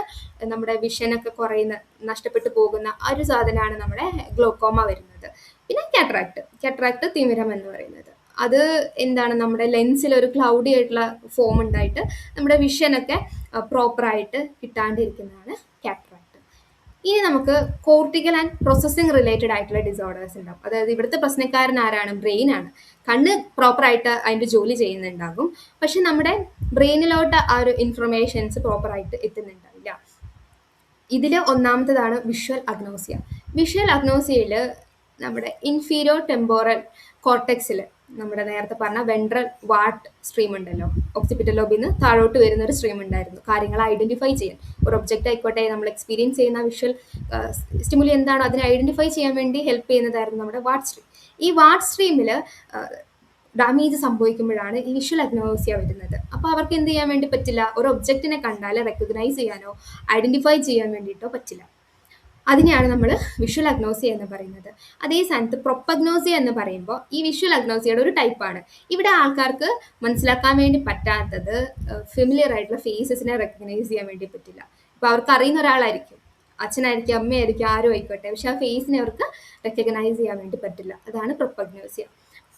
നമ്മുടെ വിഷനൊക്കെ കുറയുന്ന, നഷ്ടപ്പെട്ടു പോകുന്ന ആ ഒരു സാധനമാണ് നമ്മുടെ ഗ്ലോക്കോമ വരുന്നത്. പിന്നെ കാറ്ററാക്ട് തിമിരം എന്ന് പറയുന്നത്, അത് എന്താണ്, നമ്മുടെ ലെൻസിൽ ഒരു ക്ലൗഡി ആയിട്ടുള്ള ഫോം ഉണ്ടായിട്ട് നമ്മുടെ വിഷനൊക്കെ പ്രോപ്പറായിട്ട് കിട്ടാണ്ടിരിക്കുന്നതാണ് കാറ്ററാക്ട്. ഇനി നമുക്ക് കോർട്ടിക്കൽ ആൻഡ് പ്രോസസ്സിംഗ് റിലേറ്റഡ് ആയിട്ടുള്ള ഡിസോർഡേഴ്സ് ഉണ്ടാവും. അതായത് ഇവിടുത്തെ പ്രശ്നക്കാരൻ ആരാണ്, ബ്രെയിൻ ആണ്. കണ്ണ് പ്രോപ്പറായിട്ട് അതിൻ്റെ ജോലി ചെയ്യുന്നുണ്ടാകും, പക്ഷെ നമ്മുടെ ബ്രെയിനിലോട്ട് ആ ഒരു ഇൻഫർമേഷൻസ് പ്രോപ്പറായിട്ട് എത്തുന്നുണ്ടാവില്ല. ഇതിൽ ഒന്നാമത്തതാണ് വിഷ്വൽ അഗ്നോസിയ. വിഷ്വൽ അഗ്നോസിയയിൽ നമ്മുടെ ഇൻഫീരിയർ ടെമ്പോറൽ കോർട്ടെക്സിൽ നമ്മുടെ നേരത്തെ പറഞ്ഞ വെൻട്രൽ വാട്ട് സ്ട്രീം ഉണ്ടല്ലോ, ഒക്സിപിറ്റൽ ലോബിന്ന് താഴോട്ട് വരുന്ന ഒരു സ്ട്രീം ഉണ്ടായിരുന്നു, കാര്യങ്ങൾ ഐഡന്റിഫൈ ചെയ്യാൻ. ഒരു ഒബ്ജക്റ്റ് ആയിക്കോട്ടെ, നമ്മൾ എക്സ്പീരിയൻസ് ചെയ്യുന്ന വിഷ്വൽ സ്റ്റിമുലി എന്താണോ അതിനെ ഐഡന്റിഫൈ ചെയ്യാൻ വേണ്ടി ഹെൽപ്പ് ചെയ്യുന്നതായിരുന്നു നമ്മുടെ വാട്ട് സ്ട്രീം. ഈ വാട്ട് സ്ട്രീമിൽ ഡാമേജ് സംഭവിക്കുമ്പോഴാണ് ഈ വിഷ്വൽ അഗ്നോസിയ വരുന്നത്. അപ്പോൾ അവർക്ക് എന്ത് ചെയ്യാൻ വേണ്ടി പറ്റില്ല, ഒരു ഒബ്ജക്റ്റിനെ കണ്ടാൽ റെക്കഗ്നൈസ് ചെയ്യാനോ ഐഡന്റിഫൈ ചെയ്യാൻ വേണ്ടിയിട്ടോ പറ്റില്ല. അതിനെയാണ് നമ്മൾ വിഷ്വൽ അഗ്നോസിയ എന്ന് പറയുന്നത്. അതേ സ്ഥാനത്ത് പ്രൊപ്പഗ്നോസിയ എന്ന് പറയുമ്പോൾ ഈ വിഷ്വൽ അഗ്നോസിയയുടെ ഒരു ടൈപ്പാണ്. ഇവിടെ ആൾക്കാർക്ക് മനസ്സിലാക്കാൻ വേണ്ടി പറ്റാത്തത് ഫെമിലിയർ ആയിട്ടുള്ള ഫേസസിനെ റെക്കഗ്നൈസ് ചെയ്യാൻ വേണ്ടി പറ്റില്ല. ഇപ്പൊ അവർക്ക് അറിയുന്ന ഒരാളായിരിക്കും, അച്ഛനായിരിക്കും, അമ്മയായിരിക്കും, ആരും ആയിക്കോട്ടെ, പക്ഷെ ആ ഫേസിനെ അവർക്ക് റെക്കഗ്നൈസ് ചെയ്യാൻ വേണ്ടി പറ്റില്ല. അതാണ് പ്രൊപ്പഗ്നോസിയ.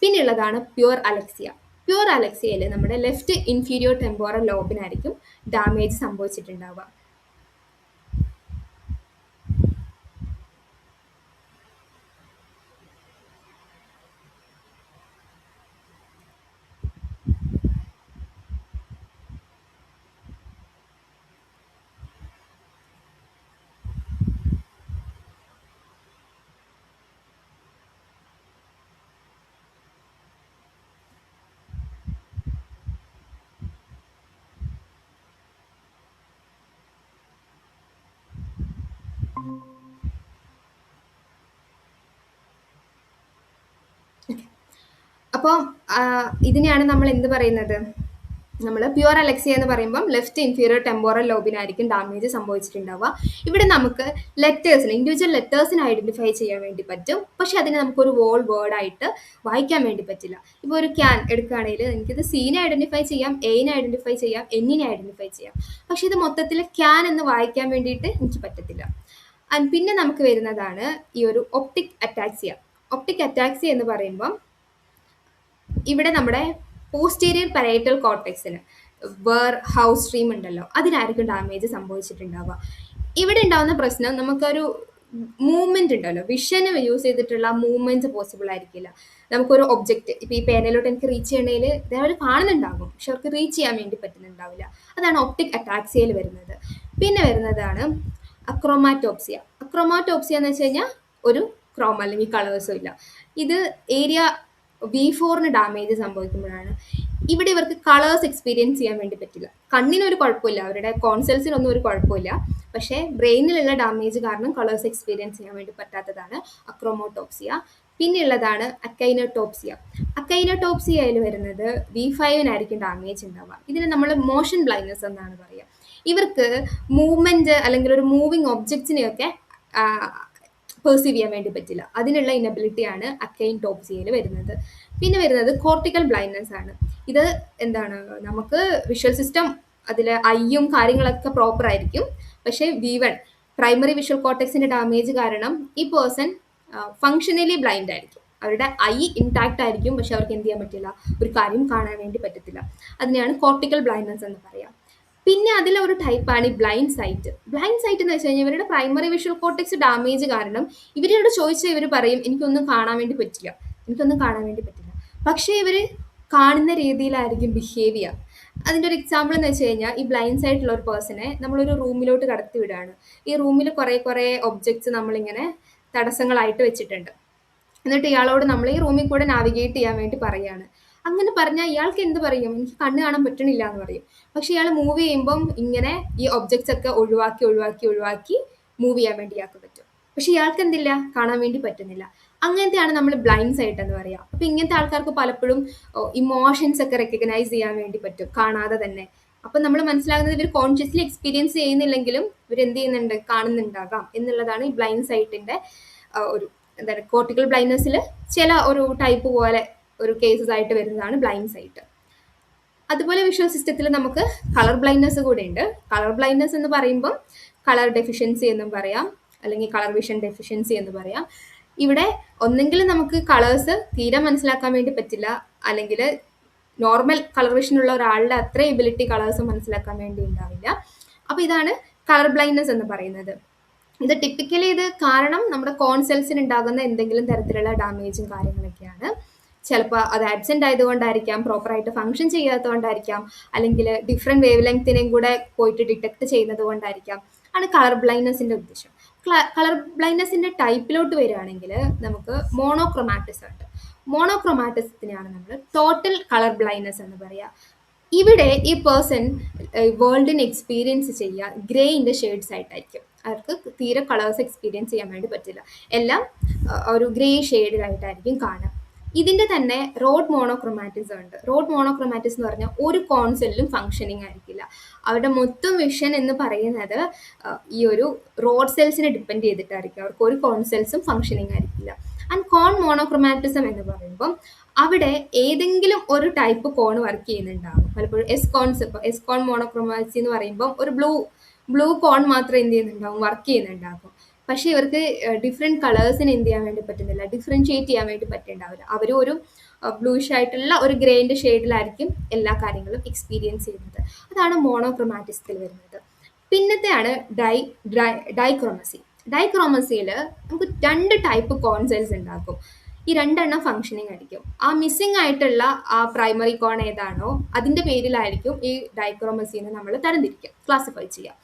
പിന്നെയുള്ളതാണ് പ്യുവർ അലക്സിയ. പ്യുവർ അലക്സിയയിൽ നമ്മുടെ ലെഫ്റ്റ് ഇൻഫീരിയർ ടെമ്പോറൽ ലോബിനായിരിക്കും ഡാമേജ് സംഭവിച്ചിട്ടുണ്ടാവുക. അപ്പോൾ ഇതിനെയാണ് നമ്മൾ എന്ത് പറയുന്നത്, നമ്മൾ പ്യുവർ അലക്സിയ എന്ന് പറയുമ്പം ലെഫ്റ്റ് ഇൻഫീരിയർ ടെമ്പോറൽ ലോബിനായിരിക്കും ഡാമേജ് സംഭവിച്ചിട്ടുണ്ടാവുക. ഇവിടെ നമുക്ക് ലെറ്റേഴ്സിന്, ഇൻഡിവിജ്വൽ ലെറ്റേഴ്സിന് ഐഡന്റിഫൈ ചെയ്യാൻ വേണ്ടി പറ്റും, പക്ഷെ അതിന് നമുക്കൊരു വോൾ വേർഡായിട്ട് വായിക്കാൻ വേണ്ടി പറ്റില്ല. ഇപ്പോൾ ഒരു ക്യാൻ എടുക്കുകയാണെങ്കിൽ എനിക്കിത് സീനെ ഐഡന്റിഫൈ ചെയ്യാം, എനെ ഐഡന്റിഫൈ ചെയ്യാം, എന്നിനെ ഐഡന്റിഫൈ ചെയ്യാം, പക്ഷെ ഇത് മൊത്തത്തിൽ ക്യാൻ എന്ന് വായിക്കാൻ വേണ്ടിയിട്ട് എനിക്ക് പറ്റത്തില്ല. പിന്നെ നമുക്ക് വരുന്നതാണ് ഈ ഒരു ഒപ്റ്റിക് അറ്റാക്സിയ. ഒപ്റ്റിക് അറ്റാക്സിയ എന്ന് പറയുമ്പം ഇവിടെ നമ്മുടെ പോസ്റ്റീരിയർ പരേറ്റൽ കോർട്ടെക്സിന് വേർ ഹൗസ് സ്ട്രീം ഉണ്ടല്ലോ, അതിനായിരിക്കും ഡാമേജ് സംഭവിച്ചിട്ടുണ്ടാവുക. ഇവിടെ ഉണ്ടാവുന്ന പ്രശ്നം, നമുക്കൊരു മൂവ്മെന്റ് ഉണ്ടല്ലോ, വിഷന് യൂസ് ചെയ്തിട്ടുള്ള മൂവ്മെന്റ് പോസിബിൾ ആയിരിക്കില്ല. നമുക്കൊരു ഒബ്ജക്റ്റ് ഇപ്പൊ ഈ പേനയിലോട്ട് എനിക്ക് റീച്ച് ചെയ്യണേൽ ഇതേപോലെ കാണുന്നുണ്ടാകും, പക്ഷെ അവർക്ക് റീച്ച് ചെയ്യാൻ വേണ്ടി പറ്റുന്നുണ്ടാവില്ല. അതാണ് ഒപ്റ്റിക് അറ്റാക്സിയയിൽ വരുന്നത്. പിന്നെ വരുന്നതാണ് അക്രോമാറ്റോപ്സിയ. അക്രോമാറ്റോപ്സിയ എന്ന് വെച്ച് കഴിഞ്ഞാൽ ഒരു ക്രോമ അല്ലെങ്കിൽ കളേഴ്സും ഇല്ല. ഇത് ഏരിയ V4 ഡാമേജ് സംഭവിക്കുമ്പോഴാണ്. ഇവിടെ ഇവർക്ക് കളേഴ്സ് എക്സ്പീരിയൻസ് ചെയ്യാൻ വേണ്ടി പറ്റില്ല. കണ്ണിനൊരു കുഴപ്പമില്ല, അവരുടെ കോൺസെൽസിനൊന്നും ഒരു കുഴപ്പമില്ല, പക്ഷേ ബ്രെയിനിലുള്ള ഡാമേജ് കാരണം കളേഴ്സ് എക്സ്പീരിയൻസ് ചെയ്യാൻ വേണ്ടി പറ്റാത്തതാണ് അക്രോമോട്ടോപ്സിയ. പിന്നെയുള്ളതാണ് അക്കൈനോട്ടോപ്സിയ. അക്കൈനോട്ടോപ്സിയയിൽ വരുന്നത് V5 ഡാമേജ് ഉണ്ടാവുക. ഇതിന് നമ്മൾ മോഷൻ ബ്ലൈൻഡ്നെസ് എന്നാണ് പറയുക. ഇവർക്ക് മൂവ്മെന്റ് അല്ലെങ്കിൽ ഒരു മൂവിങ് ഒബ്ജക്ട്സിനെയൊക്കെ പെർസീവ് ചെയ്യാൻ വേണ്ടി പറ്റില്ല. അതിനുള്ള ഇനബിലിറ്റിയാണ് അക്കൈനോട്ടോപ്സിയയിൽ വരുന്നത്. പിന്നെ വരുന്നത് കോർട്ടിക്കൽ ബ്ലൈൻഡ്നെസ് ആണ്. ഇത് എന്താണ്, നമുക്ക് വിഷ്വൽ സിസ്റ്റം അതിൽ ഐയും കാര്യങ്ങളൊക്കെ പ്രോപ്പർ ആയിരിക്കും, പക്ഷേ V1 പ്രൈമറി വിഷ്വൽ കോർട്ടെക്സിന്റെ ഡാമേജ് കാരണം ഈ പേഴ്സൺ ഫങ്ഷനലി ബ്ലൈൻഡ് ആയിരിക്കും. അവരുടെ ഐ ഇൻടാക്ട് ആയിരിക്കും, പക്ഷെ അവർക്ക് എന്ത് ചെയ്യാൻ പറ്റില്ല, ഒരു കാര്യം കാണാൻ വേണ്ടി പറ്റത്തില്ല. അതിനെയാണ് കോർട്ടിക്കൽ ബ്ലൈൻഡ്നെസ് എന്ന് പറയാം. പിന്നെ അതിലൊരു ടൈപ്പാണ് ഈ ബ്ലൈൻഡ് സൈറ്റ്. ബ്ലൈൻഡ് സൈറ്റ് എന്ന് വെച്ച് കഴിഞ്ഞാൽ ഇവരുടെ പ്രൈമറി വിഷ്വൽ കോർട്ടെക്സ് ഡാമേജ് കാരണം ഇവരോട് ചോദിച്ചാൽ ഇവർ പറയും എനിക്കൊന്നും കാണാൻ വേണ്ടി പറ്റില്ല, എനിക്കൊന്നും കാണാൻ വേണ്ടി പറ്റില്ല, പക്ഷേ ഇവർ കാണുന്ന രീതിയിലായിരിക്കും ബിഹേവ് ചെയ്യുക. അതിൻ്റെ ഒരു എക്സാമ്പിൾ എന്ന് വെച്ച് കഴിഞ്ഞാൽ, ഈ ബ്ലൈൻഡ് സൈറ്റുള്ള ഒരു പേഴ്സണെ നമ്മളൊരു റൂമിലോട്ട് കടത്തി വിടുകയാണ്. ഈ റൂമിൽ കുറേ ഒബ്ജക്ട്സ് നമ്മളിങ്ങനെ തടസ്സങ്ങളായിട്ട് വെച്ചിട്ടുണ്ട്. എന്നിട്ട് ഇയാളോട് നമ്മൾ ഈ റൂമിൽ കൂടെ നാവിഗേറ്റ് ചെയ്യാൻ വേണ്ടി പറയുകയാണ്. അങ്ങനെ പറഞ്ഞാൽ ഇയാൾക്ക് എന്ത് പറയും, എനിക്ക് കണ്ണ് കാണാൻ പറ്റണില്ല എന്ന് പറയും. പക്ഷെ ഇയാൾ മൂവ് ചെയ്യുമ്പം ഇങ്ങനെ ഈ ഒബ്ജക്ട്സ് ഒക്കെ ഒഴിവാക്കി മൂവ് ചെയ്യാൻ വേണ്ടി ഇയാൾക്ക് പറ്റും. പക്ഷെ ഇയാൾക്ക് എന്തില്ല, കാണാൻ വേണ്ടി പറ്റുന്നില്ല. അങ്ങനത്തെയാണ് നമ്മൾ ബ്ലൈൻഡ് സൈറ്റ് എന്ന് പറയുക. അപ്പൊ ഇങ്ങനത്തെ ആൾക്കാർക്ക് പലപ്പോഴും ഇമോഷൻസ് ഒക്കെ റെക്കഗ്നൈസ് ചെയ്യാൻ വേണ്ടി പറ്റും കാണാതെ തന്നെ. അപ്പൊ നമ്മൾ മനസ്സിലാകുന്നത് ഇവർ കോൺഷ്യസ്ലി എക്സ്പീരിയൻസ് ചെയ്യുന്നില്ലെങ്കിലും ഇവർ എന്ത് ചെയ്യുന്നുണ്ട്, കാണുന്നുണ്ടാകാം എന്നുള്ളതാണ് ഈ ബ്ലൈൻഡ് സൈറ്റിന്റെ ഒരു എന്താണ്, കോർട്ടിക്കൽ ബ്ലൈൻഡ്നെസ്സിൽ ചില ഒരു ടൈപ്പ് പോലെ ഒരു കേസസ് ആയിട്ട് വരുന്നതാണ് ബ്ലൈൻഡ് സൈറ്റ്. അതുപോലെ വിഷ്വൽ സിസ്റ്റത്തിൽ നമുക്ക് കളർ ബ്ലൈൻഡ്നെസ് കൂടെ ഉണ്ട്. കളർ ബ്ലൈൻഡ്നെസ് എന്ന് പറയുമ്പം കളർ ഡെഫിഷ്യൻസി എന്നും പറയാം, അല്ലെങ്കിൽ കളർ വിഷൻ ഡെഫിഷ്യൻസി എന്ന് പറയാം. ഇവിടെ ഒന്നെങ്കിൽ നമുക്ക് കളേഴ്സ് തീരെ മനസ്സിലാക്കാൻ വേണ്ടി പറ്റില്ല, അല്ലെങ്കിൽ നോർമൽ കളർ വിഷൻ ഉള്ള ഒരാളുടെ അത്ര എബിലിറ്റി കളേഴ്സ് മനസ്സിലാക്കാൻ വേണ്ടി ഉണ്ടാവില്ല. അപ്പോൾ ഇതാണ് കളർ ബ്ലൈൻഡ്നെസ് എന്ന് പറയുന്നത്. ഇത് ടിപ്പിക്കലി ഇത് കാരണം നമ്മുടെ കോൺസെൽസിന് ഉണ്ടാകുന്ന എന്തെങ്കിലും തരത്തിലുള്ള ഡാമേജും കാര്യങ്ങളൊക്കെയാണ്. ചിലപ്പോൾ അത് ആബ്സെന്റ് ആയതുകൊണ്ടായിരിക്കാം, പ്രോപ്പറായിട്ട് ഫങ്ഷൻ ചെയ്യാത്തതുകൊണ്ടായിരിക്കാം, അല്ലെങ്കിൽ ഡിഫറെൻറ്റ് വേവ് ലെങ്ത്തിനെയും കൂടെ പോയിട്ട് ഡിറ്റക്ട് ചെയ്യുന്നത് കൊണ്ടായിരിക്കാം. ആണ് കളർ ബ്ലൈൻഡ്നെസ്സിൻ്റെ ഉദ്ദേശം. കളർ ബ്ലൈൻഡ്നെസ്സിൻ്റെ ടൈപ്പിലോട്ട് വരികയാണെങ്കിൽ നമുക്ക് മോണോക്രോമാറ്റിസം ഉണ്ട്. മോണോക്രോമാറ്റിസത്തിനെയാണ് നമ്മൾ ടോട്ടൽ കളർ ബ്ലൈൻഡ്നെസ് എന്ന് പറയുക. ഇവിടെ ഈ പേഴ്സൺ വേൾഡിനെ എക്സ്പീരിയൻസ് ചെയ്യുക ഗ്രേയിൻ്റെ ഷെയ്ഡ്സ് ആയിട്ടായിരിക്കും. അവർക്ക് തീരെ കളേഴ്സ് എക്സ്പീരിയൻസ് ചെയ്യാൻ വേണ്ടി പറ്റില്ല, എല്ലാം ഒരു ഗ്രേ ഷെയ്ഡിലായിട്ടായിരിക്കും കാണുക. ഇതിൻ്റെ തന്നെ റോഡ് മോണോക്രോമാറ്റിസം ഉണ്ട്. റോഡ് മോണോക്രോമാറ്റിസം എന്ന് പറഞ്ഞാൽ ഒരു കോൺസെല്ലും ഫങ്ഷനിങ് ആയിരിക്കില്ല. അവരുടെ മൊത്തം വിഷൻ എന്ന് പറയുന്നത് ഈ ഒരു റോഡ് സെൽസിനെ ഡിപ്പെൻഡ് ചെയ്തിട്ടായിരിക്കും. അവർക്ക് ഒരു കോൺസെൽസും ഫങ്ഷനിങ് ആയിരിക്കില്ല. ആൻഡ് കോൺ മോണോക്രോമാറ്റിസം എന്ന് പറയുമ്പം അവിടെ ഏതെങ്കിലും ഒരു ടൈപ്പ് കോൺ വർക്ക് ചെയ്യുന്നുണ്ടാകും. പലപ്പോഴും എസ് കോൺ മോണോക്രോമാറ്റിസം എന്ന് പറയുമ്പം ഒരു ബ്ലൂ കോൺ മാത്രം എന്ത് ചെയ്യുന്നുണ്ടാകും, വർക്ക് ചെയ്യുന്നുണ്ടാകും. പക്ഷെ ഇവർക്ക് ഡിഫറെൻറ്റ് കളേഴ്സിന് എന്ത് ചെയ്യാൻ വേണ്ടി പറ്റുന്നില്ല, ഡിഫറൻഷിയേറ്റ് ചെയ്യാൻ വേണ്ടി പറ്റുന്നുണ്ടാവില്ല. അവർ ഒരു ബ്ലൂഷ് ആയിട്ടുള്ള ഒരു ഗ്രേൻ്റെ ഷെയ്ഡിലായിരിക്കും എല്ലാ കാര്യങ്ങളും എക്സ്പീരിയൻസ് ചെയ്യുന്നത്. അതാണ് മോണോക്രോമാറ്റിസത്തിൽ വരുന്നത്. പിന്നത്തെയാണ് ഡൈക്രോമസി. ഡൈക്രോമസിയിൽ നമുക്ക് 2 ടൈപ്പ് കോൺസെൽസ് ഉണ്ടാക്കും. ഈ 2 എണ്ണം ഫങ്ഷനിങ് ആയിരിക്കും. ആ മിസ്സിങ് ആയിട്ടുള്ള ആ പ്രൈമറി കോൺ ഏതാണോ അതിൻ്റെ പേരിലായിരിക്കും ഈ ഡൈക്രോമസിനെ നമ്മൾ തരംതിരിക്കുക, ക്ലാസിഫൈ ചെയ്യുക.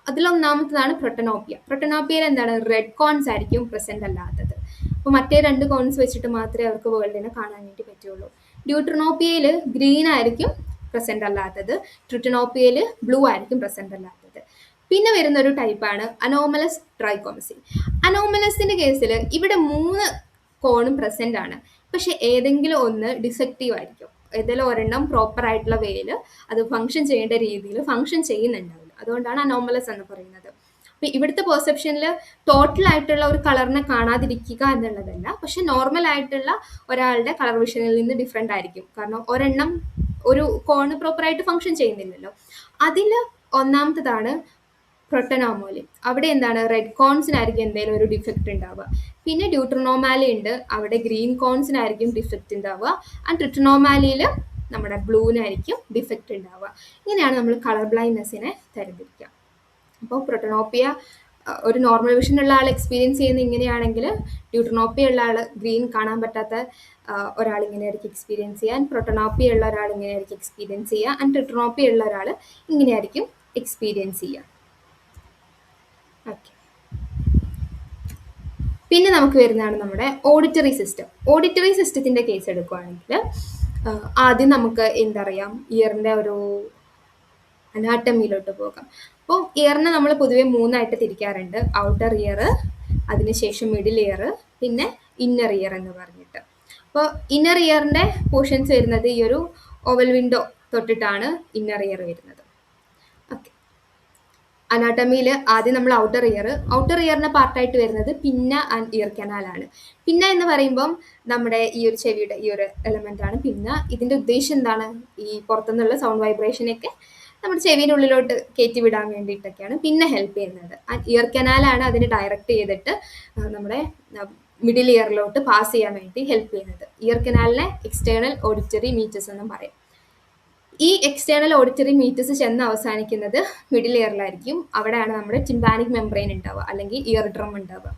അതിലൊന്നാമത്തതാണ് പ്രൊട്ടനോപ്പിയ. പ്രൊട്ടനോപ്പിയയിൽ എന്താണ്, റെഡ് കോൺസ് ആയിരിക്കും പ്രസന്റ് അല്ലാത്തത്. അപ്പോൾ മറ്റേ 2 കോൺസ് വെച്ചിട്ട് മാത്രമേ അവർക്ക് വേൾഡിനെ കാണാൻ വേണ്ടി പറ്റുള്ളൂ. ഡ്യൂട്രനോപ്പിയയിൽ ഗ്രീൻ ആയിരിക്കും പ്രസന്റ് അല്ലാത്തത്, ട്രിറ്റനോപ്പിയയിൽ ബ്ലൂ ആയിരിക്കും പ്രസന്റ് അല്ലാത്തത്. പിന്നെ വരുന്ന ഒരു ടൈപ്പാണ് അനോമലസ് ട്രൈക്കോമസി. അനോമലസിന്റെ കേസിൽ ഇവിടെ 3 കോണും പ്രസന്റ് ആണ്, പക്ഷെ ഏതെങ്കിലും ഒന്ന് ഡിഫക്റ്റീവ് ആയിരിക്കും. ഏതെങ്കിലും ഒരെണ്ണം പ്രോപ്പർ ആയിട്ടുള്ള വേയിൽ അത് ഫംഗ്ഷൻ ചെയ്യേണ്ട രീതിയിൽ ഫംഗ്ഷൻ ചെയ്യുന്നുണ്ടാവില്ല. അതുകൊണ്ടാണ് അനോമലസ് എന്ന് പറയുന്നത്. അപ്പൊ ഇവിടുത്തെ പെർസെപ്ഷനിൽ ടോട്ടൽ ആയിട്ടുള്ള ഒരു കളറിനെ കാണാതിരിക്കുക എന്നുള്ളതല്ല, പക്ഷെ നോർമൽ ആയിട്ടുള്ള ഒരാളുടെ കളർ വിഷനിൽ നിന്ന് ഡിഫറെന്റ് ആയിരിക്കും. കാരണം ഒരെണ്ണം ഒരു കോണ് പ്രോപ്പർ ആയിട്ട് ഫംഗ്ഷൻ ചെയ്യുന്നില്ലല്ലോ. അതിൽ ഒന്നാമത്തതാണ് പ്രൊട്ടനോമോലി. അവിടെ എന്താണ്, റെഡ് കോൺസിനായിരിക്കും എന്തെങ്കിലും ഒരു ഡിഫക്റ്റ് ഉണ്ടാവുക. പിന്നെ ഡ്യൂട്രനോമാലി ഉണ്ട്, അവിടെ ഗ്രീൻ കോൺസിനായിരിക്കും ഡിഫക്റ്റ് ഉണ്ടാവുക. ആൻഡ് ട്രിട്ടനോമാലിയിൽ നമ്മുടെ ബ്ലൂവിനായിരിക്കും ഡിഫക്റ്റ് ഉണ്ടാവുക. ഇങ്ങനെയാണ് നമ്മൾ കളർ ബ്ലൈൻഡ്നെസ്സിനെ തരംതിരിക്കുക. അപ്പോൾ പ്രൊട്ടനോപ്പിയ ഒരു നോർമൽ വിഷൻ ഉള്ള ആൾ എക്സ്പീരിയൻസ് ചെയ്യുന്ന ഇങ്ങനെയാണെങ്കിൽ, ഡ്യൂട്രനോപ്പിയ ഉള്ള ആൾ ഗ്രീൻ കാണാൻ പറ്റാത്ത ഒരാൾ ഇങ്ങനെയായിരിക്കും എക്സ്പീരിയൻസ് ചെയ്യുക. ആൻഡ് പ്രൊട്ടനോപ്പിയ ഉള്ള ഒരാൾ ഇങ്ങനെയായിരിക്കും എക്സ്പീരിയൻസ് ചെയ്യുക. ആൻഡ് ട്രിട്ടനോപ്പിയ ഉള്ള ഒരാൾ ഇങ്ങനെയായിരിക്കും എക്സ്പീരിയൻസ് ചെയ്യുക. ഓക്കെ, പിന്നെ നമുക്ക് വരുന്നതാണ് നമ്മുടെ ഓഡിറ്ററി സിസ്റ്റം. ഓഡിറ്ററി സിസ്റ്റത്തിന്റെ കേസ് എടുക്കുകയാണെങ്കിൽ ആദ്യം നമുക്ക് എന്തറിയാം, ഇയറിന്റെ ഒരു അനാട്ടമിയിലോട്ട് പോകാം. അപ്പോൾ ഇയറിനെ നമ്മൾ പൊതുവെ 3 ആയിട്ട് തിരിക്കാറുണ്ട്. ഔട്ടർ ഇയർ, അതിനുശേഷം മിഡിൽ ഇയർ, പിന്നെ ഇന്നർ ഇയർ എന്ന് പറഞ്ഞിട്ട്. അപ്പോൾ ഇന്നർ ഇയറിന്റെ പോർഷൻസ് വരുന്നത് ഈ ഒരു ഓവൽ വിൻഡോ തൊട്ടിട്ടാണ് ഇന്നർ ഇയർ വരുന്നത്. ഓക്കെ, അനാട്ടമിയിൽ ആദ്യം നമ്മൾ ഔട്ടർ ഇയറിന്റെ പാർട്ടായിട്ട് വരുന്നത് പിന്ന ആൻഡ് ഇയർ കനാലാണ്. പിന്ന എന്ന് പറയുമ്പം നമ്മുടെ ഈ ഒരു ചെവിയുടെ ഈ ഒരു എലമെന്റ് ആണ് പിന്ന. ഇതിന്റെ ഉദ്ദേശം എന്താണ്, ഈ പുറത്തുനിന്നുള്ള സൗണ്ട് വൈബ്രേഷനൊക്കെ നമ്മുടെ ചെവിയുടെ ഉള്ളിലോട്ട് കയറ്റി വിടാൻ വേണ്ടിയിട്ടൊക്കെയാണ് പിന്നെ ഹെൽപ്പ് ചെയ്യുന്നത്. ആൻഡ് ഇയർ കനാലാണ് അതിനെ ഡയറക്റ്റ് ചെയ്തിട്ട് നമ്മുടെ മിഡിൽ ഇയറിലോട്ട് പാസ് ചെയ്യാൻ വേണ്ടി ഹെൽപ്പ് ചെയ്യുന്നത്. ഇയർ കനാലിനെ എക്സ്റ്റേണൽ ഓഡിറ്ററി മീറ്റേഴ്സ് എന്നും പറയും. ഈ എക്സ്റ്റേണൽ ഓഡിറ്ററി മീറ്റേഴ്സ് ചെന്ന് അവസാനിക്കുന്നത് മിഡിൽ ഇയറിലായിരിക്കും. അവിടെയാണ് നമ്മുടെ ടിംപാനിക് മെംബ്രെയിൻ ഉണ്ടാവുക, അല്ലെങ്കിൽ ഇയർ ഡ്രം ഉണ്ടാവുക.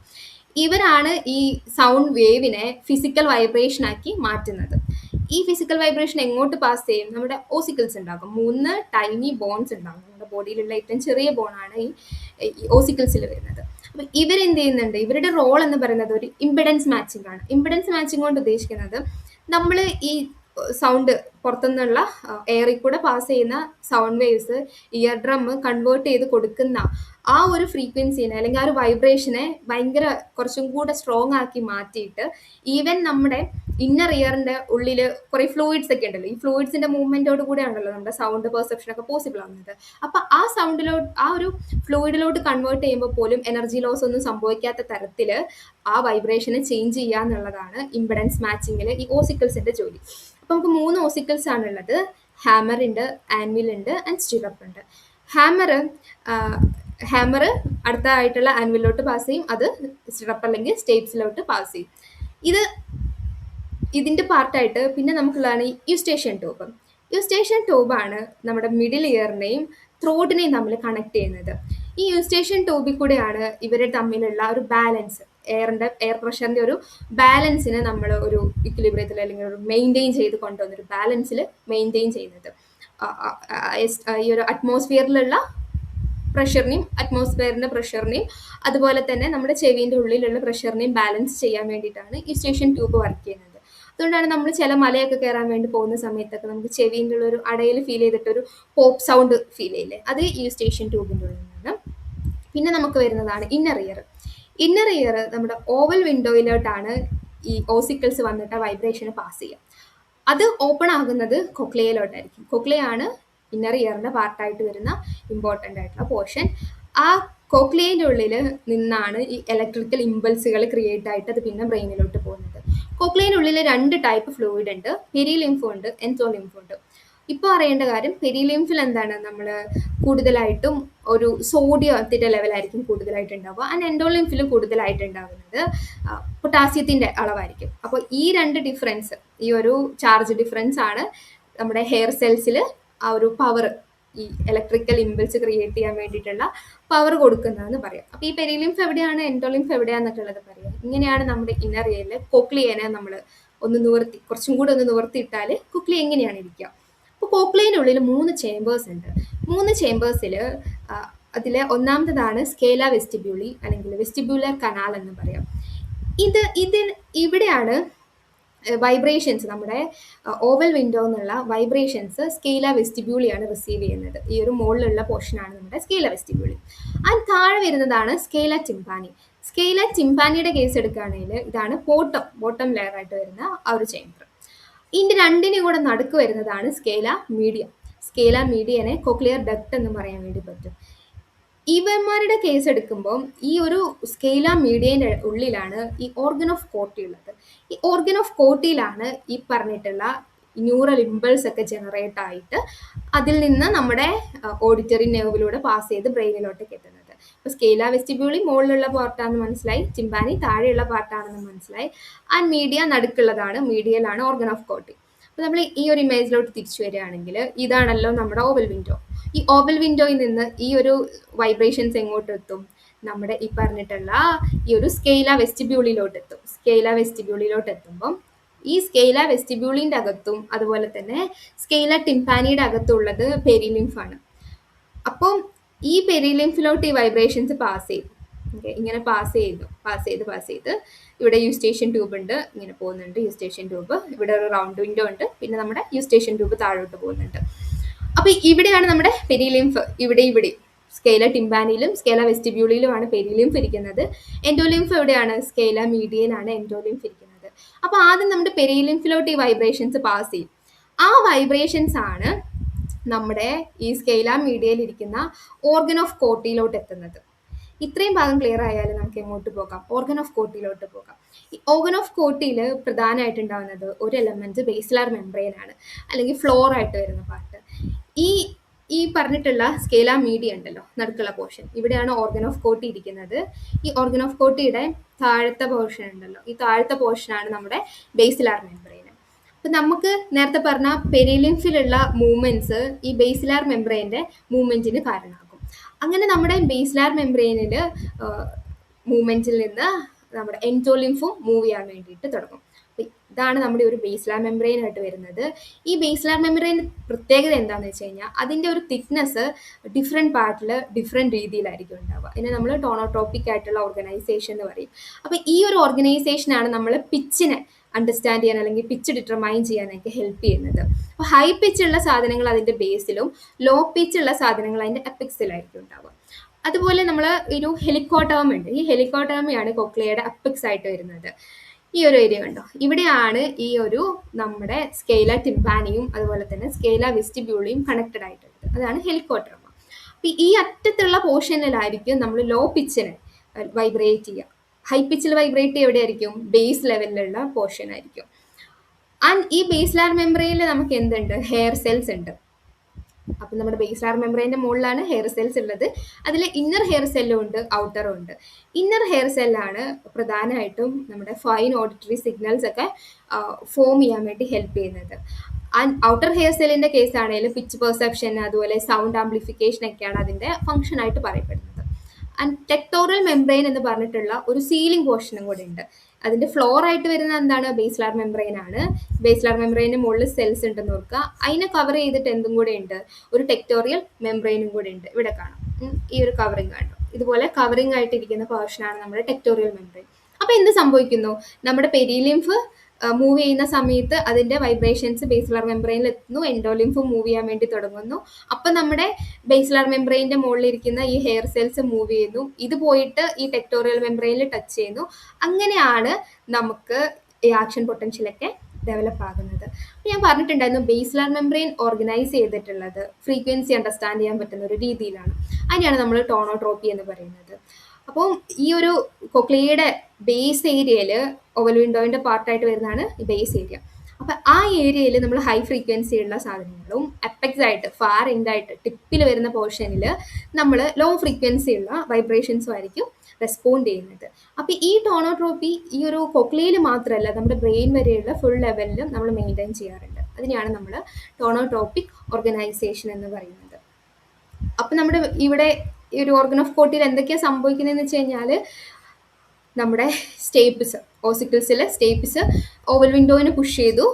ഇവരാണ് ഈ സൗണ്ട് വേവിനെ ഫിസിക്കൽ വൈബ്രേഷൻ ആക്കി മാറ്റുന്നത്. ഈ ഫിസിക്കൽ വൈബ്രേഷൻ എങ്ങോട്ട് പാസ് ചെയ്യും, നമ്മുടെ ഓസിക്കിൾസ് ഉണ്ടാകും. 3 ടൈനി ബോൺസ് ഉണ്ടാകും. നമ്മുടെ ബോഡിയിലുള്ള ഏറ്റവും ചെറിയ ബോണാണ് ഈ ഓസിക്കിൾസിൽ വരുന്നത്. അപ്പൊ ഇവരെന്ത് ചെയ്യുന്നുണ്ട്, ഇവരുടെ റോൾ എന്ന് പറയുന്നത് ഒരു ഇമ്പിഡൻസ് മാച്ചിങ് ആണ്. ഇമ്പിഡൻസ് മാച്ചിങ് കൊണ്ട് ഉദ്ദേശിക്കുന്നത്, നമ്മൾ ഈ സൗണ്ട് പുറത്തുനിന്നുള്ള എയറിൽ കൂടെ പാസ് ചെയ്യുന്ന sound waves ear drum convert ചെയ്ത് കൊടുക്കുന്ന ആ ഒരു ഫ്രീക്വൻസിനെ, അല്ലെങ്കിൽ ആ ഒരു വൈബ്രേഷനെ ഭയങ്കര കുറച്ചും കൂടെ സ്ട്രോങ് ആക്കി മാറ്റിയിട്ട്, ഈവൻ നമ്മുടെ ഇന്നർ ഇയറിന്റെ ഉള്ളിൽ കുറെ ഫ്ലൂയിഡ്സ് ഒക്കെ ഉണ്ടല്ലോ, ഈ ഫ്ലൂയിഡ്സിന്റെ മൂവ്മെന്റോട് കൂടെ ആണല്ലോ നമ്മുടെ സൗണ്ട് പെർസെപ്ഷൻ ഒക്കെ പോസിബിൾ ആവുന്നത്. അപ്പൊ ആ സൗണ്ടിലോട്ട്, ആ ഒരു ഫ്ലൂയിഡിലോട്ട് കൺവേർട്ട് ചെയ്യുമ്പോൾ പോലും എനർജി ലോസ് ഒന്നും സംഭവിക്കാത്ത തരത്തില് ആ വൈബ്രേഷനെ ചേഞ്ച് ചെയ്യുക എന്നുള്ളതാണ് ഇമ്പിഡൻസ് മാച്ചിങ്ങിൽ ഈ ഓസിക്കിൾസിന്റെ ജോലി. അപ്പൊ നമുക്ക് 3 ഓസിക്കിൾസ് ആണുള്ളത്. ഹാമർ ഉണ്ട്, ആൻവിൽ ഉണ്ട്, ആൻഡ് സ്റ്റിറപ്പ് ഉണ്ട്. ഹാമർ അടുത്തതായിട്ടുള്ള ആൻവിലോട്ട് പാസ് ചെയ്യും, അത് സ്റ്റിറപ്പ് അല്ലെങ്കിൽ സ്റ്റേപ്സിലോട്ട് പാസ് ചെയ്യും. ഇതിന്റെ പാർട്ടായിട്ട് പിന്നെ നമുക്കുള്ളതാണ് യൂസ്റ്റേഷ്യൻ ട്യൂബ്. യൂസ്റ്റേഷ്യൻ ട്യൂബാണ് നമ്മുടെ മിഡിൽ ഇയറിനെയും ത്രോട്ടിനെയും തമ്മിൽ കണക്ട് ചെയ്യുന്നത്. ഈ യൂസ്റ്റേഷ്യൻ ട്യൂബിൽ കൂടെയാണ് ഇവരെ തമ്മിലുള്ള ഒരു ബാലൻസ്, എയർ പ്രഷറിന്റെ ഒരു ബാലൻസിനെ നമ്മൾ ഒരു ഇക്വിലിബ്രിയത്തിൽ അല്ലെങ്കിൽ ഒരു മെയിൻറ്റെയിൻ ചെയ്ത് കൊണ്ടുവന്ന ഒരു ബാലൻസിൽ മെയിൻറ്റെയിൻ ചെയ്യുന്നത്. ഈ ഒരു അറ്റ്മോസ്ഫിയറിലുള്ള അറ്റ്മോസ്ഫിയറിന്റെ പ്രഷറിനെയും അതുപോലെ തന്നെ നമ്മുടെ ചെവിന്റെ ഉള്ളിലുള്ള പ്രഷറിനെയും ബാലൻസ് ചെയ്യാൻ വേണ്ടിയിട്ടാണ് ഈ യൂസ്റ്റേഷ്യൻ ട്യൂബ് വർക്ക് ചെയ്യുന്നത്. അതുകൊണ്ടാണ് നമ്മൾ ചില മലയൊക്കെ കയറാൻ വേണ്ടി പോകുന്ന സമയത്തൊക്കെ നമുക്ക് ചെവിൻ്റെ ഉള്ള ഒരു അടയിൽ ഫീൽ ചെയ്തിട്ട് ഒരു പോപ്പ് സൗണ്ട് ഫീൽ ചെയ്യില്ലേ, അത് ഈ യൂസ്റ്റേഷ്യൻ ട്യൂബിൻ്റെ ഉള്ളിൽ നിന്നാണ്. പിന്നെ നമുക്ക് വരുന്നതാണ് ഇന്നർ ഇയർ. ഇന്നർ ഇയർ നമ്മുടെ ഓവൽ വിൻഡോയിലോട്ടാണ് ഈ ഓസിക്കിൾസ് വന്നിട്ട് വൈബ്രേഷന് പാസ് ചെയ്യുക. അത് ഓപ്പൺ ആകുന്നത് കൊക്ലിയയിലോട്ടായിരിക്കും. കൊക്ലിയാണ് ഇന്നർ ഇയറിന്റെ പാർട്ടായിട്ട് വരുന്ന ഇമ്പോർട്ടൻ്റ് ആയിട്ടുള്ള പോർഷൻ. ആ കോക്ലിയയുടെ ഉള്ളിൽ നിന്നാണ് ഈ ഇലക്ട്രിക്കൽ ഇമ്പൾസുകൾ ക്രിയേറ്റ് ആയിട്ട് അത് പിന്നെ ബ്രെയിനിലോട്ട് പോകുന്നത്. കോക്ലിയയുടെ ഉള്ളിൽ 2 ടൈപ്പ് ഫ്ലൂയിഡ് ഉണ്ട്, പെരിലിംഫ് ഉണ്ട്, എൻസോലിംഫ് ഉണ്ട്. ഇപ്പോൾ അറിയേണ്ട കാര്യം, പെരിലിംഫിൽ എന്താണ്, നമ്മൾ കൂടുതലായിട്ടും ഒരു സോഡിയത്തിന്റെ ലെവലായിരിക്കും കൂടുതലായിട്ട് ഉണ്ടാവുക. ആൻഡ് എൻഡോലിംഫിൽ കൂടുതലായിട്ട് ഉണ്ടാകുന്നത് പൊട്ടാസ്യത്തിന്റെ അളവായിരിക്കും. അപ്പോൾ ഈ 2 ഡിഫറൻസ്, ഈ ഒരു ചാർജ് ഡിഫറൻസ് ആണ് നമ്മുടെ ഹെയർ സെൽസിൽ ആ ഒരു പവർ, ഈ ഇലക്ട്രിക്കൽ ഇമ്പൾസ് ക്രിയേറ്റ് ചെയ്യാൻ വേണ്ടിയിട്ടുള്ള പവർ കൊടുക്കുന്നതെന്ന് പറയാം. അപ്പോൾ ഈ പെരിലിംഫ് എവിടെയാണ്, എൻഡോലിംഫ് എവിടെയാന്നൊക്കെ ഉള്ളത് പറയാം. ഇങ്ങനെയാണ് നമ്മുടെ ഇന്നർ ഇയറിൽ കോക്ലിയനെ നമ്മൾ കുറച്ചും കൂടെ ഒന്ന് നിവർത്തിയിട്ടാൽ കോക്ലിയ എങ്ങനെയാണ് ഇരിക്കുക. അപ്പോൾ കോക്ലിയയുടെ ഉള്ളിൽ 3 ചേമ്പേഴ്സ് ഉണ്ട്. 3 ചേമ്പേഴ്സിൽ അതിലെ ഒന്നാമത്തേതാണ് സ്കേല വെസ്റ്റിബ്യൂളി, അല്ലെങ്കിൽ വെസ്റ്റിബ്യുലർ കനാൽ എന്ന് പറയാം. ഇവിടെയാണ് വൈബ്രേഷൻസ്, നമ്മുടെ ഓവൽ വിൻഡോ എന്നുള്ള വൈബ്രേഷൻസ് സ്കേല വെസ്റ്റിബ്യൂളിയാണ് റിസീവ് ചെയ്യുന്നത്. ഈ ഒരു മുകളിലുള്ള പോർഷനാണ് നമ്മുടെ സ്കേല വെസ്റ്റിബ്യൂളി. ആൻഡ് താഴെ വരുന്നതാണ് സ്കേല ടിംപാനി. സ്കെയില ടിംപാനിയുടെ കേസ് എടുക്കുകയാണെങ്കിൽ ഇതാണ് ബോട്ടം ലെയർ ആയിട്ട് വരുന്ന ആ ഒരു ചേംബർ. ഇതിന്റെ രണ്ടിനും കൂടെ നടുക്ക് വരുന്നതാണ് സ്കെയില മീഡിയ. സ്കെയില മീഡിയനെ കോക്ലിയർ ഡക്ട് എന്ന് പറയാൻ വേണ്ടി പറ്റും. ഇവന്മാരുടെ കേസ് എടുക്കുമ്പോൾ ഈ ഒരു സ്കെയില മീഡിയന്റെ ഉള്ളിലാണ് ഈ ഓർഗൻ ഓഫ് കോട്ടി ഉള്ളത്. ഈ ഓർഗൻ ഓഫ് കോട്ടിയിലാണ് ഈ പറഞ്ഞിട്ടുള്ള ന്യൂറൽ ഇമ്പൾസ് ഒക്കെ ജനറേറ്റ് ആയിട്ട് അതിൽ നിന്ന് നമ്മുടെ ഓഡിറ്ററി നെർവിലൂടെ പാസ് ചെയ്ത് ബ്രെയിനിലോട്ടേക്ക് എത്തുന്നത്. ഇപ്പൊ സ്കെയില വെസ്റ്റിബ്യൂളി മുകളിലുള്ള പാർട്ടാണെന്ന് മനസ്സിലായി, ടിംപാനി താഴെയുള്ള പാർട്ടാണെന്ന് മനസ്സിലായി, ആൻഡ് മീഡിയ നടുക്കുള്ളതാണ്, മീഡിയയിലാണ് ഓർഗൻ ഓഫ് കോട്ടി. അപ്പൊ നമ്മൾ ഈ ഒരു ഇമേജിലോട്ട് തിരിച്ചു വരികയാണെങ്കിൽ ഇതാണല്ലോ നമ്മുടെ ഓവൽ വിൻഡോ. ഈ ഓവൽ വിൻഡോയിൽ നിന്ന് ഈ ഒരു വൈബ്രേഷൻസ് എങ്ങോട്ട് എത്തും? നമ്മുടെ ഈ പറഞ്ഞിട്ടുള്ള ഈ ഒരു സ്കെയില വെസ്റ്റിബ്യൂളിലോട്ട് എത്തും. സ്കെയില വെസ്റ്റിബ്യൂളിലോട്ട് എത്തുമ്പം ഈ സ്കെയില വെസ്റ്റിബ്യൂളിന്റെ അകത്തും അതുപോലെ തന്നെ സ്കെയില ടിംപാനിയുടെ അകത്തുള്ളത് പെരിലിംഫ് ആണ്. അപ്പം ഈ പെരിലിംഫിലോട്ട് ഈ വൈബ്രേഷൻസ് പാസ് ചെയ്തു. ഓക്കെ, ഇങ്ങനെ പാസ് ചെയ്ത് ഇവിടെ യൂസ്റ്റേഷ്യൻ ട്യൂബ് ഉണ്ട്, ഇങ്ങനെ പോകുന്നുണ്ട് യൂസ്റ്റേഷ്യൻ ട്യൂബ്, ഇവിടെ ഒരു റൗണ്ട് വിൻഡോ ഉണ്ട്, പിന്നെ നമ്മുടെ യൂസ്റ്റേഷ്യൻ ട്യൂബ് താഴോട്ട് പോകുന്നുണ്ട്. അപ്പൊ ഇവിടെയാണ് നമ്മുടെ പെരിലിംഫ്. ഇവിടെ സ്കെയില ടിംപാനിയിലും സ്കെയില വെസ്റ്റിബ്യൂളിലുമാണ് പെരിലിംഫ് ഇരിക്കുന്നത്. എൻഡോലിംഫ് എവിടെയാണ്? സ്കെയില മീഡിയയിലാണ് എൻഡോലിംഫ് ഇരിക്കുന്നത്. അപ്പൊ ആദ്യം നമ്മുടെ പെരിലിംഫിലോട്ട് ഈ വൈബ്രേഷൻസ് പാസ് ചെയ്യും. ആ വൈബ്രേഷൻസ് ആണ് നമ്മുടെ ഈ സ്കെയില മീഡിയയിൽ ഇരിക്കുന്ന ഓർഗൻ ഓഫ് കോട്ടിയിലോട്ട് എത്തുന്നത്. ഇത്രയും ഭാഗം ക്ലിയർ ആയാൽ നമുക്ക് എങ്ങോട്ട് പോകാം? ഓർഗൻ ഓഫ് കോട്ടിയിലോട്ട് പോകാം. ഈ ഓർഗൻ ഓഫ് കോട്ടിയിൽ പ്രധാനമായിട്ടുണ്ടാവുന്നത് ഒരു എലമെന്റ് ബേസിലാർ മെംബ്രെയിൻ ആണ്, അല്ലെങ്കിൽ ഫ്ലോർ ആയിട്ട് വരുന്ന പാർട്ട്. ഈ പറഞ്ഞിട്ടുള്ള സ്കെയില മീഡിയ ഉണ്ടല്ലോ, നടുക്കുള്ള പോർഷൻ, ഇവിടെയാണ് ഓർഗൻ ഓഫ് കോട്ടി ഇരിക്കുന്നത്. ഈ ഓർഗൻ ഓഫ് കോട്ടിയുടെ താഴത്തെ പോർഷൻ ഉണ്ടല്ലോ, ഈ താഴത്തെ പോർഷനാണ് നമ്മുടെ ബേസിലാർ മെംബ്രെയിൻ. അപ്പൊ നമുക്ക് നേരത്തെ പറഞ്ഞ പെരിലിംഫിലുള്ള മൂവ്മെന്റ്സ് ഈ ബേസിലാർ മെംബ്രെയിന്റെ മൂവ്മെന്റിന് കാരണമാകും. അങ്ങനെ നമ്മുടെ ബേസിലാർ മെംബ്രെയിനിൽ മൂവ്മെന്റിൽ നിന്ന് നമ്മുടെ എൻഡോലിംഫും മൂവ് ചെയ്യാൻ വേണ്ടിയിട്ട് തുടങ്ങും. ഇതാണ് നമ്മുടെ ഒരു ബേസിലാർ മെംബ്രെയിൻ ആയിട്ട് വരുന്നത്. ഈ ബേസിലാർ മെംബ്രെയിൻ പ്രത്യേകത എന്താണെന്ന് വെച്ച് കഴിഞ്ഞാൽ അതിൻ്റെ ഒരു തിക്നെസ് ഡിഫറെൻറ്റ് പാർട്ടിൽ ഡിഫറെൻറ്റ് രീതിയിലായിരിക്കും ഉണ്ടാവുക. ഇതിനെ നമ്മൾ ടോണോട്രോപ്പിക് ആയിട്ടുള്ള ഓർഗനൈസേഷൻ എന്ന് പറയും. അപ്പോൾ ഈ ഒരു ഓർഗനൈസേഷനാണ് നമ്മൾ പിച്ചിനെ അണ്ടർസ്റ്റാൻഡ് ചെയ്യാൻ അല്ലെങ്കിൽ പിച്ച് ഡിറ്റർമൈൻ ചെയ്യാനൊക്കെ ഹെൽപ്പ് ചെയ്യുന്നത്. അപ്പോൾ ഹൈ പിച്ചുള്ള സാധനങ്ങൾ അതിൻ്റെ ബേസിലും ലോ പിച്ചുള്ള സാധനങ്ങൾ അതിൻ്റെ അപ്പെക്സിലായിരിക്കും ഉണ്ടാവുക. അതുപോലെ നമ്മൾ ഒരു ഹെലിക്കോട്ടേം ഉണ്ട്. ഈ ഹെലിക്കോട്ടേമയാണ് കോക്ലിയയുടെ അപ്പെക്സ് ആയിട്ട് വരുന്നത്. ഈ ഒരു ഏരിയ കണ്ടോ, ഇവിടെയാണ് ഈ ഒരു നമ്മുടെ സ്കെയില ടിംപാനിയും അതുപോലെ തന്നെ സ്കെയില വെസ്റ്റിബ്യൂളിയും കണക്റ്റഡ് ആയിട്ടുള്ളത്. അതാണ് ഹെലിക്കോട്ടേമ. അപ്പം ഈ അറ്റത്തുള്ള പോർഷനിലായിരിക്കും നമ്മൾ ലോ പിച്ചിനെ വൈബ്രേറ്റ് ചെയ്യുക. ഹൈ പിച്ചിൽ വൈബ്രേറ്റ് എവിടെയായിരിക്കും? ബേസ് ലെവലിലുള്ള പോർഷൻ ആയിരിക്കും. ആൻഡ് ഈ ബേസിലാർ മെംബ്രെയിനിൽ നമുക്ക് എന്തുണ്ട്? ഹെയർ സെൽസ് ഉണ്ട്. അപ്പം നമ്മുടെ ബേസിലാർ മെംബ്രെയിൻ്റെ മുകളിലാണ് ഹെയർ സെൽസ് ഉള്ളത്. അതിൽ ഇന്നർ ഹെയർ സെല്ലും ഉണ്ട്, ഔട്ടറും ഉണ്ട്. ഇന്നർ ഹെയർ സെല്ലാണ് പ്രധാനമായിട്ടും നമ്മുടെ ഫൈൻ ഓഡിറ്ററി സിഗ്നൽസ് ഒക്കെ ഫോം ചെയ്യാൻ വേണ്ടി ഹെൽപ്പ് ചെയ്യുന്നത്. ആൻഡ് ഔട്ടർ ഹെയർ സെല്ലിൻ്റെ കേസ് ആണെങ്കിലും പിച്ച് പെർസെപ്ഷൻ അതുപോലെ സൗണ്ട് ആംപ്ലിഫിക്കേഷൻ ഒക്കെയാണ് അതിൻ്റെ ഫംഗ്ഷൻ ആയിട്ട് പറയപ്പെടുന്നത്. ആൻഡ് ടെക്ടോറൽ മെംബ്രെയിൻ എന്ന് പറഞ്ഞിട്ടുള്ള ഒരു സീലിംഗ് പോർഷനും കൂടെ ഉണ്ട്. അതിൻ്റെ ഫ്ലോർ ആയിട്ട് വരുന്ന എന്താണ്? ബേസിലാർ മെംബ്രെയിൻ ആണ്. ബേസിലാർ മെംബ്രെയിൻ്റെ മുകളിൽ സെൽസ് ഉണ്ടെന്ന് ഓർക്കുക. അതിനെ കവർ ചെയ്തിട്ട് എന്തും കൂടെ ഉണ്ട്? ഒരു ടെക്ടോറിയൽ മെംബ്രെയിനും കൂടെ ഉണ്ട്. ഇവിടെ കാണാം, ഈ ഒരു കവറിങ് കാണും. ഇതുപോലെ കവറിങ് ആയിട്ടിരിക്കുന്ന പോർഷനാണ് നമ്മുടെ ടെക്ടോറിയൽ മെംബ്രെയിൻ. അപ്പോൾ എന്ത് സംഭവിക്കുന്നു? നമ്മുടെ പെരിലിംഫ് മൂവ് ചെയ്യുന്ന സമയത്ത് അതിൻ്റെ വൈബ്രേഷൻസ് ബേസിലാർ മെംബ്രെയിനിൽ എത്തുന്നു, എൻഡോലിംഫ് മൂവ് ചെയ്യാൻ വേണ്ടി തുടങ്ങുന്നു. അപ്പം നമ്മുടെ ബേസിലാർ മെംബ്രെയിൻ്റെ മുകളിലിരിക്കുന്ന ഈ ഹെയർ സെൽസ് മൂവ് ചെയ്യുന്നു, ഇത് പോയിട്ട് ഈ ടെക്ടോറിയൽ മെംബ്രെയിനിൽ ടച്ച് ചെയ്യുന്നു. അങ്ങനെയാണ് നമുക്ക് ഈ ആക്ഷൻ പൊട്ടൻഷ്യലൊക്കെ ഡെവലപ്പ് ആകുന്നത്. അപ്പം ഞാൻ പറഞ്ഞിട്ടുണ്ടായിരുന്നു ബേസിലാർ മെംബ്രെയിൻ ഓർഗനൈസ് ചെയ്തിട്ടുള്ളത് ഫ്രീക്വൻസി അണ്ടർസ്റ്റാൻഡ് ചെയ്യാൻ പറ്റുന്ന ഒരു രീതിയിലാണ്. അതിനെയാണ് നമ്മൾ ടോണോട്രോപ്പി എന്ന് പറയുന്നത്. അപ്പം ഈ ഒരു കൊക്ലിയയുടെ ബേസ് ഏരിയയിൽ ഓവൽ വിൻഡോയിൻ്റെ പാർട്ടായിട്ട് വരുന്നതാണ് ഈ ബേസ് ഏരിയ. അപ്പം ആ ഏരിയയിൽ നമ്മൾ ഹൈ ഫ്രീക്വൻസി ഉള്ള സാധനങ്ങളും അപ്പെക്സ് ആയിട്ട് ഫാർ എൻഡായിട്ട് ടിപ്പിൽ വരുന്ന പോർഷനിൽ നമ്മൾ ലോ ഫ്രീക്വൻസി ഉള്ള വൈബ്രേഷൻസും ആയിരിക്കും റെസ്പോണ്ട് ചെയ്യുന്നത്. അപ്പം ഈ ടോണോട്രോപ്പി ഈ ഒരു കൊക്ലിയയിൽ മാത്രമല്ല നമ്മുടെ ബ്രെയിൻ വരെയുള്ള ഫുൾ ലെവലിലും നമ്മൾ മെയിൻറ്റെയിൻ ചെയ്യാറുണ്ട്. അതിനെയാണ് നമ്മൾ ടോണോട്രോപ്പിക് ഓർഗനൈസേഷൻ എന്ന് പറയുന്നത്. അപ്പം നമ്മുടെ ഇവിടെ ഈ ഒരു ഓർഗൻ ഓഫ് കോട്ടിയിൽ എന്തൊക്കെയാണ് സംഭവിക്കുന്നതെന്ന് വെച്ച് കഴിഞ്ഞാൽ നമ്മുടെ സ്റ്റേപ്പിസ്, ഓസിക്കിൾസിലെ സ്റ്റേപ്പിസ് ഓവൽ വിൻഡോയിന് പുഷ് ചെയ്തു.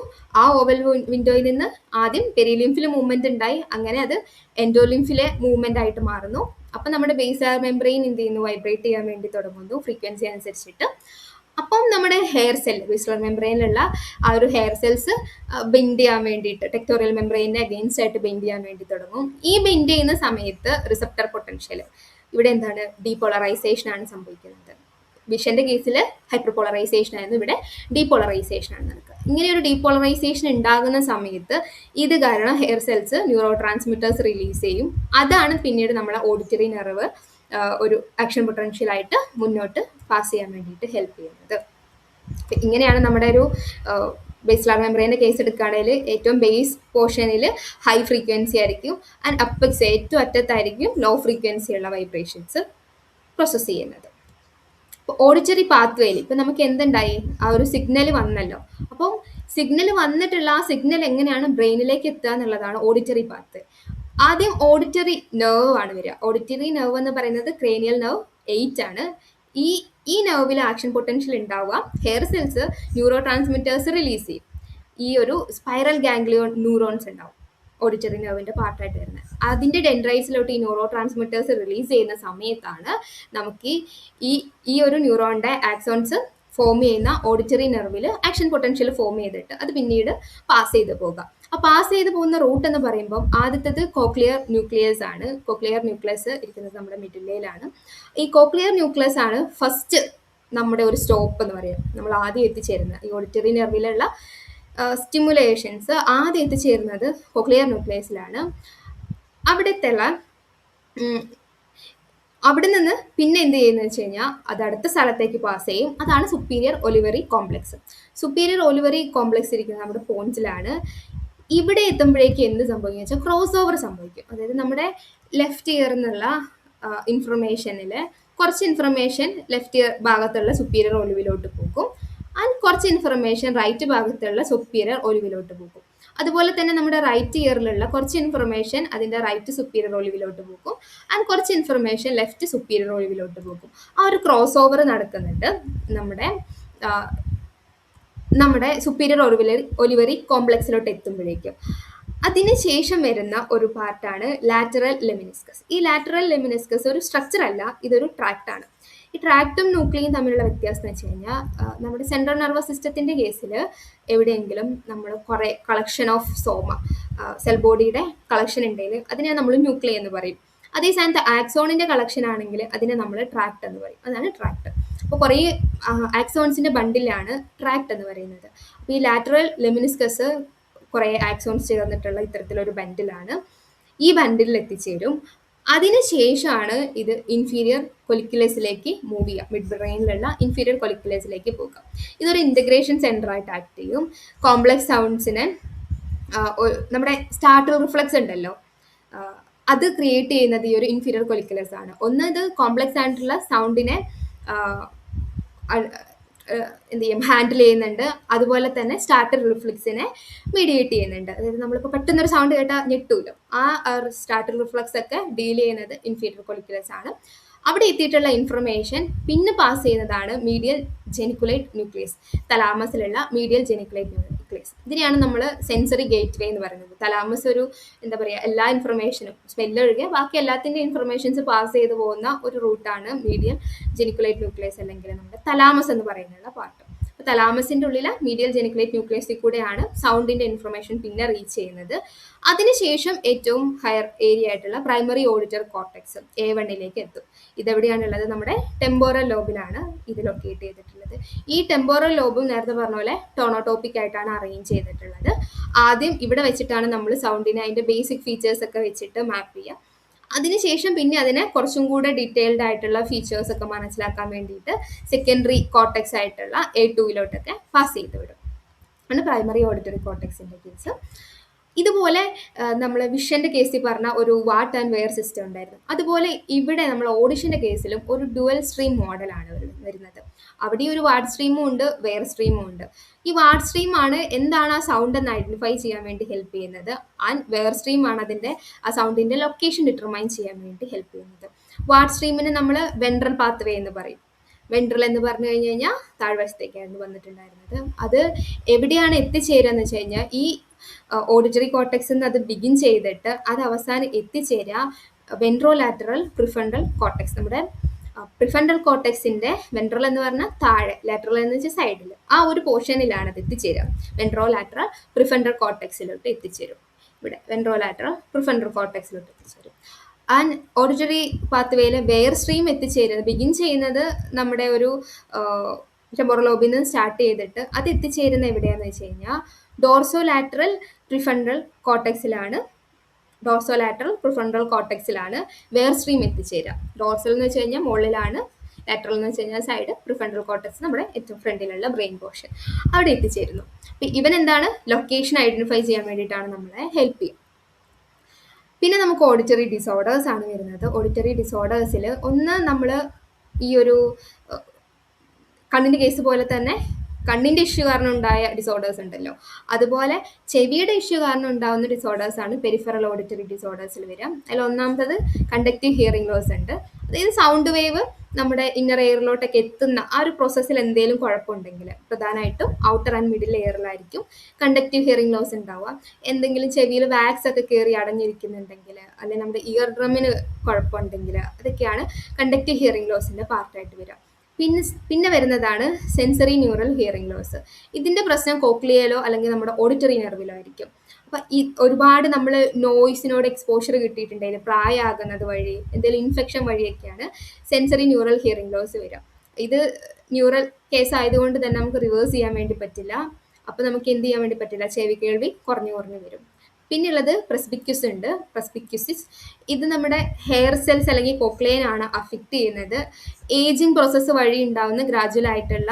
ആ ഓവൽ വിൻഡോയിൽ നിന്ന് ആദ്യം പെരിലിംഫിൽ മൂവ്മെന്റ് ഉണ്ടായി, അങ്ങനെ അത് എൻഡോലിംഫിലെ മൂവ്മെന്റ് ആയിട്ട് മാറുന്നു. അപ്പം നമ്മുടെ ബേസിലാർ മെംബ്രെയിൻ എന്ത് ചെയ്യുന്നു? വൈബ്രേറ്റ് ചെയ്യാൻ വേണ്ടി തുടങ്ങുന്നു ഫ്രീക്വൻസി അനുസരിച്ചിട്ട്. അപ്പം നമ്മുടെ ഹെയർ സെൽ ബേസിലാർ മെംബ്രെയിനിലുള്ള ആ ഒരു ഹെയർ സെൽസ് ബെൻഡ് ചെയ്യാൻ വേണ്ടിയിട്ട് ടെക്ടോറിയൽ മെംബ്രെയിനെ അഗെയിൻസ്റ്റ് ആയിട്ട് ബെൻഡ് ചെയ്യാൻ വേണ്ടി തുടങ്ങും. ഈ ബെൻഡ് ചെയ്യുന്ന സമയത്ത് റിസപ്റ്റർ പൊട്ടൻഷ്യൽ ഇവിടെ എന്താണ്? ഡീപോളറൈസേഷൻ ആണ് സംഭവിക്കുന്നത്. വിഷന്റെ കേസിൽ ഹൈപ്പർപോളറൈസേഷൻ ആയിരുന്നു, ഇവിടെ ഡീപോളറൈസേഷൻ ആണ് നടക്കുക. ഇങ്ങനെ ഒരു ഡീപോളറൈസേഷൻ ഉണ്ടാകുന്ന സമയത്ത് ഇത് കാരണം hair cells neuro transmitters release ചെയ്യും. അതാണ് പിന്നീട് നമ്മളെ ഓഡിറ്ററി നെർവ് ഒരു ആക്ഷൻ പൊട്ടൻഷ്യലായിട്ട് മുന്നോട്ട് പാസ് ചെയ്യാൻ വേണ്ടിയിട്ട് ഹെൽപ്പ് ചെയ്യുന്നത്. ഇങ്ങനെയാണ് നമ്മുടെ ഒരു ബേസിലാർ മെംബ്രെയിൻ്റെ കേസ് എടുക്കുകയാണെങ്കിൽ ഏറ്റവും ബേസ് പോർഷനിൽ ഹൈ ഫ്രീക്വൻസി ആയിരിക്കും ആൻഡ് അപ്പെക്സ് ഏറ്റവും അറ്റത്തായിരിക്കും ലോ ഫ്രീക്വൻസി ഉള്ള വൈബ്രേഷൻസ് പ്രോസസ്സ് ചെയ്യുന്നത്. അപ്പോൾ ഓഡിറ്ററി പാത്വേയിൽ ഇപ്പം നമുക്ക് എന്തുണ്ടായി, ആ ഒരു സിഗ്നൽ വന്നല്ലോ. അപ്പം സിഗ്നൽ വന്നിട്ടുള്ള ആ സിഗ്നൽ എങ്ങനെയാണ് ബ്രെയിനിലേക്ക് എത്തുക എന്നുള്ളതാണ് ഓഡിറ്ററി പാത്ത്. ആദ്യം ഓഡിറ്ററി നെർവ് ആണ് വരിക. ഓഡിറ്ററി നെർവ് എന്ന് പറയുന്നത് ക്രേനിയൽ നെർവ് 8 ആണ്. ഈ നെർവിൽ ആക്ഷൻ പൊട്ടൻഷ്യൽ ഉണ്ടാവുക, hair cells neuro transmitters release ചെയ്യും. ഈ ഒരു സ്പൈറൽ ഗാംഗ്ലിയോൺ ന്യൂറോൺസ് ഉണ്ടാവും ഓഡിറ്ററി നെർവിൻ്റെ പാർട്ടായിട്ട് വരുന്നത്. അതിൻ്റെ ഡെൻഡ്രൈറ്റ്സിലോട്ട് ഈ ന്യൂറോ ട്രാൻസ്മിറ്റേഴ്സ് റിലീസ് ചെയ്യുന്ന സമയത്താണ് നമുക്ക് ഈ ഒരു ന്യൂറോണിൻ്റെ ആക്സോൺസ് ഫോം ചെയ്യുന്ന ഓഡിറ്ററി നെർവിൽ ആക്ഷൻ പൊട്ടൻഷ്യൽ ഫോം ചെയ്തിട്ട് അത് പിന്നീട് പാസ് ചെയ്ത് പോകുക. ആ പാസ് ചെയ്ത് പോകുന്ന റൂട്ട് എന്ന് പറയുമ്പോൾ ആദ്യത്തേത് കോക്ലിയർ ന്യൂക്ലിയസ് ആണ്. കോക്ലിയർ ന്യൂക്ലിയസ് ഇരിക്കുന്നത് നമ്മുടെ മിഡിലയിലാണ്. ഈ കോക്ലിയർ ന്യൂക്ലിയസ് ആണ് ഫസ്റ്റ് നമ്മുടെ ഒരു സ്റ്റോപ്പ് എന്ന് പറയുന്നത്. നമ്മൾ ആദ്യം എത്തിച്ചേരുന്നത് ഈ ഓഡിറ്ററി നെർവിലുള്ള സ്റ്റിമുലേഷൻസ് ആദ്യം എത്തിച്ചേരുന്നത് കോക്ലിയർ ന്യൂക്ലിയസിലാണ്. അവിടെ നിന്ന് പിന്നെ എന്ത് ചെയ്യുന്നത് വെച്ച് കഴിഞ്ഞാൽ അത് അടുത്ത സ്ഥലത്തേക്ക് പാസ് ചെയ്യും. അതാണ് സുപ്പീരിയർ ഒലിവറി കോംപ്ലക്സ്. സുപ്പീരിയർ ഒലിവറി കോംപ്ലക്സ് ഇരിക്കുന്നത് നമ്മുടെ പോൺസിലാണ്. ഇവിടെ എത്തുമ്പോഴേക്ക് എന്ത് സംഭവിക്കും വെച്ചാൽ ക്രോസ് ഓവർ സംഭവിക്കും. അതായത് നമ്മുടെ ലെഫ്റ്റ് ഇയർ എന്നുള്ള ഇൻഫർമേഷനിൽ കുറച്ച് ഇൻഫർമേഷൻ ലെഫ്റ്റ് ഇയർ ഭാഗത്തുള്ള സുപ്പീരിയർ ഒലിവിലോട്ട് പോകും ആൻഡ് കുറച്ച് ഇൻഫർമേഷൻ റൈറ്റ് ഭാഗത്തുള്ള സുപ്പീരിയർ ഒലിവിലോട്ട് പോകും. അതുപോലെ തന്നെ നമ്മുടെ റൈറ്റ് ഇയറിലുള്ള കുറച്ച് ഇൻഫർമേഷൻ അതിൻ്റെ റൈറ്റ് സുപ്പീരിയർ ഒലിവിലോട്ട് പോകും ആൻഡ് കുറച്ച് ഇൻഫർമേഷൻ ലെഫ്റ്റ് സുപ്പീരിയർ ഒലിവിലോട്ട് പോകും. ആ ഒരു ക്രോസ് ഓവർ നടക്കുന്നുണ്ട് നമ്മുടെ സുപ്പീരിയർ ഒലിവറി കോംപ്ലക്സിലോട്ട് എത്തുമ്പോഴേക്കും. അതിനുശേഷം വരുന്ന ഒരു പാർട്ടാണ് ലാറ്ററൽ ലെമിനിസ്കസ്. ഈ ലാറ്ററൽ ലെമിനിസ്കസ് ഒരു സ്ട്രക്ചർ അല്ല, ഇതൊരു ട്രാക്റ്റാണ്. ഈ ട്രാക്റ്റും ന്യൂക്ലിയും തമ്മിലുള്ള വ്യത്യാസം എന്ന് വെച്ച് കഴിഞ്ഞാൽ നമ്മുടെ സെൻട്രൽ നെർവസ് സിസ്റ്റത്തിൻ്റെ കേസിൽ എവിടെയെങ്കിലും നമ്മൾ കുറേ കളക്ഷൻ ഓഫ് സോമ സെൽ ബോഡിയുടെ കളക്ഷൻ ഉണ്ടെങ്കിൽ അതിനെ നമ്മൾ ന്യൂക്ലിയ എന്ന് പറയും. അതേ സ്ഥാനത്ത് ആക്സോണിൻ്റെ കളക്ഷൻ ആണെങ്കിൽ അതിനെ നമ്മൾ ട്രാക്ട് എന്ന് പറയും. അതാണ് ട്രാക്ട്. അപ്പോൾ കുറേ ആക്സോൺസിൻ്റെ ബണ്ടിലാണ് ട്രാക്ട് എന്ന് പറയുന്നത്. അപ്പോൾ ഈ ലാറ്ററൽ ലെമിനിസ്കസ് കുറേ ആക്സോൺസ് ചേർന്നിട്ടുള്ള ഇത്തരത്തിലൊരു ബണ്ടിലാണ്. ഈ ബണ്ടിൽ എത്തിച്ചേരും. അതിനുശേഷമാണ് ഇത് ഇൻഫീരിയർ കൊലിക്കുലസിലേക്ക് മൂവ് ചെയ്യുക. മിഡ് ബ്രെയിനിലുള്ള ഇൻഫീരിയർ കൊലിക്കുലസിലേക്ക് പോകുക. ഇതൊരു ഇൻ്റഗ്രേഷൻ സെൻ്ററായിട്ട് ആക്ട് ചെയ്യും. കോംപ്ലക്സ് സൗണ്ട്സിനെ നമ്മുടെ സ്റ്റാർട്ടർ റിഫ്ലക്സ് ഉണ്ടല്ലോ, അത് ക്രിയേറ്റ് ചെയ്യുന്നത് ഈ ഒരു ഇൻഫീരിയർ കൊലിക്കുലസ് ആണ്. ഒന്ന്, ഇത് കോംപ്ലക്സ് ആയിട്ടുള്ള സൗണ്ടിനെ എന്ത് ചെയ്യും, ഹാൻഡിൽ ചെയ്യുന്നുണ്ട്. അതുപോലെ തന്നെ സ്റ്റാർട്ടർ റിഫ്ലക്സിനെ മീഡിയേറ്റ് ചെയ്യുന്നുണ്ട്. അതായത് നമ്മളിപ്പോൾ പെട്ടെന്നൊരു സൗണ്ട് കേട്ടാൽ ഞെട്ടൂല്ലോ, ആ സ്റ്റാർട്ടർ റിഫ്ലക്സ് ഒക്കെ ഡീൽ ചെയ്യുന്നത് ഇൻഫീരിയർ കൊലിക്കുലസ് ആണ്. അവിടെ എത്തിയിട്ടുള്ള ഇൻഫർമേഷൻ പിന്നെ പാസ് ചെയ്യുന്നതാണ് മീഡിയൽ ജെനിക്കുലേറ്റ് ന്യൂക്ലിയസ്, തലാമസിലുള്ള മീഡിയൽ ജെനിക്കുലേറ്റ് ന്യൂക്ലിയസ്. ഇതിനെയാണ് നമ്മൾ സെൻസറി ഗേറ്റ് വേ എന്ന് പറയുന്നത്. തലാമസ് ഒരു എന്താ പറയുക, എല്ലാ ഇൻഫർമേഷനും സ്മെല്ലൊഴികെ ബാക്കി എല്ലാത്തിൻ്റെ ഇൻഫർമേഷൻസ് പാസ് ചെയ്ത് പോകുന്ന ഒരു റൂട്ടാണ് മീഡിയൽ ജെനിക്കുലേറ്റ് ന്യൂക്ലിയസ്, അല്ലെങ്കിൽ നമ്മുടെ തലാമസ് എന്ന് പറയുന്ന പാർട്ട്. തലാമസിൻ്റെ ഉള്ളിൽ മീഡിയൽ ജെനിക്കുലേറ്റ് ന്യൂക്ലിയസിൽ കൂടെയാണ് സൗണ്ടിൻ്റെ ഇൻഫർമേഷൻ പിന്നെ റീച്ച് ചെയ്യുന്നത്. അതിനുശേഷം ഏറ്റവും ഹയർ ഏരിയ ആയിട്ടുള്ള പ്രൈമറി ഓഡിറ്റർ കോർട്ടെക്സ് A1 എത്തും. ഇതെവിടെയാണുള്ളത്? നമ്മുടെ ടെമ്പോറൽ ലോബിലാണ് ഇത് ലൊക്കേറ്റ് ചെയ്തിട്ടുള്ളത്. ഈ ടെമ്പോറൽ ലോബും നേരത്തെ പറഞ്ഞ പോലെ ടോണോടോപ്പിക് ആയിട്ടാണ് അറേഞ്ച് ചെയ്തിട്ടുള്ളത്. ആദ്യം ഇവിടെ വെച്ചിട്ടാണ് നമ്മൾ സൗണ്ടിനെ അതിൻ്റെ ബേസിക് ഫീച്ചേഴ്സ് ഒക്കെ വെച്ചിട്ട് മാപ്പ് ചെയ്യുക. അതിനുശേഷം പിന്നെ അതിനെ കുറച്ചും കൂടെ ഡീറ്റെയിൽഡ് ആയിട്ടുള്ള ഫീച്ചേഴ്സ് ഒക്കെ മനസ്സിലാക്കാൻ വേണ്ടിയിട്ട് സെക്കൻഡറി കോർട്ടെക്സ് ആയിട്ടുള്ള A2 പാസ് ചെയ്ത് വിടും. ആണ് പ്രൈമറി ഓഡിറ്ററി കോർട്ടെക്സിൻ്റെ കേസ്. ഇതുപോലെ നമ്മൾ വിഷൻ്റെ കേസിൽ പറഞ്ഞ ഒരു വാട്ട് ആൻഡ് വെയർ സിസ്റ്റം ഉണ്ടായിരുന്നു. അതുപോലെ ഇവിടെ നമ്മൾ ഓഡിഷൻ്റെ കേസിലും ഒരു ഡുവൽ സ്ട്രീം മോഡലാണ് വരുന്നത്. അവിടെ ഒരു വാട്ട് സ്ട്രീമും ഉണ്ട്, വെയർ സ്ട്രീമും ഉണ്ട്. ഈ വാട്ട് സ്ട്രീം ആണ് എന്താണ് ആ സൗണ്ട് എന്ന് ഐഡൻറ്റിഫൈ ചെയ്യാൻ വേണ്ടി ഹെൽപ്പ് ചെയ്യുന്നത്. ആൻഡ് വെയർ സ്ട്രീം ആണ് അതിൻ്റെ ആ സൗണ്ടിൻ്റെ ലൊക്കേഷൻ ഡിറ്റർമൈൻ ചെയ്യാൻ വേണ്ടി ഹെൽപ്പ് ചെയ്യുന്നത്. വാട്ട് സ്ട്രീമിന് നമ്മൾ വെൻട്രൽ പാത്ത് വേ എന്ന് പറയും. വെൻട്രൽ എന്ന് പറഞ്ഞു കഴിഞ്ഞ് കഴിഞ്ഞാൽ താഴ്വശത്തേക്കായിരുന്നു വന്നിട്ടുണ്ടായിരുന്നത്. അത് എവിടെയാണ് എത്തിച്ചേരുക എന്ന് വെച്ച് കഴിഞ്ഞാൽ ഈ ഓഡിറ്ററി കോർട്ടെക്സിൽ നിന്ന് അത് ബിഗിൻ ചെയ്തിട്ട് അത് അവസാനം എത്തിച്ചേരുക വെൻട്രോലാറ്ററൽ പ്രിഫ്രണ്ടൽ കോർട്ടെക്സ്. നമ്മുടെ പ്രിഫ്രണ്ടൽ കോർട്ടെക്സിൻ്റെ വെൻട്രൽ എന്ന് പറഞ്ഞാൽ താഴെ, ലാറ്ററൽ എന്ന് വെച്ചാൽ സൈഡിൽ, ആ ഒരു പോർഷനിലാണ് അത് എത്തിച്ചേരുക. വെൻട്രോലാറ്ററൽ പ്രിഫ്രണ്ടൽ കോർട്ടെക്സിലോട്ട് എത്തിച്ചേരും. ഇവിടെ വെൻട്രോലാറ്ററൽ പ്രിഫ്രണ്ടൽ കോർട്ടെക്സിലോട്ട് എത്തിച്ചേരും. ആൻഡ് ഓഡിറ്ററി പാത്വേയിൽ വെയർ സ്ട്രീം എത്തിച്ചേരുന്നത് ബിഗിൻ ചെയ്യുന്നത് നമ്മുടെ ഒരു ടെമ്പോറൽ ലോബിൽ നിന്ന് സ്റ്റാർട്ട് ചെയ്തിട്ട് അത് എത്തിച്ചേരുന്ന എവിടെയാണെന്ന് വെച്ച് കഴിഞ്ഞാൽ ഡോർസോലാറ്ററൽ പ്രിഫ്രണ്ടൽ കോർട്ടെക്സിലാണ്. ഡോർസോലാറ്ററൽ പ്രിഫ്രണ്ടൽ കോർട്ടെക്സിലാണ് വെയർ സ്ട്രീം എത്തിച്ചേരുക. ഡോർസൽ എന്ന് വെച്ച് കഴിഞ്ഞാൽ മുകളിലാണ്, ലാറ്ററൽ എന്ന് വെച്ച് കഴിഞ്ഞാൽ സൈഡ്, പ്രിഫ്രണ്ടൽ കോർട്ടെക്സ് നമ്മുടെ ഏറ്റവും ഫ്രണ്ടിലുള്ള ബ്രെയിൻ പോർഷൻ, അവിടെ എത്തിച്ചേരുന്നു. അപ്പം ഇവൻ എന്താണ്, ലൊക്കേഷൻ ഐഡന്റിഫൈ ചെയ്യാൻ വേണ്ടിയിട്ടാണ് നമ്മളെ ഹെൽപ്പ് ചെയ്യുക. പിന്നെ നമുക്ക് ഓഡിറ്ററി ഡിസോർഡേഴ്സ് ആണ് വരുന്നത്. ഓഡിറ്ററി ഡിസോർഡേഴ്സിൽ ഒന്ന് നമ്മൾ ഈ ഒരു കണ്ണിൻ്റെ കേസ് പോലെ തന്നെ കണ്ണിൻ്റെ ഇഷ്യൂ കാരണം ഉണ്ടായ ഡിസോർഡേഴ്സ് ഉണ്ടല്ലോ, അതുപോലെ ചെവിയുടെ ഇഷ്യൂ കാരണം ഉണ്ടാകുന്ന ഡിസോർഡേഴ്സ് ആണ് പെരിഫറൽ ഓഡിറ്ററി ഡിസോർഡേഴ്സിൽ വരിക. അതിൽ ഒന്നാമത്തത് കണ്ടക്റ്റീവ് ഹിയറിംഗ് ലോസ് ഉണ്ട്. അതായത് സൗണ്ട് വേവ് നമ്മുടെ ഇന്നർ എയറിലോട്ടൊക്കെ എത്തുന്ന ആ ഒരു പ്രോസസ്സിൽ എന്തെങ്കിലും കുഴപ്പമുണ്ടെങ്കിൽ, പ്രധാനമായിട്ടും ഔട്ടർ ആൻഡ് മിഡിൽ എയറിലായിരിക്കും കണ്ടക്റ്റീവ് ഹിയറിംഗ് ലോസ് ഉണ്ടാവുക. എന്തെങ്കിലും ചെവിയിൽ വാക്സ് ഒക്കെ കയറി അടഞ്ഞിരിക്കുന്നുണ്ടെങ്കിൽ, അല്ലെങ്കിൽ നമ്മുടെ ഇയർ ഡ്രമ്മിന് കുഴപ്പമുണ്ടെങ്കിൽ, അതൊക്കെയാണ് കണ്ടക്റ്റീവ് ഹിയറിംഗ് ലോസിൻ്റെ പാർട്ടായിട്ട് വരിക. പിന്നെ വരുന്നതാണ് സെൻസറി ന്യൂറൽ ഹിയറിംഗ് ലോസ്. ഇതിൻ്റെ പ്രശ്നം കോക്ലിയയിലോ അല്ലെങ്കിൽ നമ്മുടെ ഓഡിറ്ററി നെർവിലോ ആയിരിക്കും. അപ്പം ഈ ഒരുപാട് നമ്മൾ നോയ്സിനോട് എക്സ്പോഷർ കിട്ടിയിട്ടുണ്ടെങ്കിൽ പ്രായമാകുന്നത് വഴി, എന്തെങ്കിലും ഇൻഫെക്ഷൻ വഴിയൊക്കെയാണ് സെൻസറി ന്യൂറൽ ഹിയറിംഗ് ലോസ് വരിക. ഇത് ന്യൂറൽ കേസ് ആയതുകൊണ്ട് തന്നെ നമുക്ക് റിവേഴ്സ് ചെയ്യാൻ വേണ്ടി പറ്റില്ല. അപ്പം നമുക്ക് എന്ത് ചെയ്യാൻ വേണ്ടി പറ്റില്ല, ചെവി കേൾവി കുറഞ്ഞു വരും. പിന്നെയുള്ളത് പ്രസ്ബിക്യുസ് ഉണ്ട്. പ്രസ്ബിക്യുസിസ് ഇത് നമ്മുടെ ഹെയർ സെൽസ് അല്ലെങ്കിൽ കോക്ലിയനാണ് അഫക്റ്റ് ചെയ്യുന്നത്. ഏജിങ് പ്രോസസ്സ് വഴി ഉണ്ടാകുന്ന ഗ്രാജുവൽ ആയിട്ടുള്ള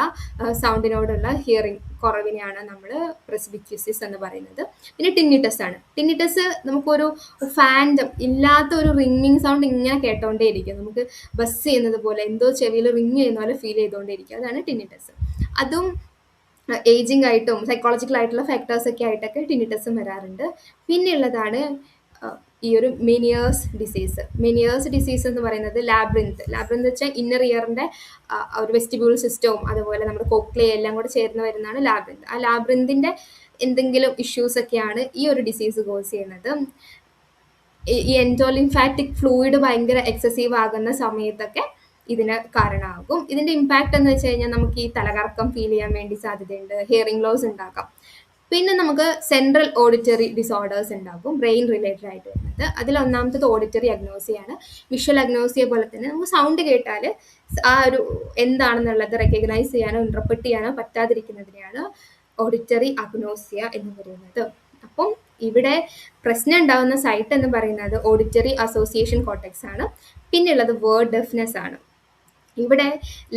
സൗണ്ടിനോടുള്ള ഹിയറിംഗ് കുറവിനെയാണ് നമ്മൾ പ്രസ്ബിക്യുസിസ് എന്ന് പറയുന്നത്. പിന്നെ ടിന്നിറ്റസ് ആണ്. ടിന്നിറ്റസ് നമുക്കൊരു ഫാൻഡം ഇല്ലാത്ത ഒരു റിങ്ങിങ് സൗണ്ട് ഇങ്ങനെ കേട്ടോണ്ടേയിരിക്കും. നമുക്ക് ബസ് ചെയ്യുന്നത് പോലെ, എന്തോ ചെവിയിൽ റിങ് ചെയ്യുന്ന പോലെ ഫീൽ ചെയ്തുകൊണ്ടേയിരിക്കും. അതാണ് ടിന്നിറ്റസ്. അതും ഏജിങ് ആയിട്ടും സൈക്കോളജിക്കൽ ആയിട്ടുള്ള ഫാക്ടേഴ്സ് ഒക്കെ ആയിട്ടൊക്കെ ടിന്നിറ്റസും വരാറുണ്ട്. പിന്നെ ഉള്ളതാണ് ഈ ഒരു മെനിയേഴ്സ് ഡിസീസ്. മെനിയേഴ്സ് ഡിസീസ് എന്ന് പറയുന്നത് ലാബ്രിന്ത് വെച്ചാൽ ഇന്നർ ഇയറിൻ്റെ ഒരു വെസ്റ്റിബ്യൂൾ സിസ്റ്റവും അതുപോലെ നമ്മുടെ കോക്ലിയ എല്ലാം കൂടെ ചേർന്ന് വരുന്നതാണ് ലാബ്രിന്ത്. ആ ലാബ്രിന്തിൻ്റെ എന്തെങ്കിലും ഇഷ്യൂസ് ഒക്കെയാണ് ഈ ഒരു ഡിസീസ് കോസ് ചെയ്യുന്നത്. ഈ എൻഡോലിംഫാറ്റിക് ഫ്ലൂയിഡ് ഭയങ്കര എക്സസീവ് ആകുന്ന സമയത്തൊക്കെ ഇതിന് കാരണമാകും. ഇതിൻ്റെ ഇമ്പാക്റ്റ് എന്ന് വെച്ച് കഴിഞ്ഞാൽ നമുക്ക് ഈ തലകറക്കം ഫീൽ ചെയ്യാൻ വേണ്ടി സാധ്യതയുണ്ട്, ഹിയറിംഗ് ലോസ് ഉണ്ടാക്കാം. പിന്നെ നമുക്ക് സെൻട്രൽ ഓഡിറ്ററി ഡിസോർഡേഴ്സ് ഉണ്ടാകും, ബ്രെയിൻ റിലേറ്റഡ് ആയിട്ട് വരുന്നത്. അതിൽ ഒന്നാമത്തത് ഓഡിറ്ററി അഗ്നോസിയാണ്. വിഷ്വൽ അഗ്നോസിയെ പോലെ തന്നെ നമുക്ക് സൗണ്ട് കേട്ടാൽ ആ ഒരു എന്താണെന്നുള്ളത് റെക്കഗ്നൈസ് ചെയ്യാനോ ഇന്റർപ്രറ്റ് ചെയ്യാനോ പറ്റാതിരിക്കുന്നതിനെയാണ് ഓഡിറ്ററി അഗ്നോസിയ എന്ന് പറയുന്നത്. അപ്പം ഇവിടെ പ്രശ്നം ഉണ്ടാകുന്ന സൈറ്റ് എന്ന് പറയുന്നത് ഓഡിറ്ററി അസോസിയേഷൻ കോർട്ടെക്സ് ആണ്. പിന്നെയുള്ളത് വേർഡ് ഡെഫ്നെസ് ആണ്. ഇവിടെ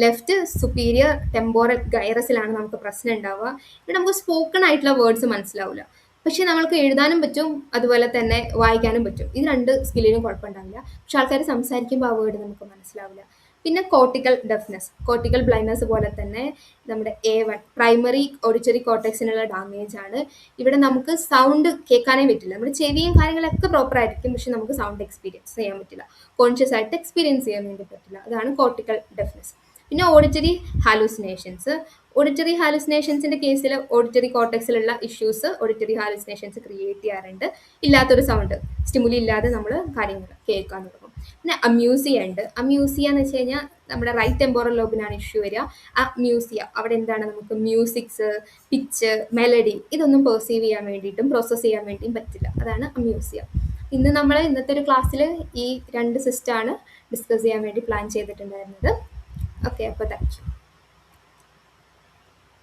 ലെഫ്റ്റ് സുപ്പീരിയർ ടെമ്പോറൽ ഗൈറസിലാണ് നമുക്ക് പ്രശ്നം ഉണ്ടാവുക. ഇവിടെ നമുക്ക് സ്പോക്കൺ ആയിട്ടുള്ള വേർഡ്സ് മനസ്സിലാവില്ല, പക്ഷെ നമ്മൾക്ക് എഴുതാനും പറ്റും, അതുപോലെ തന്നെ വായിക്കാനും പറ്റും. ഇത് രണ്ട് സ്കില്ലിനും കുഴപ്പമുണ്ടാവില്ല. പക്ഷെ ആൾക്കാർ സംസാരിക്കുമ്പോൾ ആ വേർഡ് നമുക്ക് മനസ്സിലാവില്ല. പിന്നെ കോർട്ടിക്കൽ ഡെഫ്നെസ്, കോർട്ടിക്കൽ ബ്ലൈൻഡ്നെസ് പോലെ തന്നെ നമ്മുടെ A1 പ്രൈമറി ഓഡിറ്ററി കോർട്ടെക്സിനുള്ള ഡാമേജ് ആണ്. ഇവിടെ നമുക്ക് സൗണ്ട് കേൾക്കാനേ പറ്റില്ല. നമ്മുടെ ചെവിയും കാര്യങ്ങളൊക്കെ പ്രോപ്പർ ആയിരിക്കും, പക്ഷെ നമുക്ക് സൗണ്ട് എക്സ്പീരിയൻസ് ചെയ്യാൻ പറ്റില്ല, കോൺഷ്യസ് ആയിട്ട് എക്സ്പീരിയൻസ് ചെയ്യാൻ വേണ്ടി പറ്റില്ല. അതാണ് കോർട്ടിക്കൽ ഡെഫ്നെസ്. പിന്നെ ഓഡിറ്ററി ഹാലൂസിനേഷൻസ്. ഓഡിറ്ററി ഹാലൂസിനേഷൻസിൻ്റെ കേസിൽ ഓഡിറ്ററി കോർട്ടെക്സിലുള്ള ഇഷ്യൂസ് ഓഡിറ്ററി ഹാലൂസിനേഷൻസ് ക്രിയേറ്റ് ചെയ്യാറുണ്ട്. ഇല്ലാത്തൊരു സൗണ്ട്, സ്റ്റിമുലി ഇല്ലാതെ നമ്മൾ കാര്യങ്ങൾ കേൾക്കാൻ തുടങ്ങും. പിന്നെ അമ്യൂസിയ ഉണ്ട്. അമ്യൂസിയ എന്ന് വെച്ച് കഴിഞ്ഞാൽ നമ്മുടെ റൈറ്റ് ടെമ്പോറൽ ലോബിനാണ് ഇഷ്യൂ വരിക. അമ്യൂസിയ അവിടെ എന്താണ്, നമുക്ക് മ്യൂസിക്സ്, പിച്ച്, മെലഡി ഇതൊന്നും പെർസീവ് ചെയ്യാൻ വേണ്ടിയിട്ടും പ്രോസസ്സ് ചെയ്യാൻ വേണ്ടിയും പറ്റില്ല. അതാണ് അമ്യൂസിയ. ഇന്നത്തെ ഒരു ക്ലാസ്സിൽ ഈ രണ്ട് സിസ്റ്റമാണ് ഡിസ്കസ് ചെയ്യാൻ വേണ്ടി പ്ലാൻ ചെയ്തിട്ടുണ്ടായിരുന്നത്. ഓക്കെ, അപ്പോൾ താങ്ക് യു.